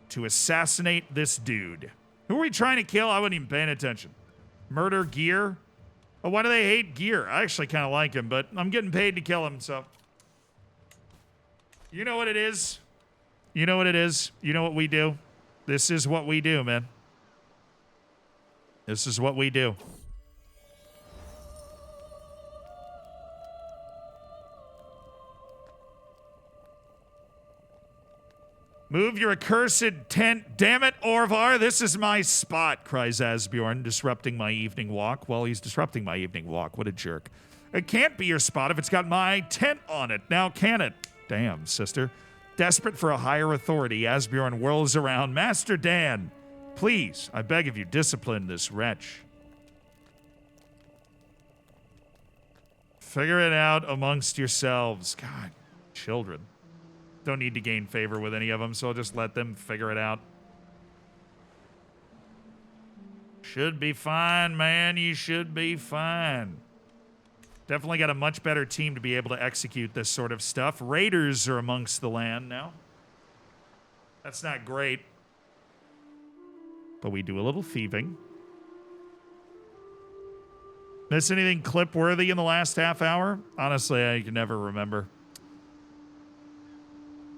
Speaker 1: to assassinate this dude. Who are we trying to kill? I wasn't even paying attention. Murder Gear? Oh, why do they hate Gear? I actually kind of like him, but I'm getting paid to kill him, so... You know what it is? You know what it is? You know what we do? This is what we do, man. This is what we do. Move your accursed tent. Damn it, Orvar, this is my spot, cries Asbjorn, disrupting my evening walk. Well, he's disrupting my evening walk. What a jerk. It can't be your spot if it's got my tent on it. Now can it? Damn, sister. Desperate for a higher authority, Asbjorn whirls around. Master Dan, please, I beg of you, discipline this wretch. Figure it out amongst yourselves. God, children. Don't need to gain favor with any of them, so I'll just let them figure it out. Should be fine, man. You should be fine. Definitely got a much better team to be able to execute this sort of stuff. Raiders are amongst the land now. That's not great. But we do a little thieving. Miss anything clip-worthy in the last half hour? Honestly, I can never remember.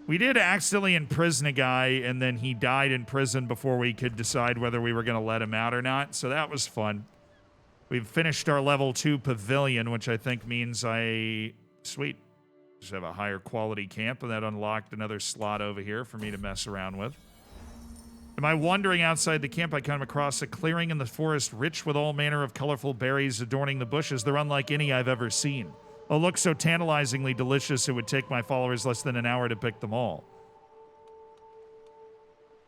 Speaker 1: We did accidentally imprison a guy, and then he died in prison before we could decide whether we were going to let him out or not, so that was fun. We've finished our level 2 pavilion, which I think means sweet. Just have a higher quality camp, and that unlocked another slot over here for me to mess around with. Am I wandering outside the camp? I come across a clearing in the forest rich with all manner of colorful berries adorning the bushes. They're unlike any I've ever seen. Oh, look so tantalizingly delicious it would take my followers less than an hour to pick them all.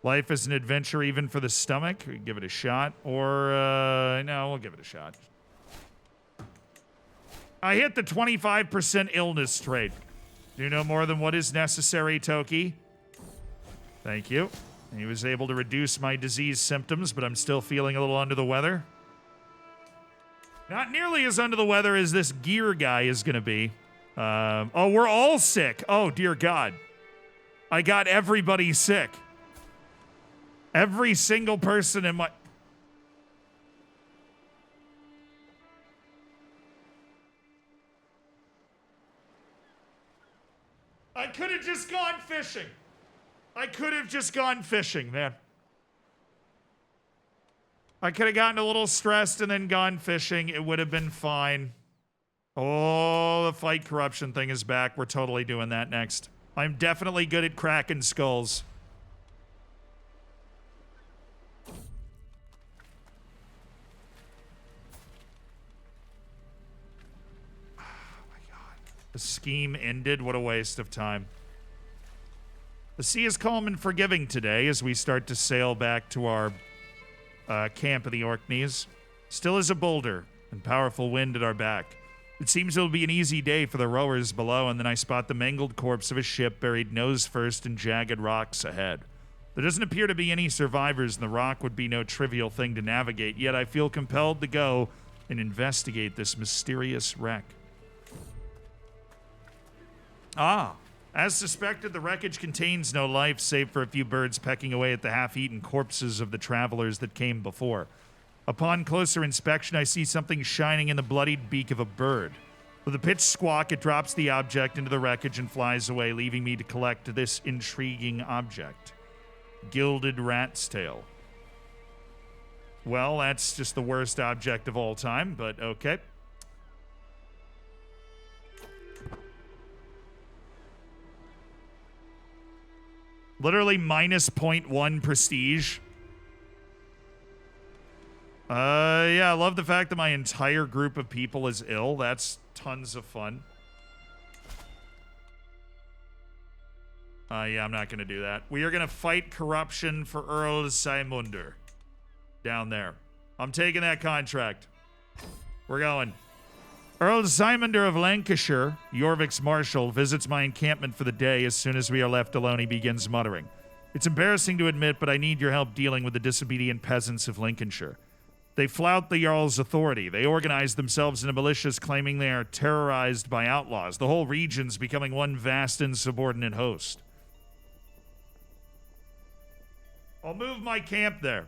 Speaker 1: Life is an adventure even for the stomach. We can give it a shot. Or, no, we'll give it a shot. I hit the 25% illness trait. Do no more than what is necessary, Toki. Thank you. He was able to reduce my disease symptoms, but I'm still feeling a little under the weather. Not nearly as under the weather as this gear guy is going to be. Oh, we're all sick. Oh, dear God. I got everybody sick. Every single person in my... I could have just gone fishing. I could have just gone fishing, man. I could have gotten a little stressed and then gone fishing. It would have been fine. Oh, the fight corruption thing is back. We're totally doing that next. I'm definitely good at cracking skulls. Oh my god. The scheme ended. What a waste of time. The sea is calm and forgiving today as we start to sail back to our camp of the Orkneys. Still as a boulder and powerful wind at our back. It seems it'll be an easy day for the rowers below, and then I spot the mangled corpse of a ship buried nose first in jagged rocks ahead. There doesn't appear to be any survivors, and the rock would be no trivial thing to navigate, yet I feel compelled to go and investigate this mysterious wreck. Ah, as suspected, the wreckage contains no life save for a few birds pecking away at the half-eaten corpses of the travelers that came before. Upon closer inspection, I see something shining in the bloodied beak of a bird. With a pitched squawk, it drops the object into the wreckage and flies away, leaving me to collect this intriguing object. Gilded rat's tail. Well, that's just the worst object of all time, but okay. Literally minus 0.1 prestige. Yeah, I love the fact that my entire group of people is ill. That's tons of fun. Yeah, I'm not going to do that. We are going to fight corruption for Earl Simunder. Down there. I'm taking that contract. We're going. Earl Simunder of Lancashire, Jorvik's marshal, visits my encampment for the day. As soon as we are left alone, he begins muttering. It's embarrassing to admit, but I need your help dealing with the disobedient peasants of Lincolnshire. They flout the Jarl's authority. They organize themselves into militias claiming they are terrorized by outlaws. The whole region's becoming one vast insubordinate host. I'll move my camp there.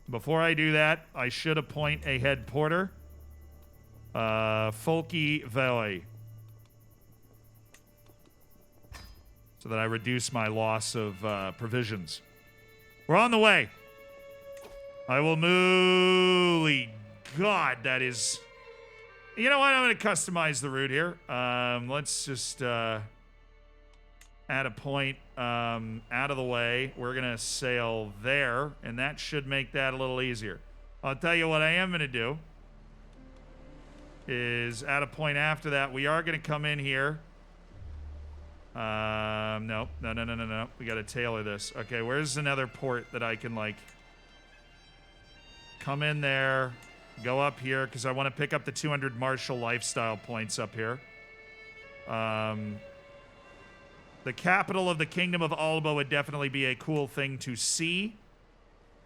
Speaker 1: Before I do that, I should appoint a head porter. Folky Valley. So that I reduce my loss of provisions. We're on the way. I will move. God, that is... You know what? I'm going to customize the route here. Let's just add a point out of the way. We're going to sail there, and that should make that a little easier. I'll tell you what I am going to do is add a point after that. We are going to come in here. No. We got to tailor this. Okay, where's another port that I can, like, come in there, go up here, because I want to pick up the 200 martial lifestyle points up here. The capital of the Kingdom of Alba would definitely be a cool thing to see.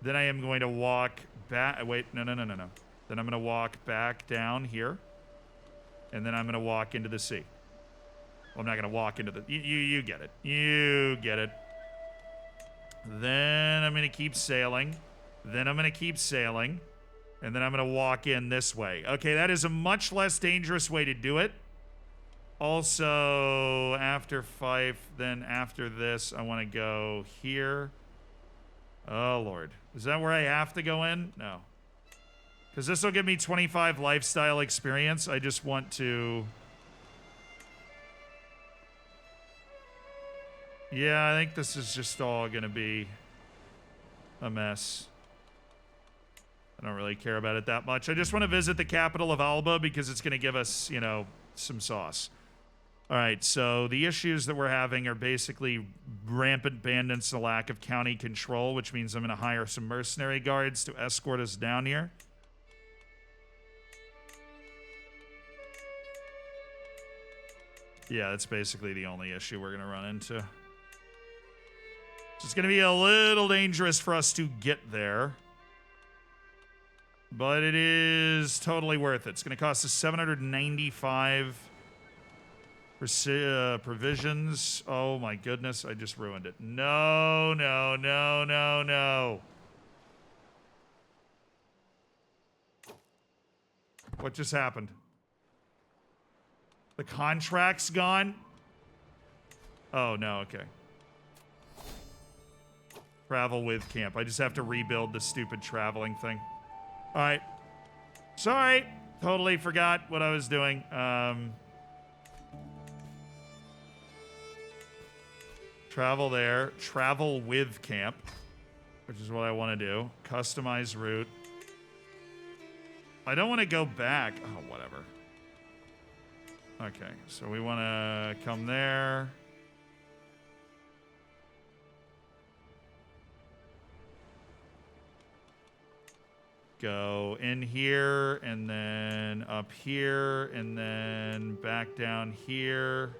Speaker 1: Then I am going to walk back. Wait, no. Then I'm going to walk back down here. And then I'm going to walk into the sea. Well, I'm not going to walk into the... You get it. You get it. Then I'm going to keep sailing. Then I'm going to keep sailing. And then I'm going to walk in this way. Okay, that is a much less dangerous way to do it. Also, after Fife, then after this, I want to go here. Oh, Lord. Is that where I have to go in? No. Because this will give me 25 lifestyle experience. I just want to... Yeah, I think this is just all going to be a mess. I don't really care about it that much. I just want to visit the capital of Alba because it's going to give us, you know, some sauce. All right, so the issues that we're having are basically rampant bandits and a lack of county control, which means I'm going to hire some mercenary guards to escort us down here. Yeah, that's basically the only issue we're going to run into. So it's going to be a little dangerous for us to get there. But it is totally worth it. It's going to cost us 795 provisions. Oh my goodness, I just ruined it. No. What just happened? The contract's gone? Oh no, okay. Travel with camp. I just have to rebuild the stupid traveling thing. All right. Sorry. Totally forgot what I was doing. Travel there. Travel with camp, which is what I want to do. Customize route. I don't want to go back. Oh, whatever. Okay, so we want to come there. Go in here, and then up here, and then back down here,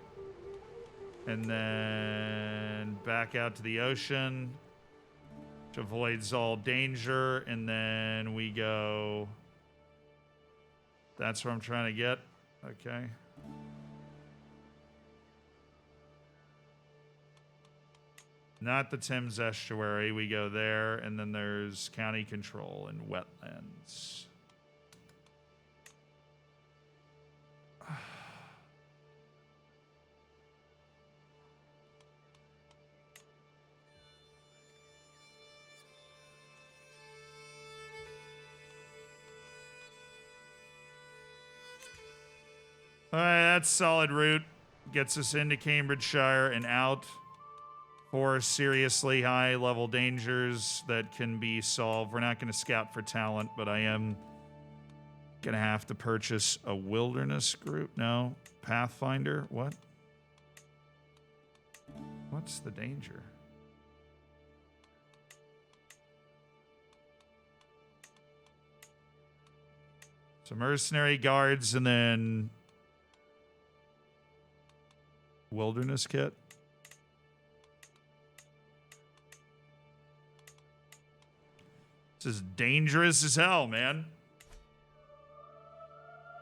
Speaker 1: and then back out to the ocean, which avoids all danger, and then we go... That's where I'm trying to get. Okay. Not the Thames estuary. We go there, and then there's county control and wetlands. All right, that's solid route. Gets us into Cambridgeshire and out. 4 seriously high-level dangers that can be solved. We're not going to scout for talent, but I am going to have to purchase a wilderness group. No. Pathfinder? What? What's the danger? So mercenary guards and then wilderness kit. This is dangerous as hell, man.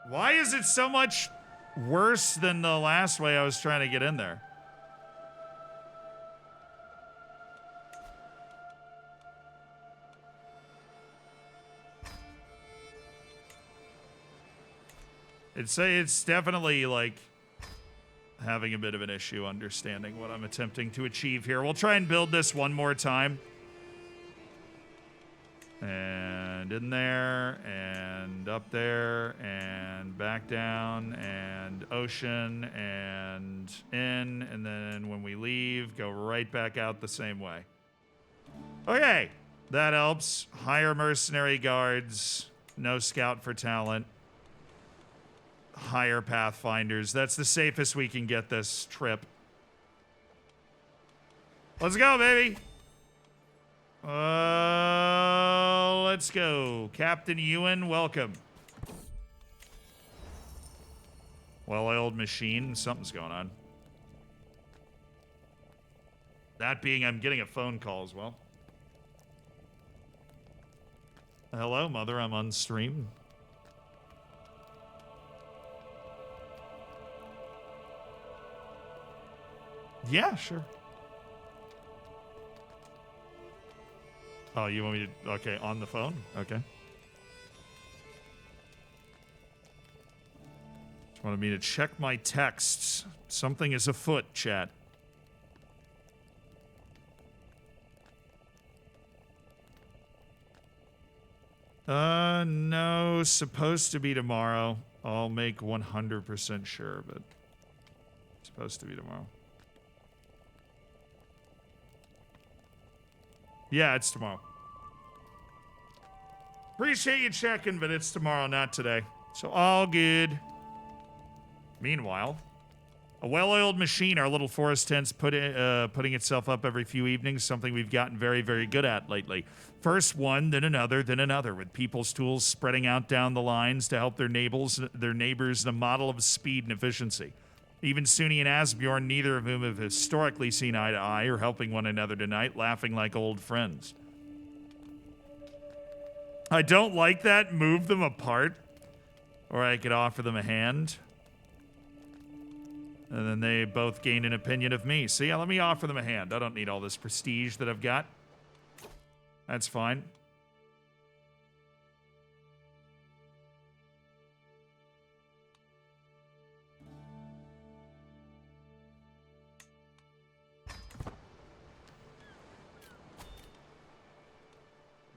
Speaker 1: Why is it so much worse than the last way I was trying to get in there? It's definitely like having a bit of an issue understanding what I'm attempting to achieve here. We'll try and build this one more time. And in there, and up there, and back down, and ocean, and in, and then when we leave, go right back out the same way. Okay, that helps. Hire mercenary guards, no scout for talent, hire pathfinders. That's the safest we can get this trip. Let's go, baby. Let's go. Captain Ewan, welcome. Well-oiled machine. Something's going on. That being, I'm getting a phone call as well. Hello, Mother. I'm on stream. Yeah, sure. Oh, you want me to... Okay, on the phone? Okay. Just wanted me to check my texts. Something is afoot, chat. No, supposed to be tomorrow. I'll make 100% sure, but supposed to be tomorrow. Yeah, it's tomorrow. Appreciate you checking, but it's tomorrow, not today. So all good. Meanwhile, a well-oiled machine, our little forest tent's putting itself up every few evenings, something we've gotten very, very good at lately. First one, then another, with people's tools spreading out down the lines to help their neighbors in a model of speed and efficiency. Even Suni and Asbjorn, neither of whom have historically seen eye to eye, are helping one another tonight, laughing like old friends. I don't like that. Move them apart. Or I could offer them a hand. And then they both gain an opinion of me. So yeah, let me offer them a hand. I don't need all this prestige that I've got. That's fine.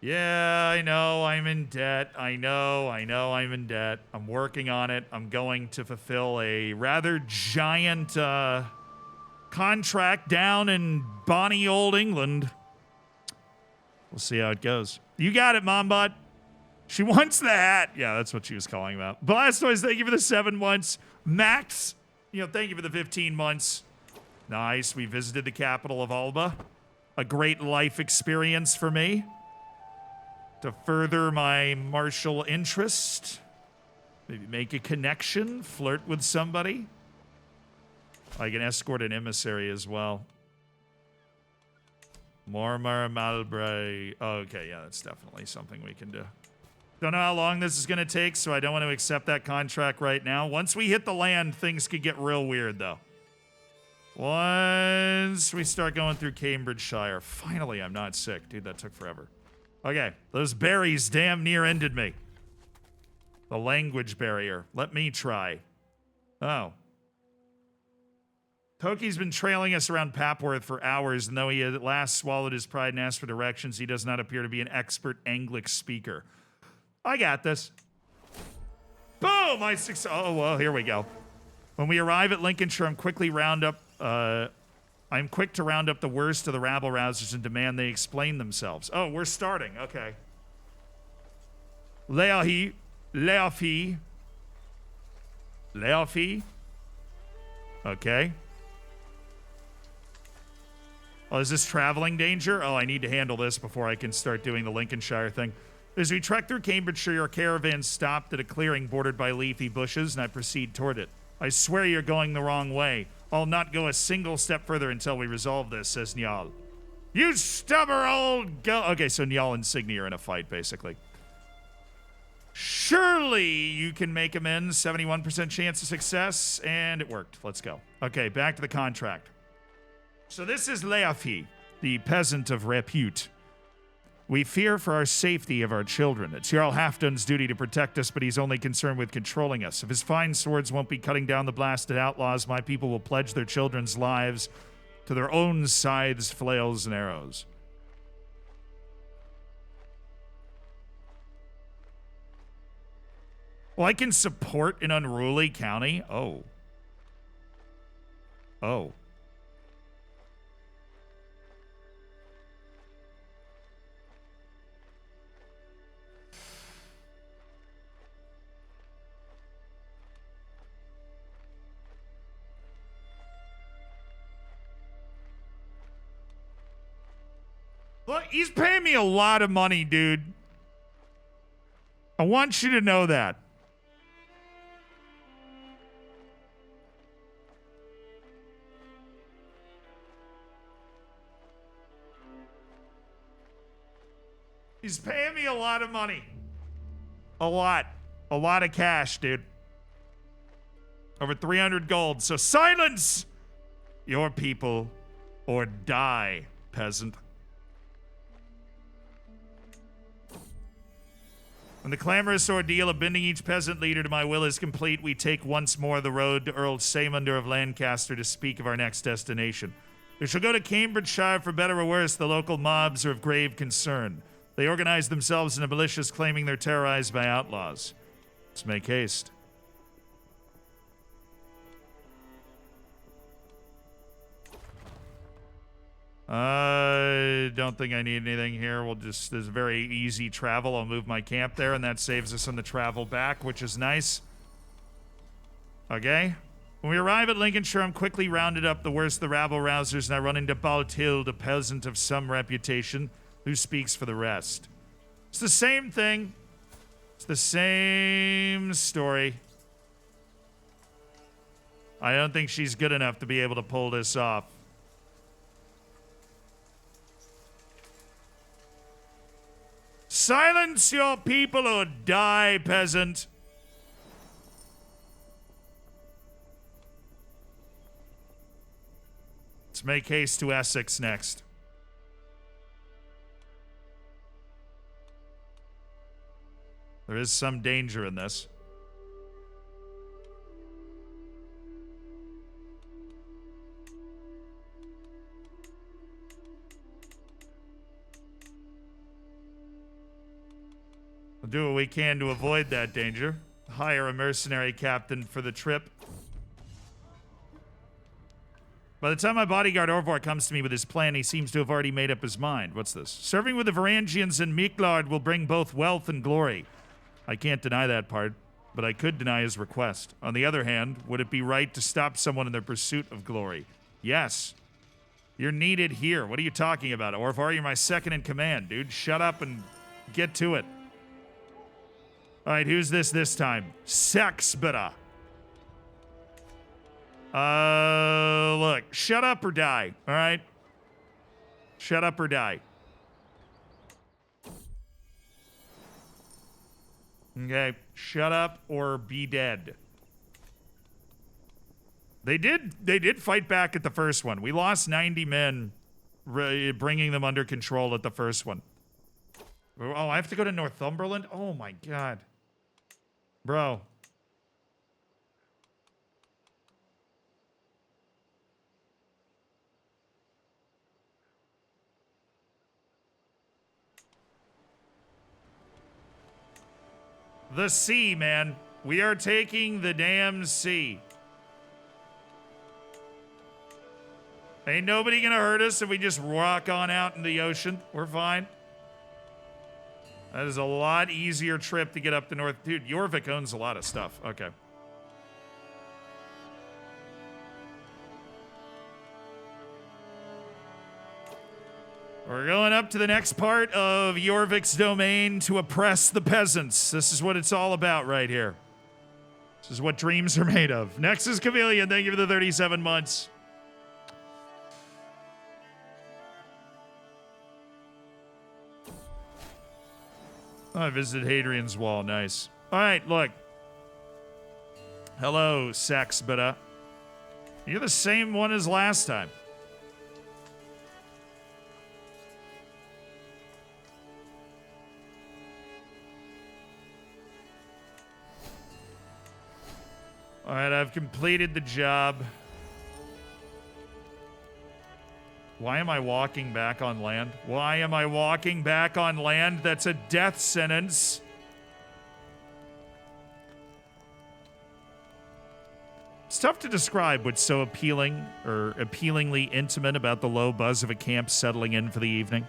Speaker 1: Yeah, I know I'm in debt. I know I'm in debt. I'm working on it. I'm going to fulfill a rather giant contract down in bonny old England. We'll see how it goes. You got it, Mombot. She wants the hat. Yeah, that's what she was calling about. Blastoise, thank you for the 7 months. Max, thank you for the 15 months. Nice. We visited the capital of Alba. A great life experience for me. To further my martial interest. Maybe make a connection. Flirt with somebody. I can escort an emissary as well. Mormar Malbray. Okay, yeah, that's definitely something we can do. Don't know how long this is going to take, so I don't want to accept that contract right now. Once we hit the land, things could get real weird, though. Once we start going through Cambridgeshire. Finally, I'm not sick. Dude, that took forever. Okay, those berries damn near ended me. The language barrier. Let me try. Oh. Toki's been trailing us around Papworth for hours, and though he at last swallowed his pride and asked for directions, he does not appear to be an expert Anglic speaker. I got this. Boom! Oh, well, here we go. When we arrive at Lincolnshire, I'm quick to round up the worst of the rabble-rousers and demand they explain themselves. Oh, we're starting. Okay. Leafi. Okay. Oh, is this traveling danger? Oh, I need to handle this before I can start doing the Lincolnshire thing. As we trek through Cambridgeshire, our caravan stopped at a clearing bordered by leafy bushes, and I proceed toward it. I swear you're going the wrong way. I'll not go a single step further until we resolve this, says Njal. You stubborn old go- Okay, so Njal and Signy are in a fight, basically. Surely you can make amends. 71% chance of success, and it worked. Let's go. Okay, back to the contract. So this is Leafi, the peasant of repute. We fear for our safety of our children. It's Jarl Halfdan's duty to protect us, but he's only concerned with controlling us. If his fine swords won't be cutting down the blasted outlaws, my people will pledge their children's lives to their own scythes, flails, and arrows. Well, I can support an unruly county? Oh. Oh. Look, he's paying me a lot of money, dude. I want you to know that. He's paying me a lot of money. A lot. A lot of cash, dude. Over 300 gold. So silence your people or die, peasant. When the clamorous ordeal of bending each peasant leader to my will is complete, we take once more the road to Earl Saymunder of Lancaster to speak of our next destination. We shall go to Cambridgeshire. For better or worse, the local mobs are of grave concern. They organize themselves into militias claiming they're terrorized by outlaws. Let's make haste. I don't think I need anything here. There's very easy travel. I'll move my camp there, and that saves us on the travel back, which is nice. Okay. When we arrive at Lincolnshire, I'm quickly rounded up the worst of the rabble-rousers, and I run into Baltild, a peasant of some reputation, who speaks for the rest. It's the same thing. It's the same story. I don't think she's good enough to be able to pull this off. Silence your people or die, peasant. Let's make haste to Essex next. There is some danger in this. We'll do what we can to avoid that danger. Hire a mercenary captain for the trip. By the time my bodyguard Orvar comes to me with his plan, he seems to have already made up his mind. What's this? Serving with the Varangians and Miklard will bring both wealth and glory. I can't deny that part, but I could deny his request. On the other hand, would it be right to stop someone in their pursuit of glory? Yes. You're needed here. What are you talking about? Orvar, you're my second in command, dude. Shut up and get to it. All right, who's this time? Sexbita. Look, shut up or die, all right? Shut up or die. Okay, shut up or be dead. They did fight back at the first one. We lost 90 men bringing them under control at the first one. Oh, I have to go to Northumberland? Oh my god. Bro. The sea, man. We are taking the damn sea. Ain't nobody gonna hurt us if we just rock on out in the ocean. We're fine. That is a lot easier trip to get up the north. Dude, Jorvik owns a lot of stuff. Okay. We're going up to the next part of Jorvik's domain to oppress the peasants. This is what it's all about right here. This is what dreams are made of. Next is Chameleon. Thank you for the 37 months. Oh, I visited Hadrian's Wall. Nice. All right, look. Hello, Sexbita. You're the same one as last time. All right, I've completed the job. Why am I walking back on land? Why am I walking back on land? That's a death sentence. It's tough to describe what's so appealing or appealingly intimate about the low buzz of a camp settling in for the evening.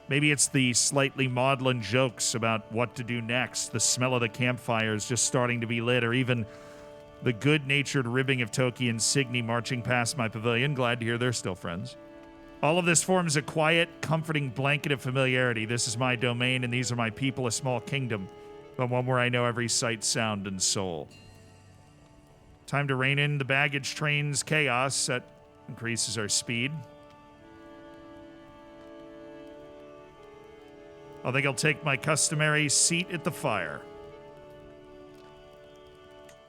Speaker 1: Maybe it's the slightly maudlin jokes about what to do next, the smell of the campfires just starting to be lit, or even the good-natured ribbing of Toki and Signy marching past my pavilion. Glad to hear they're still friends. All of this forms a quiet, comforting blanket of familiarity. This is my domain, and these are my people, a small kingdom, but one where I know every sight, sound, and soul. Time to rein in the baggage train's chaos. That increases our speed. I think I'll take my customary seat at the fire.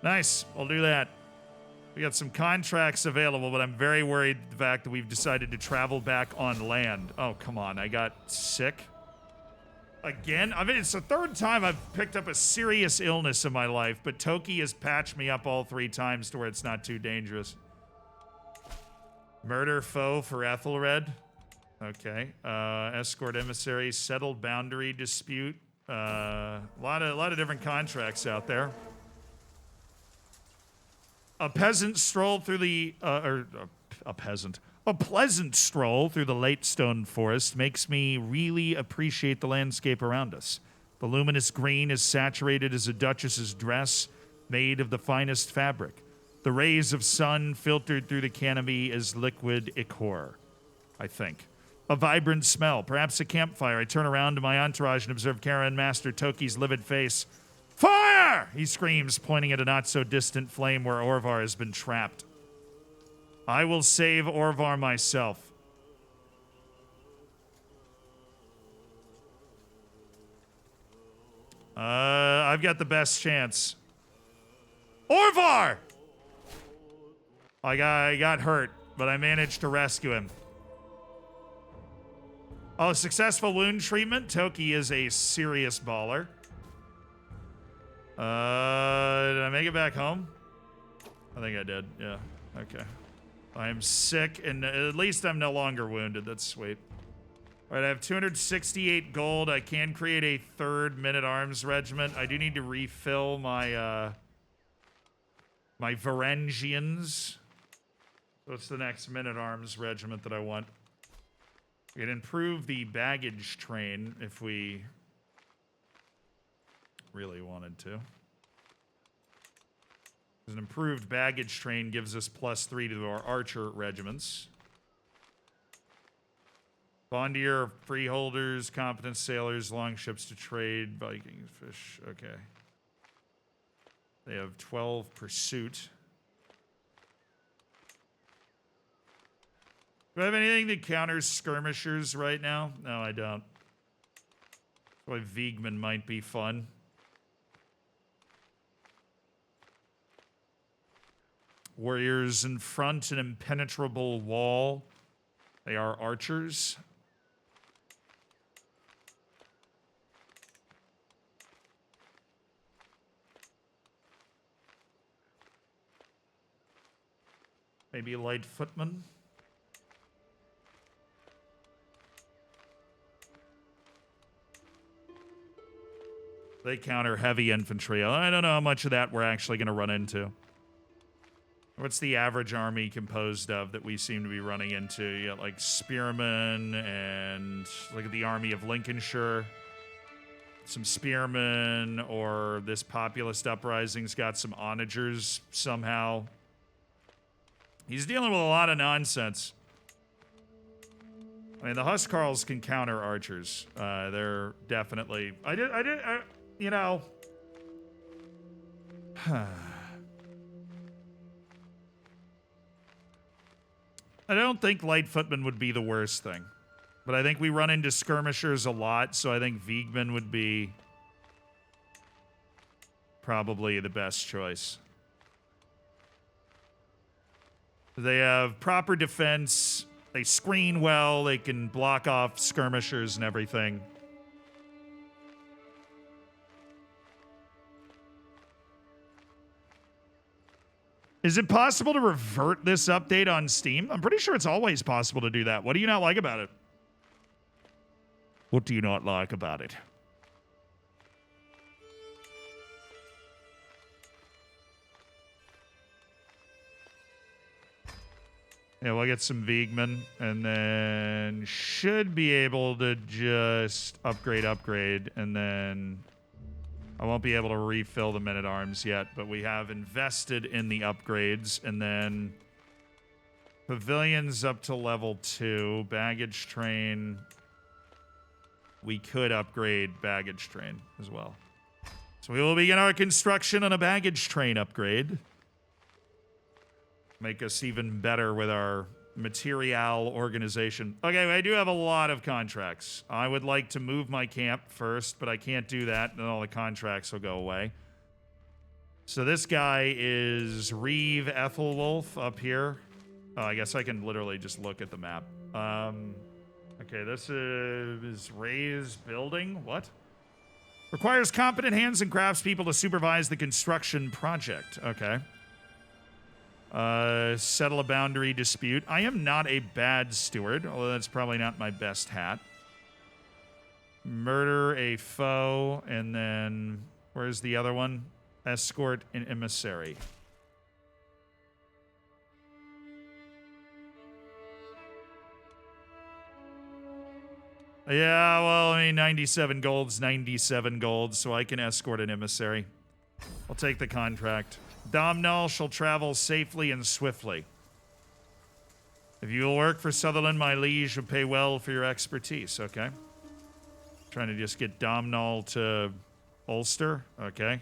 Speaker 1: Nice, I'll do that. We got some contracts available, but I'm very worried the fact that we've decided to travel back on land. Oh, come on, I got sick. Again? I mean, it's the third time I've picked up a serious illness in my life, but Toki has patched me up all 3 times to where it's not too dangerous. Murder foe for Ethelred. Okay. Escort emissary, settled boundary dispute. A lot of different contracts out there. A peasant stroll through the, a pleasant stroll through the late stone forest makes me really appreciate the landscape around us. The luminous green is saturated as a duchess's dress made of the finest fabric. The rays of sun filtered through the canopy as liquid ichor, I think. A vibrant smell, perhaps a campfire. I turn around to my entourage and observe Kara and Master Toki's livid face. Fire! He screams, pointing at a not-so-distant flame where Orvar has been trapped. I will save Orvar myself. I've got the best chance. Orvar! I got hurt, but I managed to rescue him. Oh, successful wound treatment. Toki is a serious baller. Did I make it back home? I think I did, yeah. Okay. I'm sick, and at least I'm no longer wounded. That's sweet. All right, I have 268 gold. I can create a third men-at-arms regiment. I do need to refill my my Varangians. What's the next men-at-arms regiment that I want? We can improve the baggage train if we really wanted to. An improved baggage train gives us +3 to our archer regiments. Bondier, freeholders, competent sailors, longships to trade, Vikings, fish. Okay. They have 12 pursuit. Do I have anything that counters skirmishers right now? No, I don't. That's why Viegman might be fun. Warriors in front, an impenetrable wall. They are archers. Maybe light footmen. They counter heavy infantry. I don't know how much of that we're actually going to run into. What's the average army composed of that we seem to be running into? You got like spearmen and look at the army of Lincolnshire. Some spearmen, or this populist uprising's got some onagers somehow. He's dealing with a lot of nonsense. I mean, the Huskarls can counter archers. They're definitely... you know... I don't think light footmen would be the worst thing. But I think we run into skirmishers a lot, so I think Viegman would be probably the best choice. They have proper defense, they screen well, they can block off skirmishers and everything. Is it possible to revert this update on Steam? I'm pretty sure it's always possible to do that. What do you not like about it? What do you not like about it? Yeah, we'll get some Viegman, and then should be able to just upgrade, and then I won't be able to refill the men-at-arms yet, but we have invested in the upgrades, and then pavilions up to level 2, baggage train. We could upgrade baggage train as well. So we will begin our construction on a baggage train upgrade. Make us even better with our material organization. Okay, I do have a lot of contracts. I would like to move my camp first, but I can't do that, and all the contracts will go away. So this guy is Reeve Ethelwolf up here. Oh, I guess I can literally just look at the map. Okay, this is Ray's building. What? Requires competent hands and craftspeople to supervise the construction project. Okay. Settle a boundary dispute. I am not a bad steward, although that's probably not my best hat. Murder a foe, and then where's the other one? Escort and emissary. Yeah, well, I mean, 97 gold's 97 gold, so I can escort an emissary. I'll take the contract. Domhnall shall travel safely and swiftly. If you will work for Sutherland, my liege will pay well for your expertise. Okay. Trying to just get Domhnall to Ulster. Okay.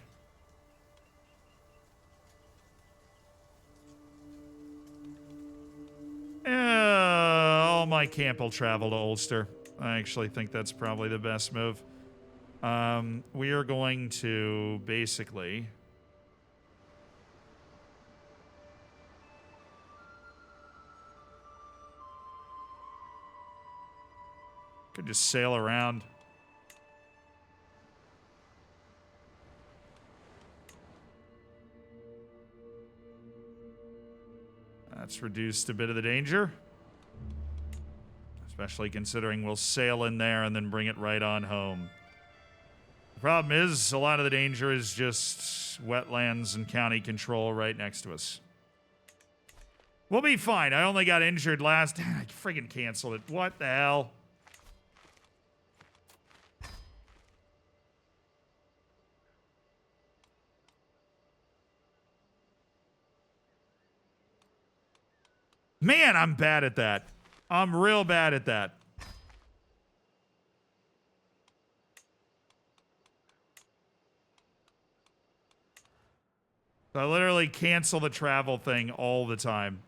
Speaker 1: All my camp will travel to Ulster. I actually think that's probably the best move. We are going to basically... Could just sail around. That's reduced a bit of the danger. Let's Especially considering we'll sail in there and then bring it right on home. The problem is, a lot of the danger is just wetlands and county control right next to us. We'll be fine. I only got injured last... I friggin' canceled it. What the hell? Man, I'm bad at that. I'm real bad at that. I literally cancel the travel thing all the time.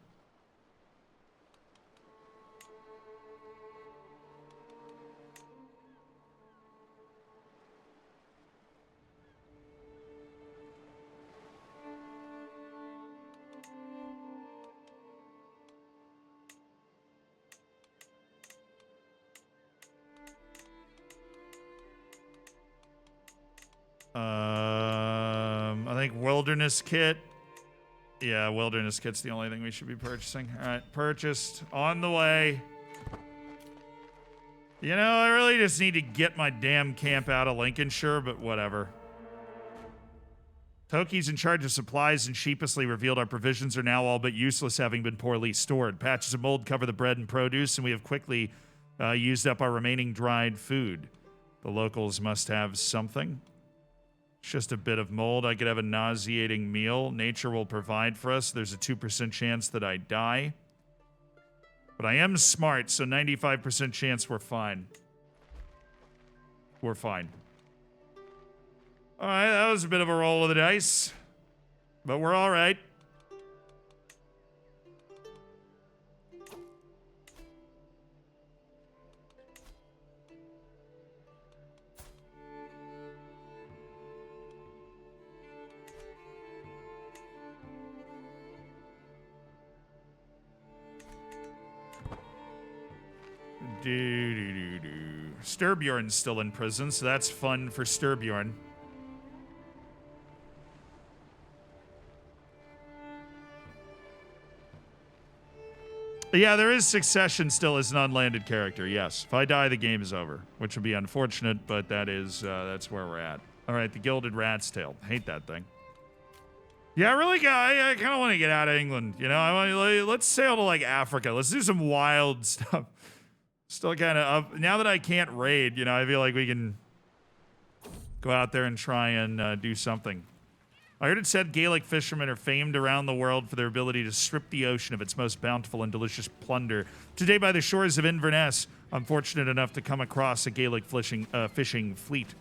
Speaker 1: I think wilderness kit. Yeah, wilderness kit's the only thing we should be purchasing. All right, purchased. On the way. You know, I really just need to get my damn camp out of Lincolnshire, but whatever. Toki's in charge of supplies and sheepishly revealed our provisions are now all but useless, having been poorly stored. Patches of mold cover the bread and produce, and we have quickly used up our remaining dried food. The locals must have something. It's just a bit of mold. I could have a nauseating meal. Nature will provide for us. There's a 2% chance that I die. But I am smart, so 95% chance we're fine. We're fine. All right, that was a bit of a roll of the dice. But we're all right. Sturbjorn's still in prison, so that's fun for Sturbjorn. Yeah, there is succession still as an unlanded character, yes. If I die, the game is over, which would be unfortunate, but that is, that's where we're at. All right, the Gilded Rat's Tail. Hate that thing. Yeah, I kind of want to get out of England, you know? Let's sail to, like, Africa. Let's do some wild stuff. Still kind of up. Now that I can't raid, you know, I feel like we can go out there and try and do something. I heard it said Gaelic fishermen are famed around the world for their ability to strip the ocean of its most bountiful and delicious plunder. Today, by the shores of Inverness, I'm fortunate enough to come across a Gaelic fishing fleet.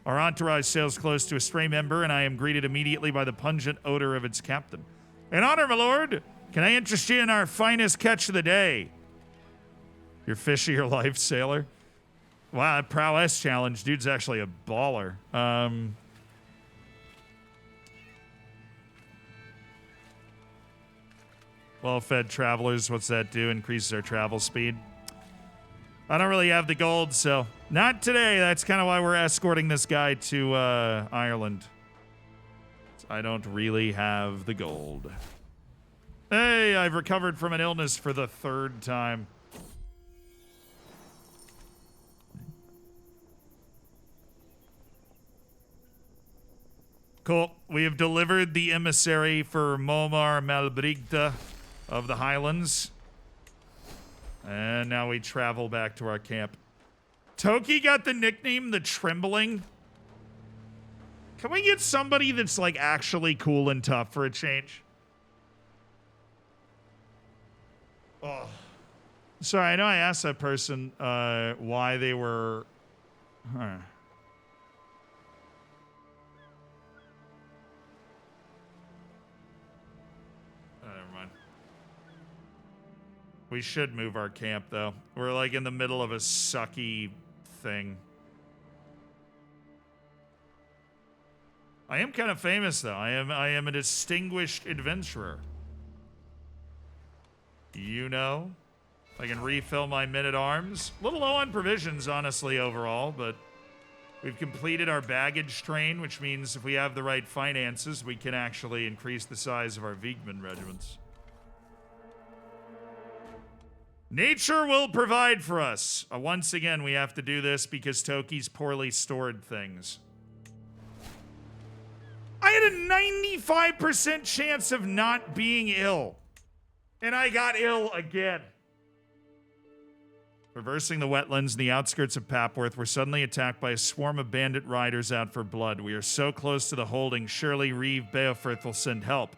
Speaker 1: Our entourage sails close to a stray member, and I am greeted immediately by the pungent odor of its captain. In honor, my lord, can I interest you in our finest catch of the day? Your fish of your life, sailor. Wow, that prowess challenge. Dude's actually a baller. Well-fed travelers, what's that do? Increases our travel speed. I don't really have the gold, so not today. That's kind of why we're escorting this guy to Ireland. I don't really have the gold. Hey, I've recovered from an illness for the 3rd time. Cool. We have delivered the emissary for Momar Malbrigta of the Highlands. And now we travel back to our camp. Toki got the nickname the Trembling. Can we get somebody that's like actually cool and tough for a change? Oh. Sorry, I know I asked that person why they were... Huh. We should move our camp, though. We're, like, in the middle of a sucky thing. I am kind of famous, though. I am a distinguished adventurer. You know? I can refill my men-at-arms. A little low on provisions, honestly, overall, but we've completed our baggage train, which means if we have the right finances, we can actually increase the size of our Viegman regiments. Nature will provide for us. Once again, we have to do this because Toki's poorly stored things. I had a 95% chance of not being ill. And I got ill again. Traversing the wetlands in the outskirts of Papworth, we're suddenly attacked by a swarm of bandit riders out for blood. We are so close to the holding, surely Reeve Beofirth will send help.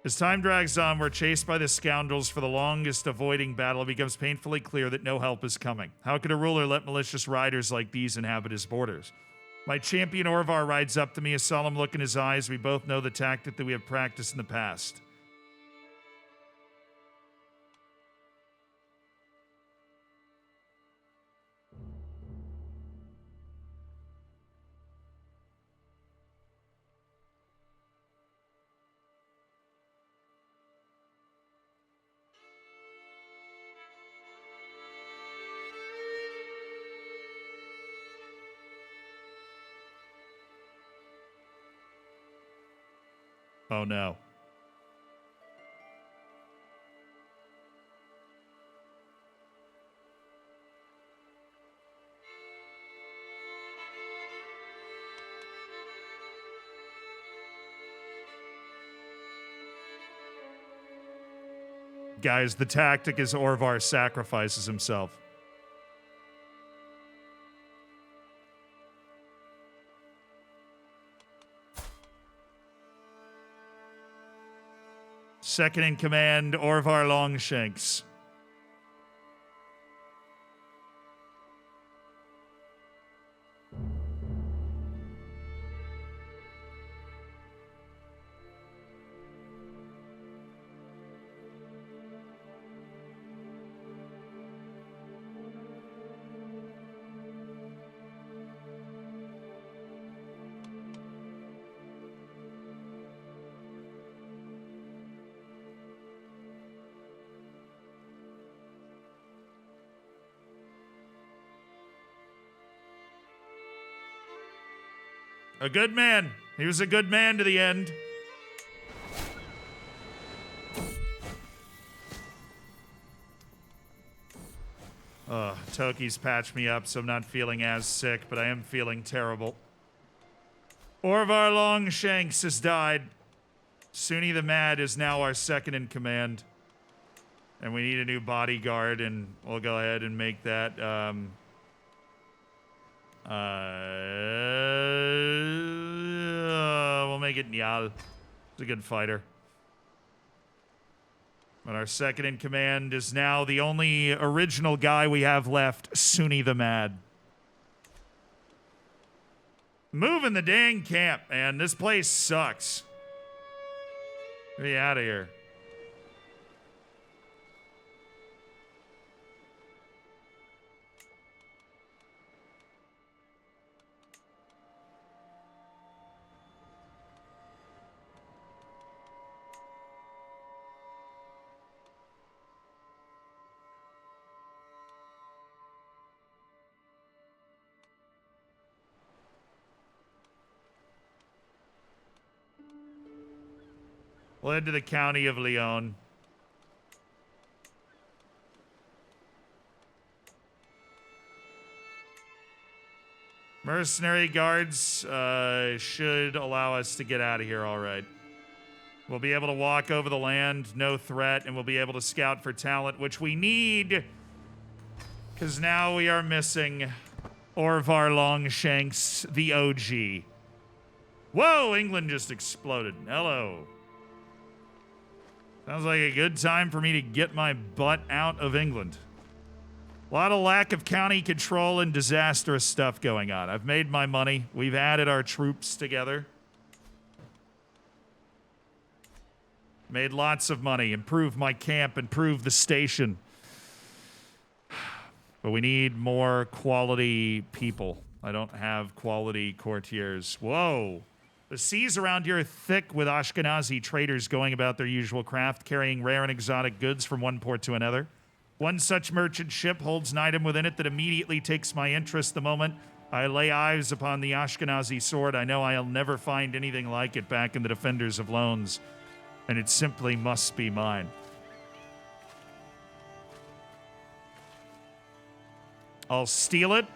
Speaker 1: As time drags on, we're chased by the scoundrels for the longest avoiding battle. It becomes painfully clear that no help is coming. How could a ruler let malicious riders like these inhabit his borders? My champion Orvar rides up to me, a solemn look in his eyes. We both know the tactic that we have practiced in the past. Oh no. Guys, the tactic is Orvar sacrifices himself. Second in command, Orvar Longshanks. A good man. He was a good man to the end. Toki's patched me up, so I'm not feeling as sick, but I am feeling terrible. Orvar Longshanks has died. Suni the Mad is now our second in command. And we need a new bodyguard, and we'll go ahead and make that, we'll make it Nyal. He's a good fighter. But our second in command is now the only original guy we have left, Suni the Mad. Moving the dang camp, man. This place sucks. Get me out of here. We'll head to the county of Lyon. Mercenary guards should allow us to get out of here all right. We'll be able to walk over the land, no threat, and we'll be able to scout for talent, which we need, because now we are missing Orvar Longshanks, the OG. Whoa, England just exploded. Hello. Sounds like a good time for me to get my butt out of England. A lot of lack of county control and disastrous stuff going on. I've made my money. We've added our troops together. Made lots of money. Improved my camp. Improved the station. But we need more quality people. I don't have quality courtiers. Whoa. The seas around here are thick with Ashkenazi traders going about their usual craft, carrying rare and exotic goods from one port to another. One such merchant ship holds an item within it that immediately takes my interest the moment I lay eyes upon the Ashkenazi sword. I know I'll never find anything like it back in the Defenders of Loans. And it simply must be mine. I'll steal it.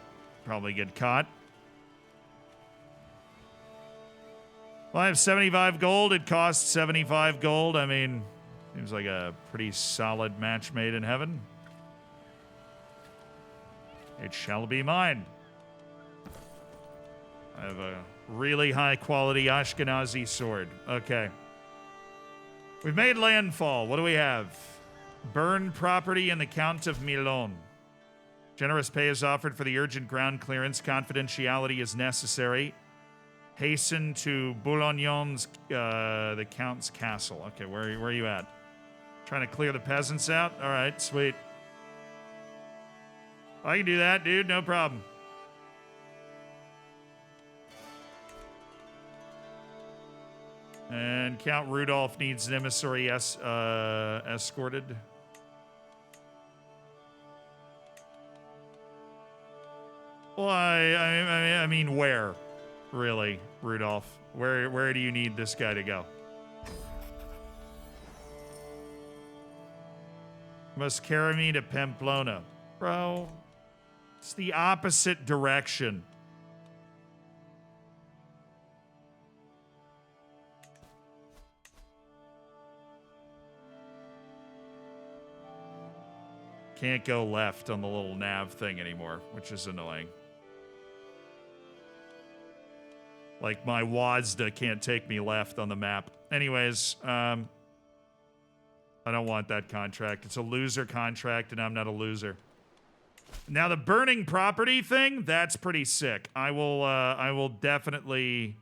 Speaker 1: Probably get caught. Well, I have 75 gold. It costs 75 gold. I mean, seems like a pretty solid match made in heaven. It shall be mine. I have a really high quality Ashkenazi sword. Okay. We've made landfall. What do we have? Burn property in the Count of Milon. Generous pay is offered for the urgent ground clearance. Confidentiality is necessary. Hasten to Boulognon's, the Count's castle. Okay, where are you at? Trying to clear the peasants out? All right, sweet. I can do that, dude. No problem. And Count Rudolph needs an emissary escorted. Well, I mean, where, really, Rudolph? Where do you need this guy to go? Must carry me to Pamplona, bro. It's the opposite direction. Can't go left on the little nav thing anymore, which is annoying. Like, my WASDA can't take me left on the map. Anyways, I don't want that contract. It's a loser contract, and I'm not a loser. Now, the burning property thing, that's pretty sick. I will definitely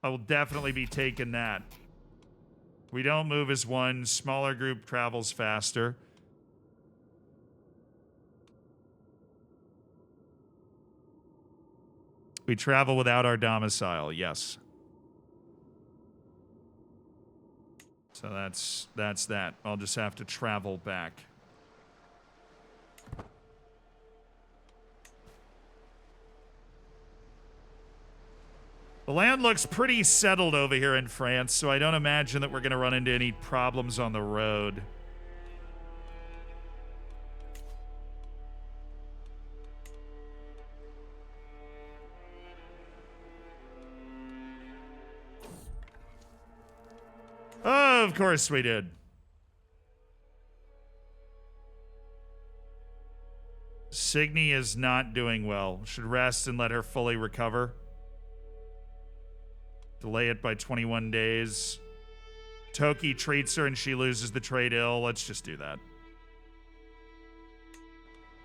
Speaker 1: be taking that. We don't move as one. Smaller group travels faster. We travel without our domicile, yes. So that's that. I'll just have to travel back. The land looks pretty settled over here in France, so I don't imagine that we're going to run into any problems on the road. Oh, of course we did. Signy is not doing well. Should rest and let her fully recover. Delay it by 21 days. Toki treats her and she loses the trade ill. Let's just do that.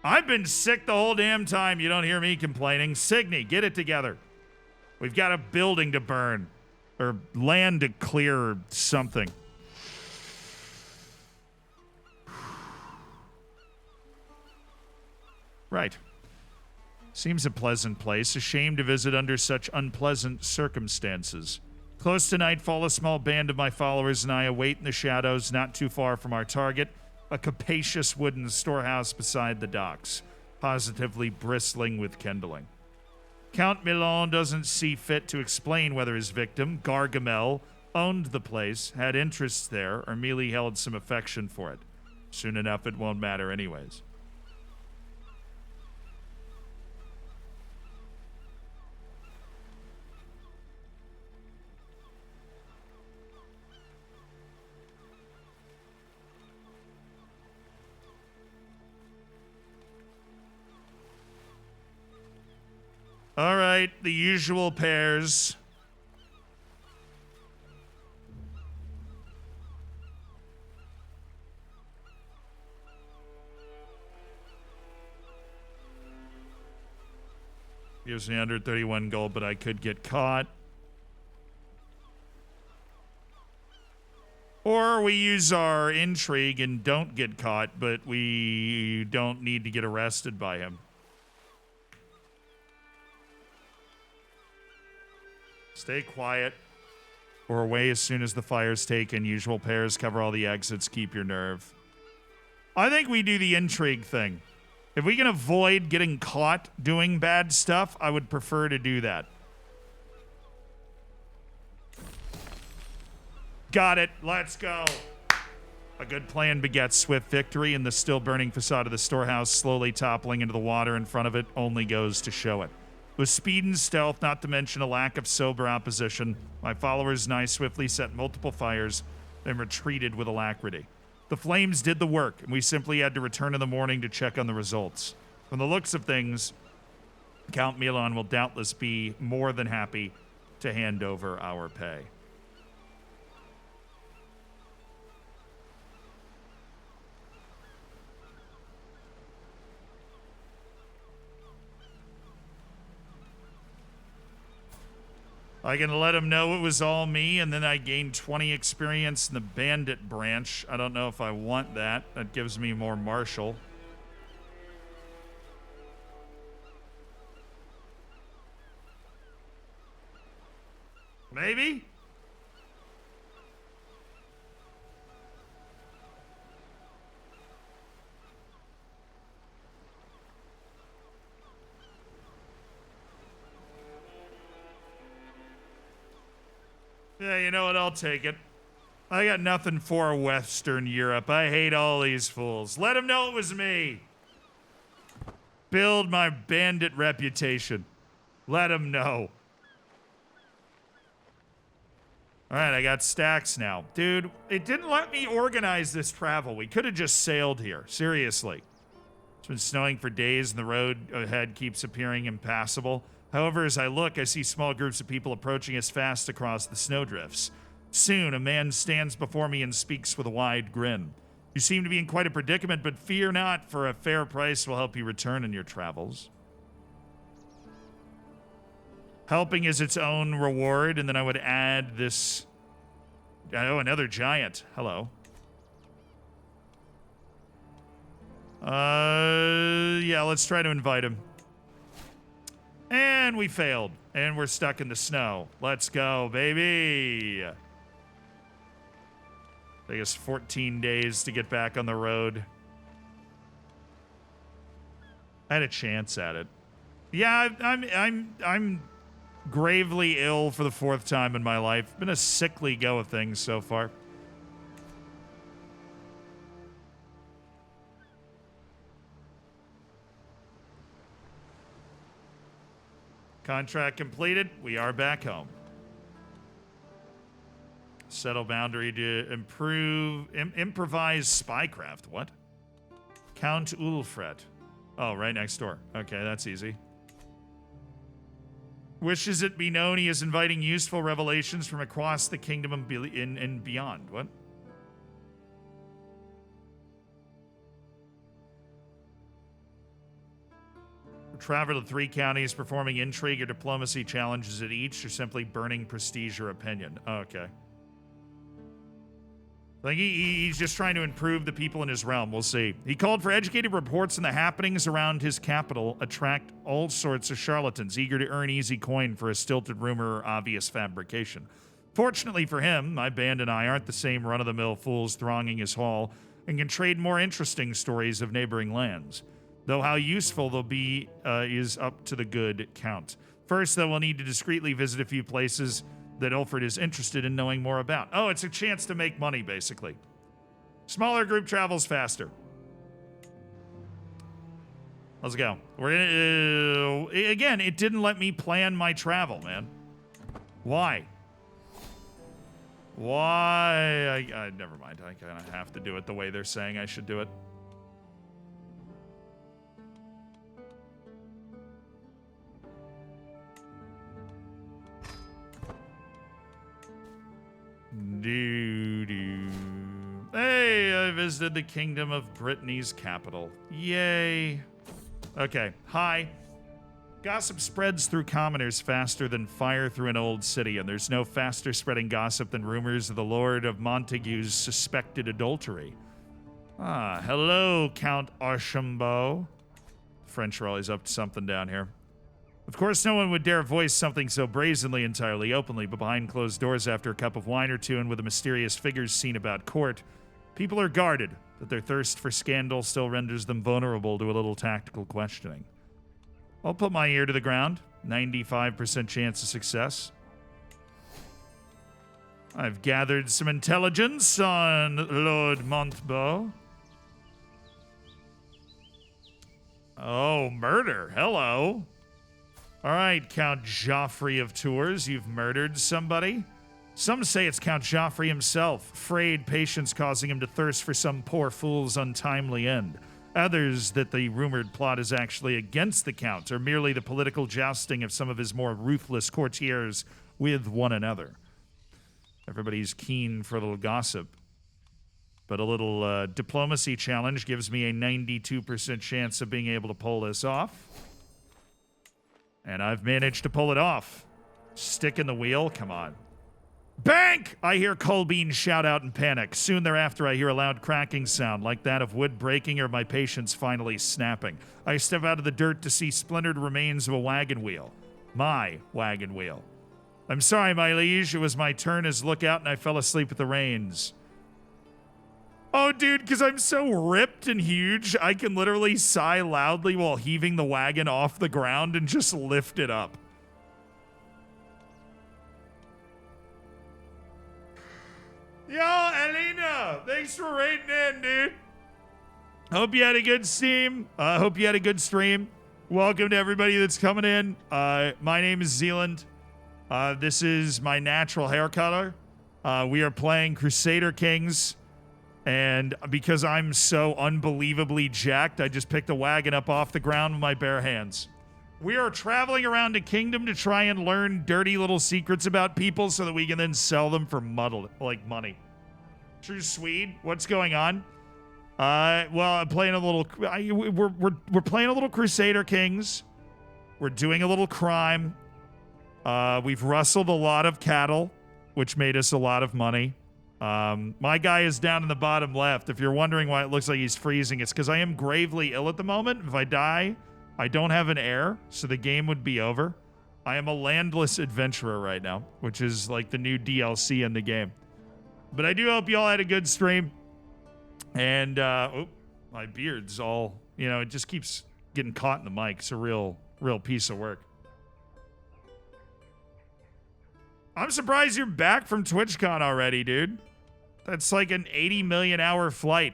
Speaker 1: I've been sick the whole damn time. You don't hear me complaining. Signy, get it together. We've got a building to burn. Or land to clear or something. Right. Seems a pleasant place. A shame to visit under such unpleasant circumstances. Close to nightfall, a small band of my followers and I await in the shadows not too far from our target, a capacious wooden storehouse beside the docks, positively bristling with kindling. Count Milon doesn't see fit to explain whether his victim, Gargamel, owned the place, had interests there, or merely held some affection for it. Soon enough, it won't matter anyways. All right, the usual pairs. Gives me 131 gold, but I could get caught. Or we use our intrigue and don't get caught, but we don't need to get arrested by him. Stay quiet or away as soon as the fire's taken. Usual pairs, cover all the exits, keep your nerve. I think we do the intrigue thing. If we can avoid getting caught doing bad stuff, I would prefer to do that. Got it. Let's go. A good plan begets swift victory, and the still-burning facade of the storehouse slowly toppling into the water in front of it only goes to show it. With speed and stealth, not to mention a lack of sober opposition, my followers and I swiftly set multiple fires, then retreated with alacrity. The flames did the work, and we simply had to return in the morning to check on the results. From the looks of things, Count Milan will doubtless be more than happy to hand over our pay. I can let him know it was all me, and then I gained 20 experience in the bandit branch. I don't know if I want that. That gives me more martial. Maybe? Yeah, you know what? I'll take it. I got nothing for Western Europe. I hate all these fools. Let them know it was me. Build my bandit reputation. Let them know. All right, I got stacks now. Dude, it didn't let me organize this travel. We could have just sailed here. Seriously. It's been snowing for days, and the road ahead keeps appearing impassable. However, as I look, I see small groups of people approaching us fast across the snowdrifts. Soon, a man stands before me and speaks with a wide grin. You seem to be in quite a predicament, but fear not, for a fair price will help you return in your travels. Helping is its own reward, and then I would add this... Oh, another giant. Hello. Yeah, let's try to invite him. And we failed. And we're stuck in the snow. Let's go, baby. Take us 14 days to get back on the road. I had a chance at it. Yeah, I'm gravely ill for the 4th time in my life. Been a sickly go of things so far. Contract completed. We are back home. Settle boundary to improvise spycraft. What? Count Ulfred. Oh, right next door. Okay, that's easy. Wishes it be known he is inviting useful revelations from across the kingdom and beyond. What? Travel to 3 counties, performing intrigue or diplomacy challenges at each, or simply burning prestige or opinion. Oh, okay. I think he's just trying to improve the people in his realm. We'll see. He called for educated reports on the happenings around his capital, attract all sorts of charlatans eager to earn easy coin for a stilted rumor or obvious fabrication. Fortunately for him, my band and I aren't the same run-of-the-mill fools thronging his hall and can trade more interesting stories of neighboring lands. Though how useful they'll be is up to the good count. First, though, we'll need to discreetly visit a few places that Ulfred is interested in knowing more about. Oh, it's a chance to make money, basically. Smaller group travels faster. Let's go. We're gonna, again, it didn't let me plan my travel, man. Why? Why? Never mind. I kind of have to do it the way they're saying I should do it. Hey, I visited the kingdom of Brittany's capital. Yay. Okay, hi. Gossip spreads through commoners faster than fire through an old city, and there's no faster spreading gossip than rumors of the Lord of Montague's suspected adultery. Ah, hello, Count Archambault. French are always up to something down here. Of course, no one would dare voice something so brazenly entirely openly, but behind closed doors after a cup of wine or two and with the mysterious figures seen about court, people are guarded, but their thirst for scandal still renders them vulnerable to a little tactical questioning. I'll put my ear to the ground. 95% chance of success. I've gathered some intelligence on Lord Montbeau. Oh, murder. Hello. All right, Count Joffrey of Tours, you've murdered somebody. Some say it's Count Joffrey himself, frayed patience causing him to thirst for some poor fool's untimely end. Others that the rumored plot is actually against the Count, or merely the political jousting of some of his more ruthless courtiers with one another. Everybody's keen for a little gossip. But a little diplomacy challenge gives me a 92% chance of being able to pull this off. And I've managed to pull it off. Stick in the wheel? Come on. Bank! I hear Colbean shout out in panic. Soon thereafter, I hear a loud cracking sound, like that of wood breaking or my patience finally snapping. I step out of the dirt to see splintered remains of a wagon wheel. My wagon wheel. I'm sorry, my liege. It was my turn as lookout, and I fell asleep at the reins. Oh, dude, because I'm so ripped and huge, I can literally sigh loudly while heaving the wagon off the ground and just lift it up. Yo, Alina, thanks for raiding in, dude. Hope you had a good stream. Hope you had a good stream. Welcome to everybody that's coming in. My name is Zealand. This is my natural hair color. We are playing Crusader Kings. And because I'm so unbelievably jacked, I just picked a wagon up off the ground with my bare hands. We are traveling around a kingdom to try and learn dirty little secrets about people so that we can then sell them for money. True Swede, what's going on? Well, I'm playing a little. We're playing a little Crusader Kings. We're doing a little crime. We've rustled a lot of cattle, which made us a lot of money. My guy is down in the bottom left. If you're wondering why it looks like he's freezing, it's because I am gravely ill at the moment. If I die, I don't have an heir, so the game would be over. I am a landless adventurer right now, which is like the new DLC in the game. But I do hope you all had a good stream. And, my beard's all, it just keeps getting caught in the mic. It's a real piece of work. I'm surprised you're back from TwitchCon already, dude. That's like an 80 million hour flight.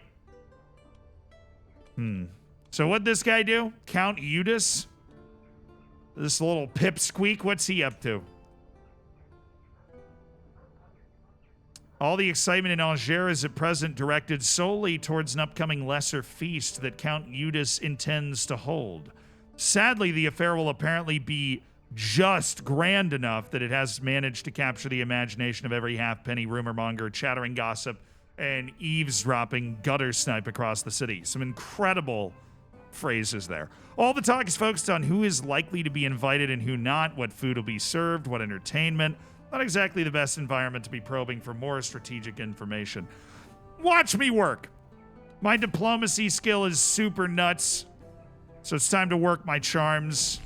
Speaker 1: So what'd this guy do? Count Eudes? This little pipsqueak, what's he up to? All the excitement in Angers is at present directed solely towards an upcoming lesser feast that Count Eudes intends to hold. Sadly, the affair will apparently be just grand enough that it has managed to capture the imagination of every halfpenny rumor monger, chattering gossip, and eavesdropping gutter snipe across the city. Some incredible phrases there. All the talk is focused on who is likely to be invited and who not, what food will be served, what entertainment. Not exactly the best environment to be probing for more strategic information. Watch me work. My diplomacy skill is super nuts, so it's time to work my charms.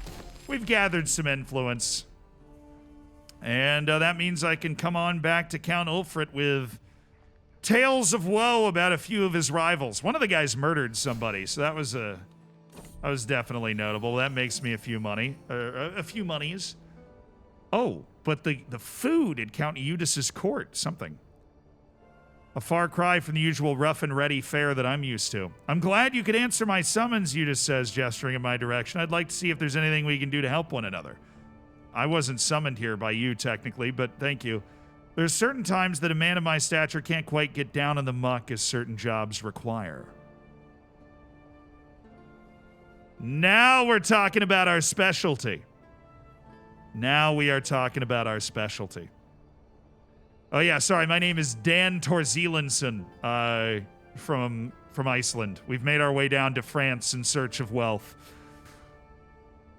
Speaker 1: We've gathered some influence. And that means I can come on back to Count Ulfrit with tales of woe about a few of his rivals. One of the guys murdered somebody, so that was definitely notable. That makes me a few monies. Oh, but the food at Count Eudes' court, something. A far cry from the usual rough and ready fare that I'm used to. I'm glad you could answer my summons, Eudes says, gesturing in my direction. I'd like to see if there's anything we can do to help one another. I wasn't summoned here by you, technically, but thank you. There's certain times that a man of my stature can't quite get down in the muck as certain jobs require. Now we're talking about our specialty. Now we are talking about our specialty. Oh yeah, sorry, my name is Dan Torzelenson, from Iceland. We've made our way down to France in search of wealth.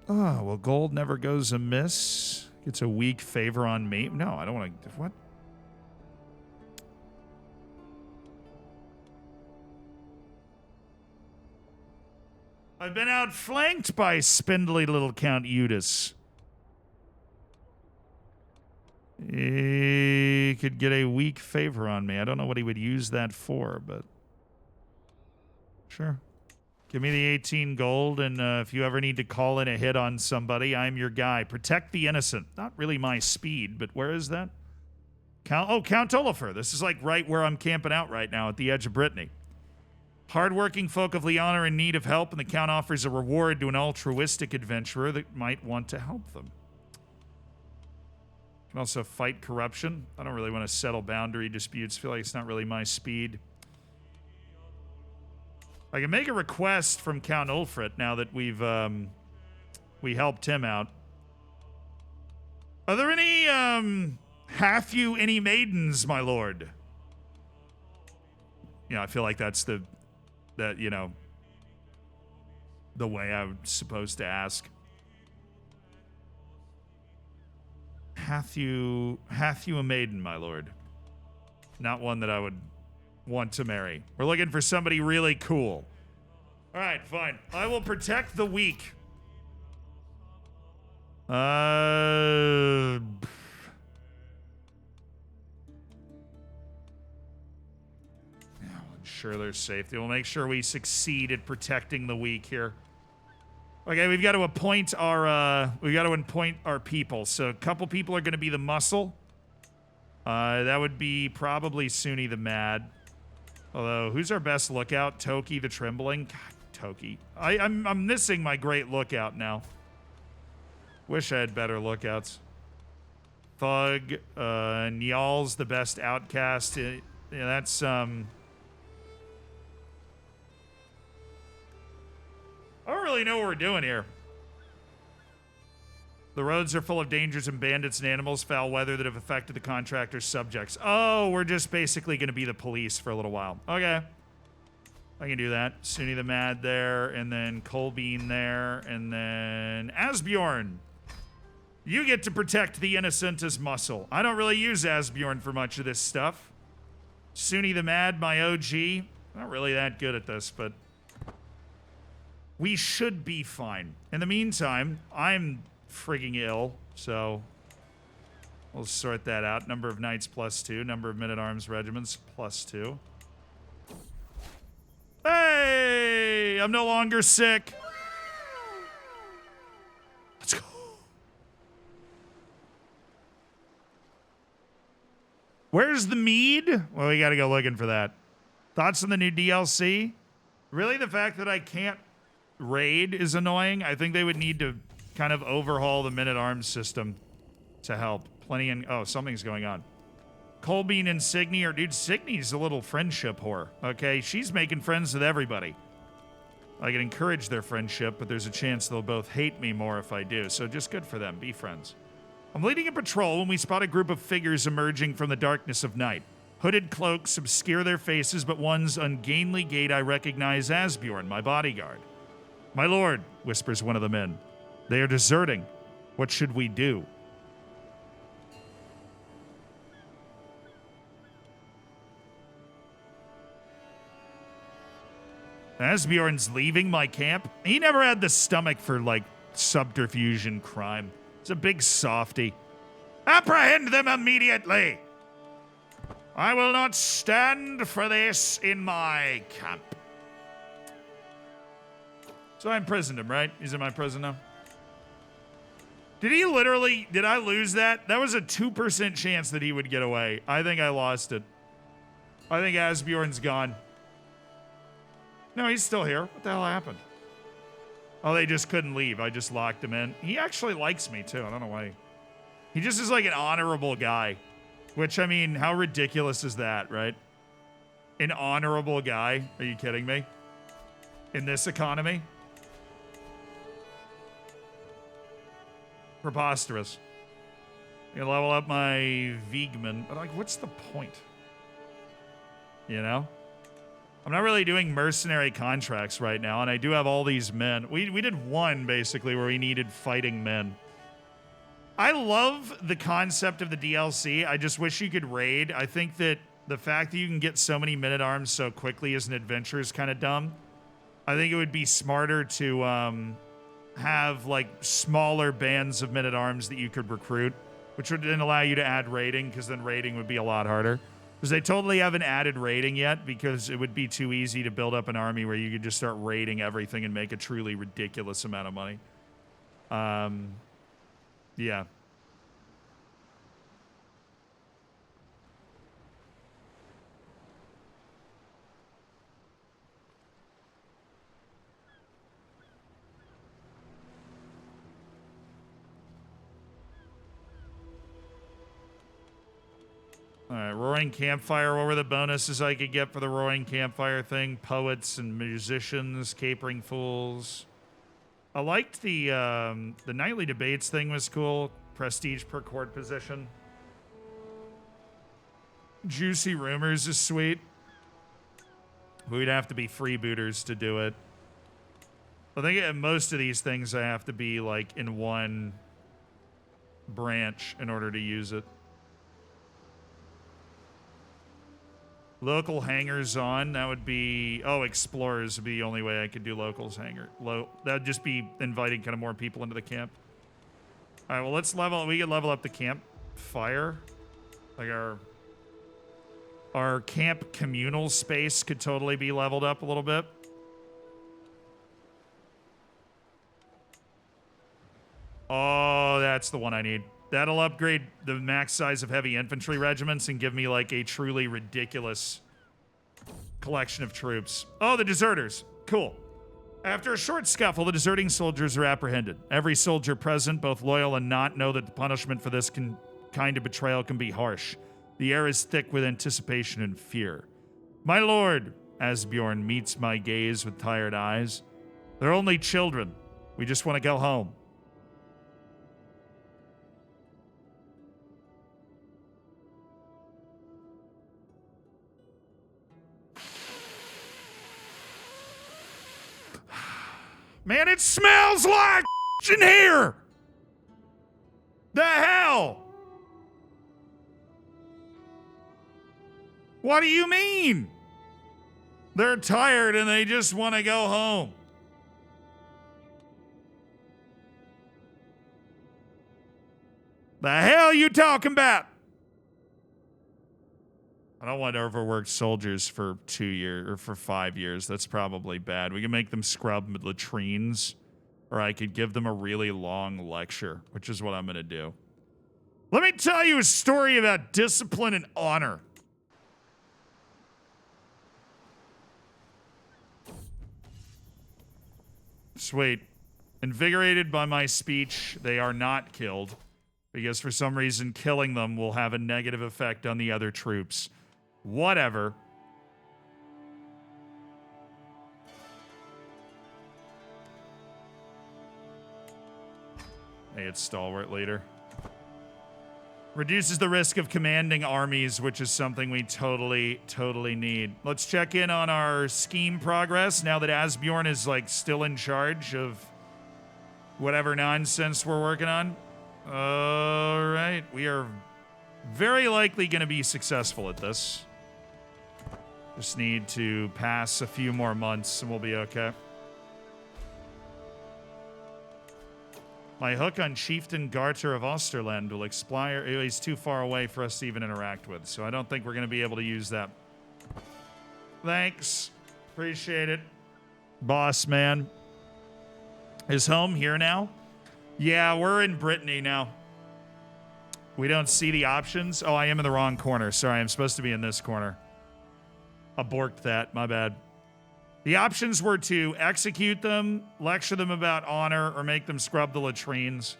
Speaker 1: Oh, well, gold never goes amiss. Gets a weak favor on me. No, I don't want to... What? I've been outflanked by spindly little Count Eudes. He could get a weak favor on me. I don't know what he would use that for, but... Sure. Give me the 18 gold, and if you ever need to call in a hit on somebody, I'm your guy. Protect the innocent. Not really my speed, but where is that? Count Oliver. This is like right where I'm camping out right now at the edge of Brittany. Hardworking folk of Liana are in need of help, and the Count offers a reward to an altruistic adventurer that might want to help them. Can also fight corruption. I don't really want to settle boundary disputes. Feel like it's not really my speed. I can make a request from Count Ulfrit now that we helped him out. Are there any hath you any maidens, my lord? I feel like that's the way I was supposed to ask. Hath you a maiden, my lord? Not one that I would want to marry. We're looking for somebody really cool. All right, fine. I will protect the weak. Ensure their safety. We'll make sure we succeed at protecting the weak here. Okay, we've got to appoint our people. So a couple people are going to be the muscle. That would be probably Suni the Mad. Although, who's our best lookout? Toki the Trembling? God, Toki. I'm missing my great lookout now. Wish I had better lookouts. Thug, Nyal's the best outcast. That's, I don't really know what we're doing here. The roads are full of dangers and bandits and animals, foul weather that have affected the contractor's subjects. Oh, we're just basically going to be the police for a little while. Okay. I can do that. Suni the Mad there, and then Colbean there, and then Asbjorn. You get to protect the innocent as muscle. I don't really use Asbjorn for much of this stuff. Suni the Mad, my OG. Not really that good at this, but we should be fine. In the meantime, I'm frigging ill, so we'll sort that out. Number of knights +2, number of men-at-arms regiments +2. Hey, I'm no longer sick. Let's go. Where's the mead? Well, we gotta go looking for that. Thoughts on the new DLC? Really, the fact that I can't raid is annoying. I think they would need to kind of overhaul the men-at-arms system to help. Oh, something's going on. Colbean and Signy are, dude, Signy's a little friendship whore, okay? She's making friends with everybody. I can encourage their friendship, but there's a chance they'll both hate me more if I do, so just good for them. Be friends. I'm leading a patrol when we spot a group of figures emerging from the darkness of night. Hooded cloaks obscure their faces, but one's ungainly gait I recognize as Asbjorn, my bodyguard. My lord, whispers one of the men. They are deserting. What should we do? Asbjorn's leaving my camp? He never had the stomach for, subterfuge and crime. He's a big softy. Apprehend them immediately! I will not stand for this in my camp. So I imprisoned him, right? He's in my prison now. Did I lose that? That was a 2% chance that he would get away. I think I lost it. I think Asbjorn's gone. No, he's still here. What the hell happened? Oh, they just couldn't leave. I just locked him in. He actually likes me, too. I don't know why. He just is like an honorable guy. Which, I mean, how ridiculous is that, right? An honorable guy? Are you kidding me? In this economy? Preposterous. I'm gonna level up my Vigman, but what's the point? You know? I'm not really doing mercenary contracts right now, and I do have all these men. We did one, basically, where we needed fighting men. I love the concept of the DLC. I just wish you could raid. I think that the fact that you can get so many men-at-arms so quickly as an adventure is kind of dumb. I think it would be smarter to have smaller bands of men-at-arms that you could recruit, which would then allow you to add raiding, because then raiding would be a lot harder. Because they totally haven't added raiding yet, because it would be too easy to build up an army where you could just start raiding everything and make a truly ridiculous amount of money. Yeah. All right, roaring campfire. What were the bonuses I could get for the roaring campfire thing? Poets and musicians, capering fools. I liked the nightly debates thing was cool. Prestige per court position. Juicy rumors is sweet. We'd have to be freebooters to do it. I think at most of these things I have to be like in one branch in order to use it. Local hangers on, that would be... Oh, explorers would be the only way I could do locals hanger. That'd just be inviting kind of more people into the camp. All right, well, let's level... We can level up the campfire. Like our camp communal space could totally be leveled up a little bit. Oh, that's the one I need. That'll upgrade the max size of heavy infantry regiments and give me like a truly ridiculous collection of troops. Oh, the deserters. Cool. After a short scuffle, the deserting soldiers are apprehended. Every soldier present, both loyal and not, know that the punishment for this kind of betrayal can be harsh. The air is thick with anticipation and fear. My lord, Asbjorn meets my gaze with tired eyes. They're only children. We just want to go home. Man, it smells like in here! The hell? What do you mean? They're tired and they just want to go home. The hell you talking about? I don't want overworked soldiers for 2 years or for 5 years. That's probably bad. We can make them scrub latrines, or I could give them a really long lecture, which is what I'm going to do. Let me tell you a story about discipline and honor. Sweet. Invigorated by my speech, they are not killed, because for some reason killing them will have a negative effect on the other troops. Whatever. Hey, it's stalwart leader. Reduces the risk of commanding armies, which is something we totally need. Let's check in on our scheme progress now that Asbjorn is like still in charge of whatever nonsense we're working on. All right, we are very likely going to be successful at this. Just need to pass a few more months and we'll be okay. My hook on Chieftain Garter of Osterland will expire. He's too far away for us to even interact with, so I don't think we're going to be able to use that. Thanks. Appreciate it. Boss man. Is home here now? Yeah, we're in Brittany now. We don't see the options. Oh, I am in the wrong corner. Sorry, I'm supposed to be in this corner. I borked that. My bad. The options were to execute them, lecture them about honor, or make them scrub the latrines.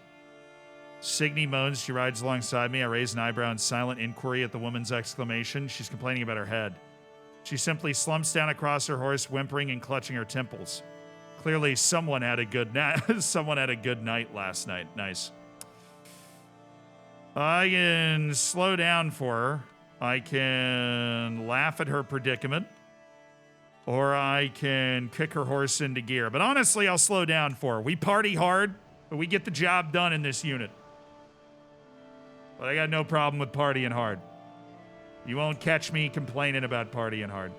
Speaker 1: Signy moans. She rides alongside me. I raise an eyebrow in silent inquiry at the woman's exclamation. She's complaining about her head. She simply slumps down across her horse, whimpering and clutching her temples. Clearly, someone had a good night last night. Nice. I can slow down for her. I can laugh at her predicament. Or I can kick her horse into gear. But honestly, I'll slow down for her. We party hard, but we get the job done in this unit. But I got no problem with partying hard. You won't catch me complaining about partying hard.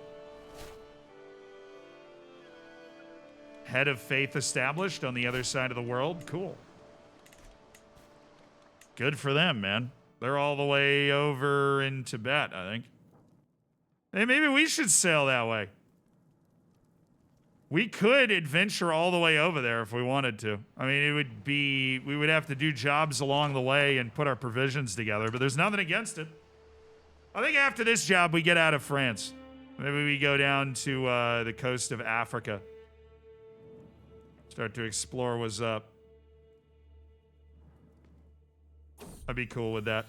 Speaker 1: Head of faith established on the other side of the world. Cool. Good for them, man. They're all the way over in Tibet, I think. Hey, maybe we should sail that way. We could adventure all the way over there if we wanted to. I mean, we would have to do jobs along the way and put our provisions together, but there's nothing against it. I think after this job, we get out of France. Maybe we go down to the coast of Africa. Start to explore what's up. I'd be cool with that.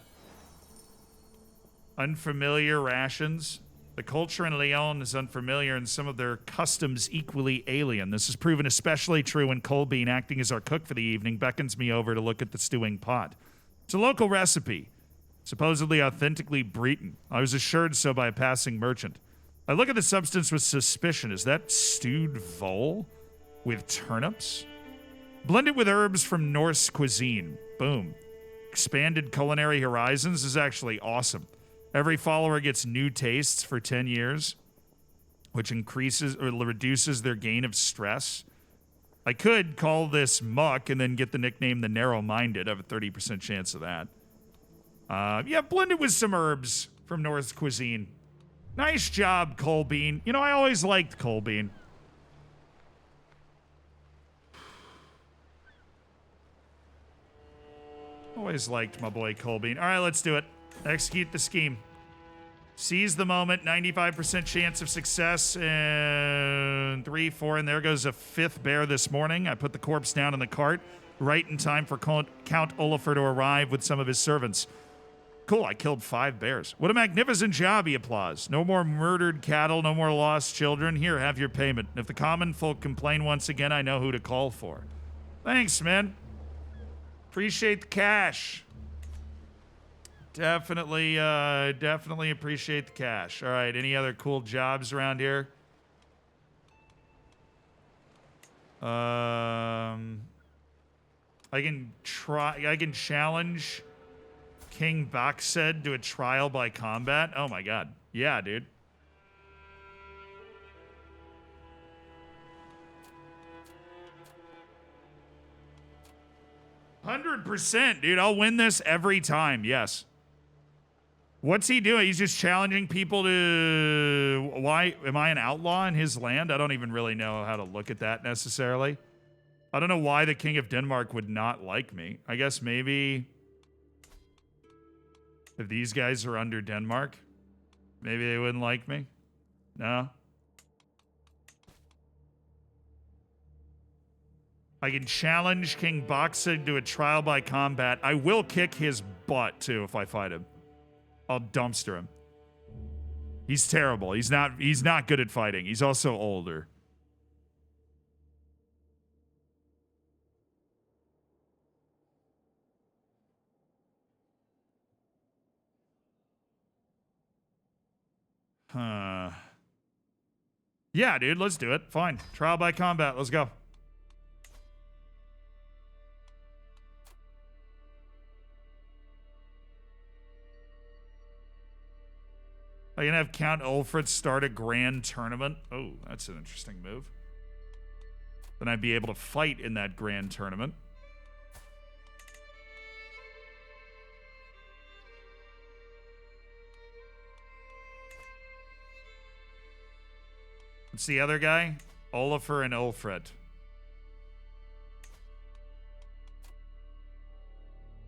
Speaker 1: Unfamiliar rations. The culture in Lyon is unfamiliar and some of their customs equally alien. This has proven especially true when Colbean, acting as our cook for the evening, beckons me over to look at the stewing pot. It's a local recipe, supposedly authentically Breton. I was assured so by a passing merchant. I look at the substance with suspicion. Is that stewed vole with turnips? Blend it with herbs from Norse cuisine. Boom. Expanded culinary horizons is actually awesome. Every follower gets new tastes for 10 years, which increases or reduces their gain of stress. I could call this muck and then get the nickname the narrow-minded. I have a 30% chance of that. Yeah, blend it with some herbs from North cuisine. Nice job, Colbean. You know, I always liked Colbean. Always liked my boy Colbean. All right, let's do it. Execute the scheme. Seize the moment. 95% chance of success. And 3, 4. And there goes a 5th bear this morning. I put the corpse down in the cart right in time for Count Olafur to arrive with some of his servants. Cool, I killed 5 bears. What a magnificent job, he applauds. No more murdered cattle, no more lost children. Here, have your payment. If the common folk complain once again, I know who to call for. Thanks, man. Appreciate the cash. Definitely appreciate the cash. All right, any other cool jobs around here? I can challenge King Baksid to a trial by combat. Oh my god. Yeah, dude. %, dude. I'll win this every time. Yes. What's he doing? He's just challenging people to... Why? Am I an outlaw in his land? I don't even really know how to look at that necessarily. I don't know why the King of Denmark would not like me. I guess maybe... If these guys are under Denmark, maybe they wouldn't like me. No? I can challenge King Baksid to a trial by combat. I will kick his butt, too, if I fight him. I'll dumpster him. He's terrible. He's not good at fighting. He's also older. Yeah, dude, let's do it. Fine. Trial by combat. Let's go. I can have Count Ulfred start a grand tournament. Oh, that's an interesting move. Then I'd be able to fight in that grand tournament. What's the other guy? Olafur and Ulfred.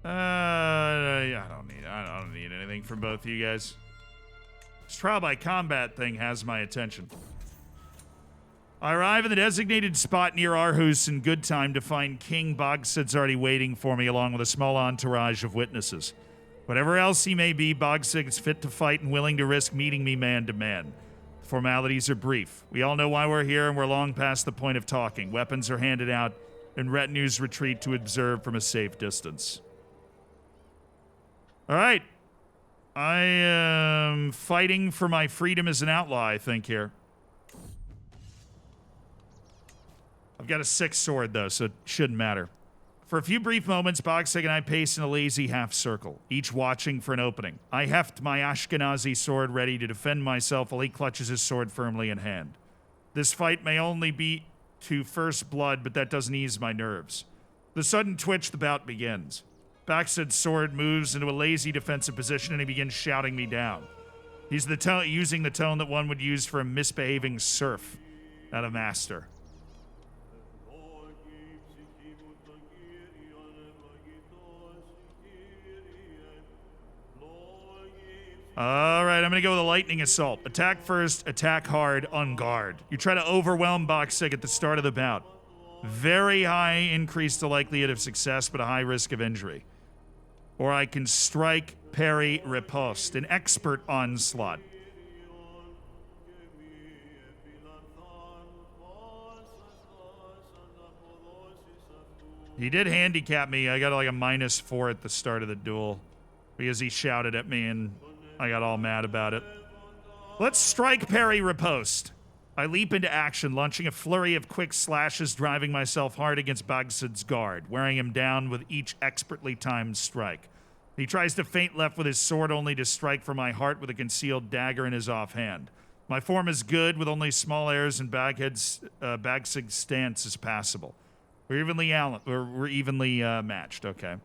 Speaker 1: Yeah, I don't need anything from both of you guys. This trial by combat thing has my attention. I arrive in the designated spot near Aarhus in good time to find King Bogsid's already waiting for me along with a small entourage of witnesses. Whatever else he may be, Bogsid's fit to fight and willing to risk meeting me man to man. The formalities are brief. We all know why we're here and we're long past the point of talking. Weapons are handed out and retinues retreat to observe from a safe distance. All right. I am fighting for my freedom as an outlaw, I think, here. I've got a 6 sword, though, so it shouldn't matter. For a few brief moments, Bogsid and I pace in a lazy half circle, each watching for an opening. I heft my Ashkenazi sword ready to defend myself while he clutches his sword firmly in hand. This fight may only be to first blood, but that doesn't ease my nerves. With a sudden twitch, the bout begins. Bogsid's sword moves into a lazy defensive position and he begins shouting me down. He's using the tone that one would use for a misbehaving serf, not a master. All right, I'm going to go with a lightning assault. Attack first, attack hard, on guard. You try to overwhelm Bogsid at the start of the bout. Very high increase the likelihood of success, but a high risk of injury. or I can strike, parry, riposte, an expert onslaught. He did handicap me. I got like a -4 at the start of the duel because he shouted at me and I got all mad about it. Let's strike, parry, riposte. I leap into action, launching a flurry of quick slashes, driving myself hard against Bagsid's guard, wearing him down with each expertly timed strike. He tries to feint left with his sword, only to strike for my heart with a concealed dagger in his offhand. My form is good, with only small errors, and Bagsid's stance is passable. We're evenly matched. Okay.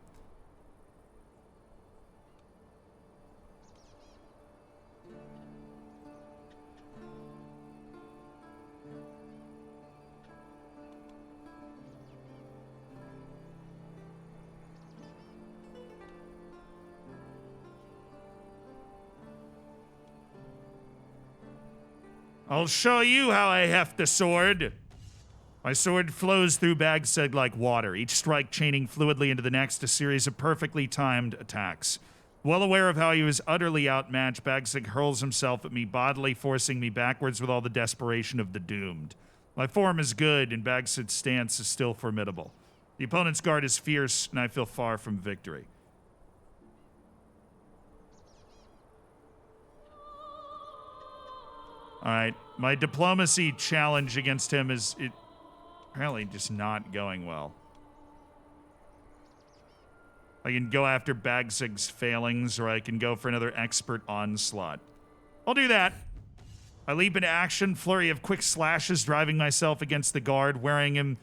Speaker 1: I'll show you how I heft the sword. My sword flows through Bagsid like water, each strike chaining fluidly into the next, a series of perfectly timed attacks. Well aware of how he was utterly outmatched, Bagsid hurls himself at me, bodily forcing me backwards with all the desperation of the doomed. My form is good, and Bagsid's stance is still formidable. The opponent's guard is fierce, and I feel far from victory. All right, my diplomacy challenge against him is apparently just not going well. I can go after Bagsig's failings, or I can go for another expert onslaught. I'll do that. I leap into action, flurry of quick slashes, driving myself against the guard, wearing him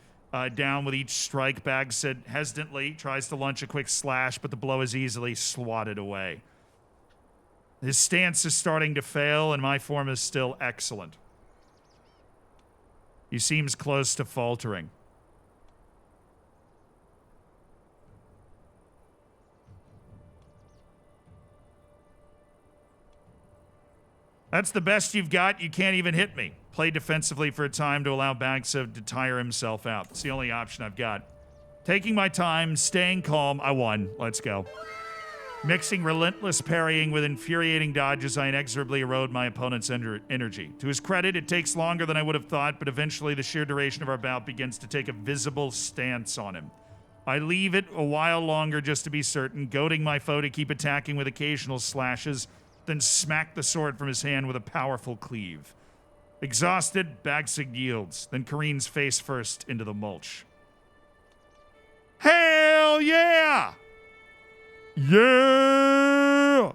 Speaker 1: down with each strike. Bagsid hesitantly tries to launch a quick slash, but the blow is easily swatted away. His stance is starting to fail, and my form is still excellent. He seems close to faltering. That's the best you've got. You can't even hit me. Play defensively for a time to allow Bagsid to tire himself out. It's the only option I've got. Taking my time, staying calm. I won. Let's go. Mixing relentless parrying with infuriating dodges, I inexorably erode my opponent's energy. To his credit, it takes longer than I would have thought, but eventually the sheer duration of our bout begins to take a visible stance on him. I leave it a while longer just to be certain, goading my foe to keep attacking with occasional slashes, then smack the sword from his hand with a powerful cleave. Exhausted, Bagsid yields, then careens face first into the mulch. Hell yeah! Yeah!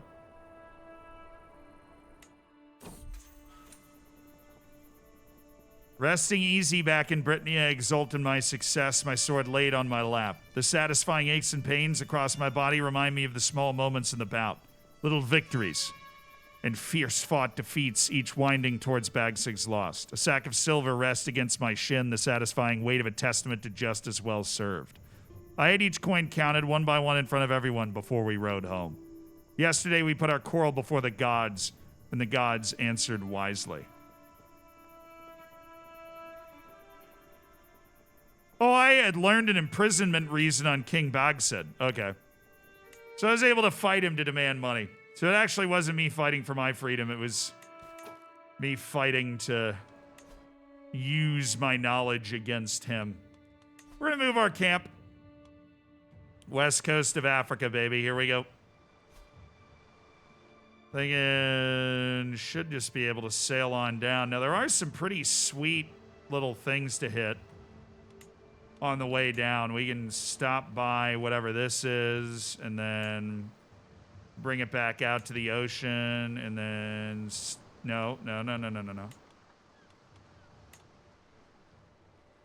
Speaker 1: Resting easy back in Brittany, I exult in my success, my sword laid on my lap. The satisfying aches and pains across my body remind me of the small moments in the bout. Little victories and fierce-fought defeats, each winding towards Bagsig's loss. A sack of silver rests against my shin, the satisfying weight of a testament to justice well served. I had each coin counted one by one in front of everyone before we rode home. Yesterday we put our quarrel before the gods, and the gods answered wisely. Oh, I had learned an imprisonment reason on King Bagsid. Okay. So I was able to fight him to demand money. So it actually wasn't me fighting for my freedom. It was me fighting to use my knowledge against him. We're going to move our camp. West coast of Africa, baby. Here we go. Thinking should just be able to sail on down. Now, there are some pretty sweet little things to hit on the way down. We can stop by whatever this is and then bring it back out to the ocean and then... No.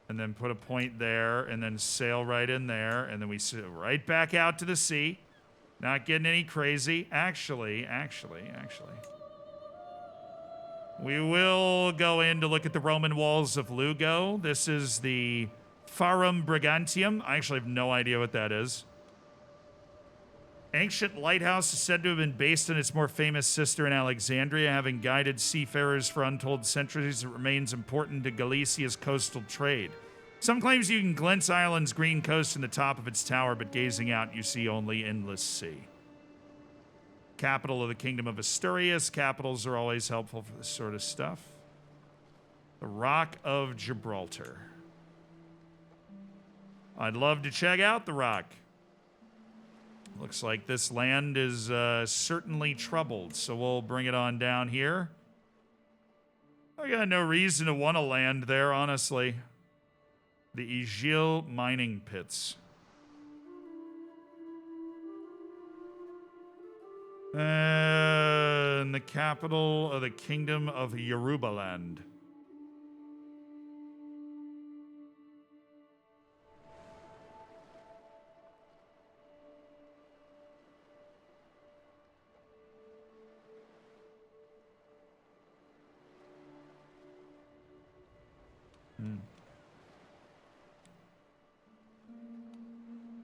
Speaker 1: And then put a point there, and then sail right in there, and then we sail right back out to the sea. Not getting any crazy. Actually. We will go in to look at the Roman walls of Lugo. This is the Forum Brigantium. I actually have no idea what that is. Ancient lighthouse is said to have been based on its more famous sister in Alexandria, having guided seafarers for untold centuries. It remains important to Galicia's coastal trade. Some claims you can glimpse Ireland's green coast from the top of its tower, but gazing out, you see only endless sea. Capital of the Kingdom of Asturias. Capitals are always helpful for this sort of stuff. The Rock of Gibraltar. I'd love to check out the Rock. Looks like this land is certainly troubled, so we'll bring it on down here. I got no reason to want to land there, honestly. The Igil mining pits. And the capital of the Kingdom of Yorubaland.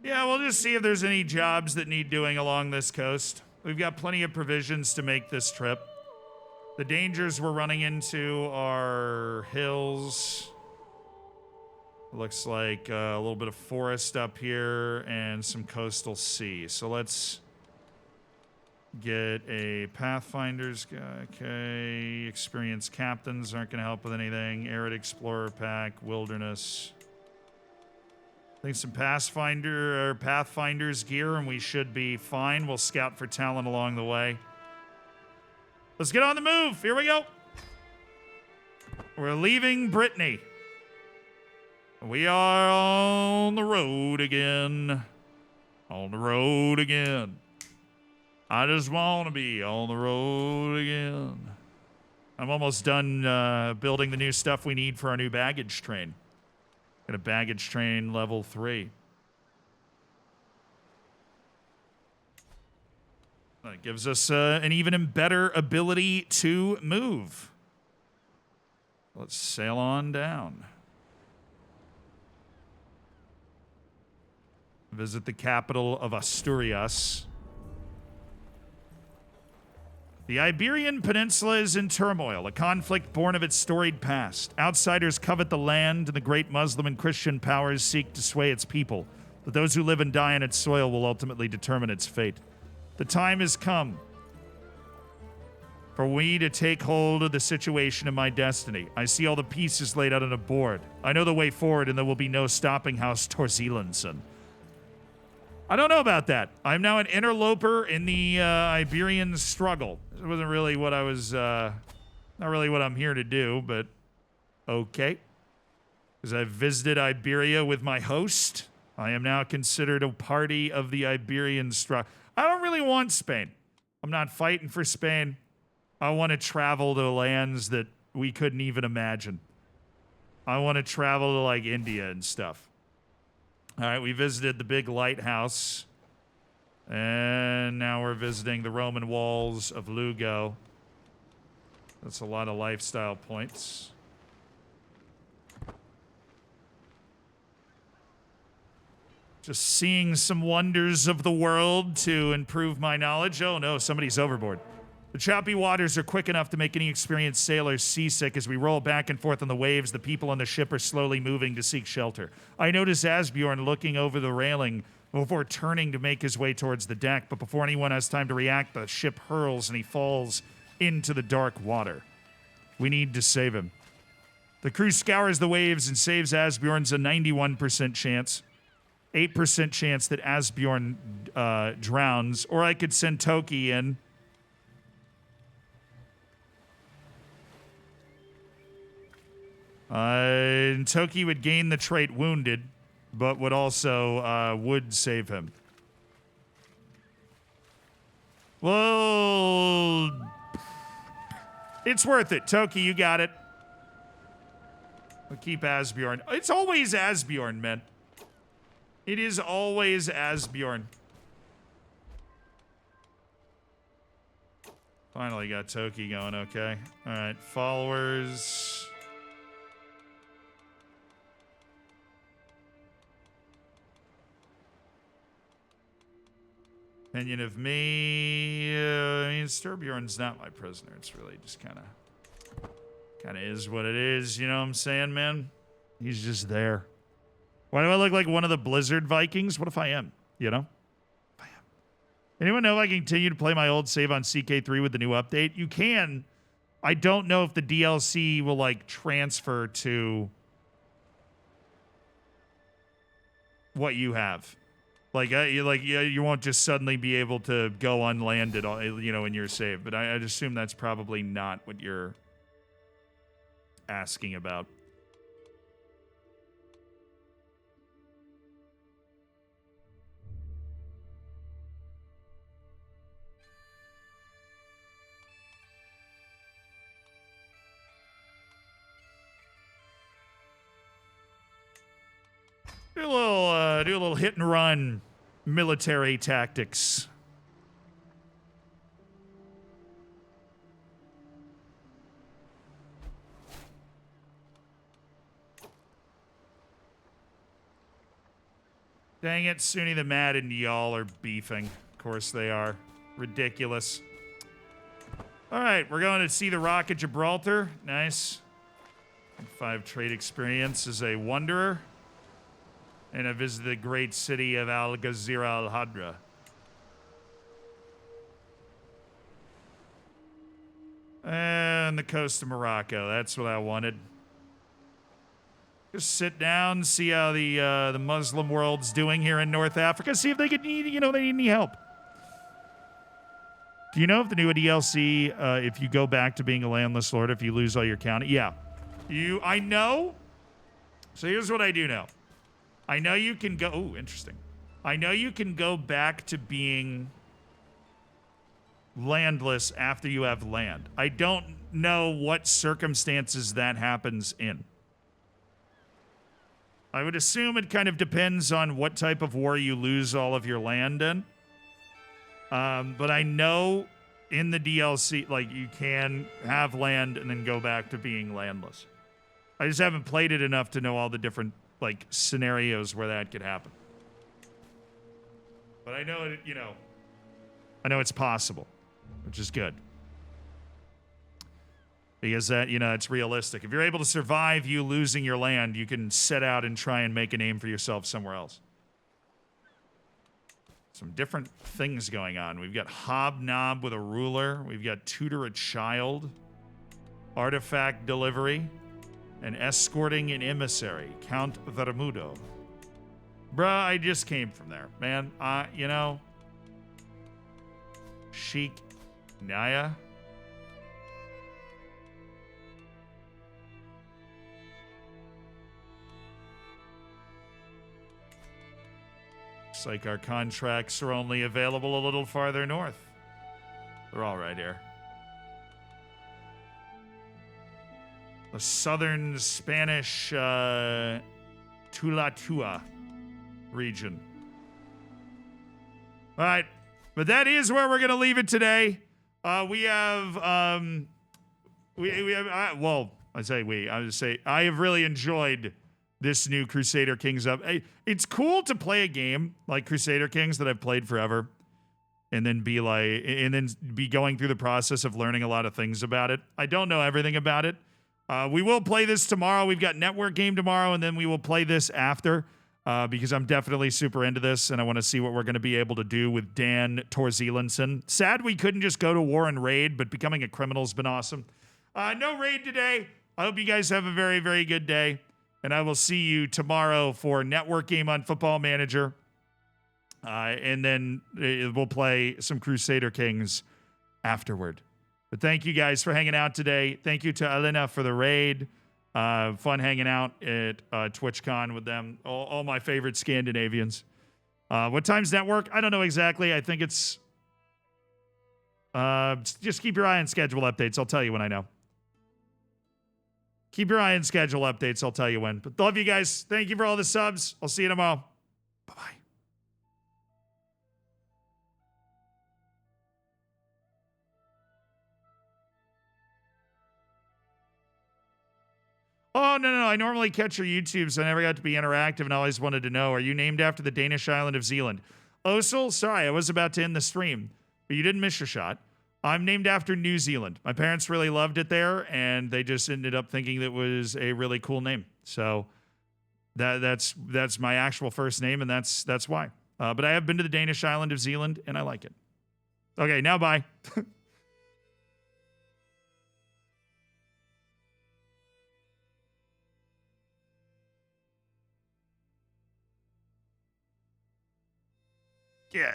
Speaker 1: Yeah, we'll just see if there's any jobs that need doing along this coast. We've got plenty of provisions to make this trip. The dangers we're running into are hills. Looks like a little bit of forest up here and some coastal sea. So let's get a Pathfinder's guy. Okay, experienced captains aren't going to help with anything. Arid Explorer pack, wilderness. I think some Pathfinder's gear, and we should be fine. We'll scout for talent along the way. Let's get on the move. Here we go. We're leaving Brittany. We are on the road again. On the road again. I just want to be on the road again. I'm almost done building the new stuff we need for our new baggage train. Got a baggage train level 3. That gives us an even better ability to move. Let's sail on down. Visit the capital of Asturias. The Iberian Peninsula is in turmoil, a conflict born of its storied past. Outsiders covet the land, and the great Muslim and Christian powers seek to sway its people. But those who live and die on its soil will ultimately determine its fate. The time has come for we to take hold of the situation and my destiny. I see all the pieces laid out on a board. I know the way forward, and there will be no stopping House Torzelenson. I don't know about that. I'm now an interloper in the Iberian struggle. It wasn't really what I was, not really what I'm here to do, but okay. Because I've visited Iberia with my host, I am now considered a party of the Iberian struggle. I don't really want Spain. I'm not fighting for Spain. I want to travel to lands that we couldn't even imagine. I want to travel to like India and stuff. All right, we visited the big lighthouse, and now we're visiting the Roman walls of Lugo. That's a lot of lifestyle points. Just seeing some wonders of the world to improve my knowledge. Oh no, somebody's overboard. The choppy waters are quick enough to make any experienced sailor seasick. As we roll back and forth on the waves, the people on the ship are slowly moving to seek shelter. I notice Asbjorn looking over the railing before turning to make his way towards the deck, but before anyone has time to react, the ship hurls and he falls into the dark water. We need to save him. The crew scours the waves and saves Asbjorn's a 91% chance. 8% chance that Asbjorn drowns, or I could send Toki in. Toki would gain the trait wounded, but would also would save him. Well, it's worth it. Toki, you got it. We'll keep Asbjorn. It's always Asbjorn, man. It is always Asbjorn. Finally got Toki going, okay. All right, followers. Opinion of me. I mean, Sturbjorn's not my prisoner. It's really just kind of is what it is. You know what I'm saying, man? He's just there. Why do I look like one of the Blizzard Vikings? What if I am? You know? If I am. Anyone know if I can continue to play my old save on CK3 with the new update? You can. I don't know if the DLC will, like, transfer to what you have. You won't just suddenly be able to go unlanded, you know, in your save. But I'd assume that's probably not what you're asking about. Do a little hit and run military tactics. Dang it, Sunny the Mad and y'all are beefing. Of course they are. Ridiculous. All right, we're going to see the Rock at Gibraltar. Nice. 5 trade experience as a wanderer. And I visited the great city of Al-Ghazira al-Hadra. And the coast of Morocco. That's what I wanted. Just sit down, see how the Muslim world's doing here in North Africa. See if they could need, they need any help. Do you know if the new DLC, if you go back to being a landless lord, if you lose all your county? Yeah. I know. So here's what I do know. I know you can go... Oh, interesting. I know you can go back to being landless after you have land. I don't know what circumstances that happens in. I would assume it kind of depends on what type of war you lose all of your land in. But I know in the DLC, like, you can have land and then go back to being landless. I just haven't played it enough to know all the different, like, scenarios where that could happen. But I know it, I know it's possible, which is good. Because that, it's realistic. If you're able to survive you losing your land, you can set out and try and make a name for yourself somewhere else. Some different things going on. We've got Hobnob with a ruler. We've got Tutor a Child. Artifact Delivery. And Escorting an Emissary. Count Vermudo. Bruh, I just came from there. Man, Sheikh Naya. Looks like our contracts are only available a little farther north. They're all right here. The southern Spanish Tulatua region. All right, but that is where we're going to leave it today. We have, I have really enjoyed this new Crusader Kings up. It's cool to play a game like Crusader Kings that I've played forever, and then be going through the process of learning a lot of things about it. I don't know everything about it. We will play this tomorrow. We've got network game tomorrow, and then we will play this after because I'm definitely super into this, and I want to see what we're going to be able to do with Dan Torzelandson. Sad we couldn't just go to war and raid, but becoming a criminal's been awesome. No raid today. I hope you guys have a very, very good day, and I will see you tomorrow for network game on Football Manager, and then we'll play some Crusader Kings afterward. But thank you guys for hanging out today. Thank you to Elena for the raid. Fun hanging out at TwitchCon with them. All my favorite Scandinavians. What time's network? I don't know exactly. I think it's... just keep your eye on schedule updates. I'll tell you when I know. Keep your eye on schedule updates. I'll tell you when. But love you guys. Thank you for all the subs. I'll see you tomorrow. Bye-bye. Oh, no. I normally catch your YouTube, so I never got to be interactive and I always wanted to know, are you named after the Danish island of Zealand? Osel, sorry, I was about to end the stream, but you didn't miss your shot. I'm named after New Zealand. My parents really loved it there, and they just ended up thinking that was a really cool name. So That's my actual first name, and that's why. But I have been to the Danish island of Zealand, and I like it. Okay, now bye. Yeah.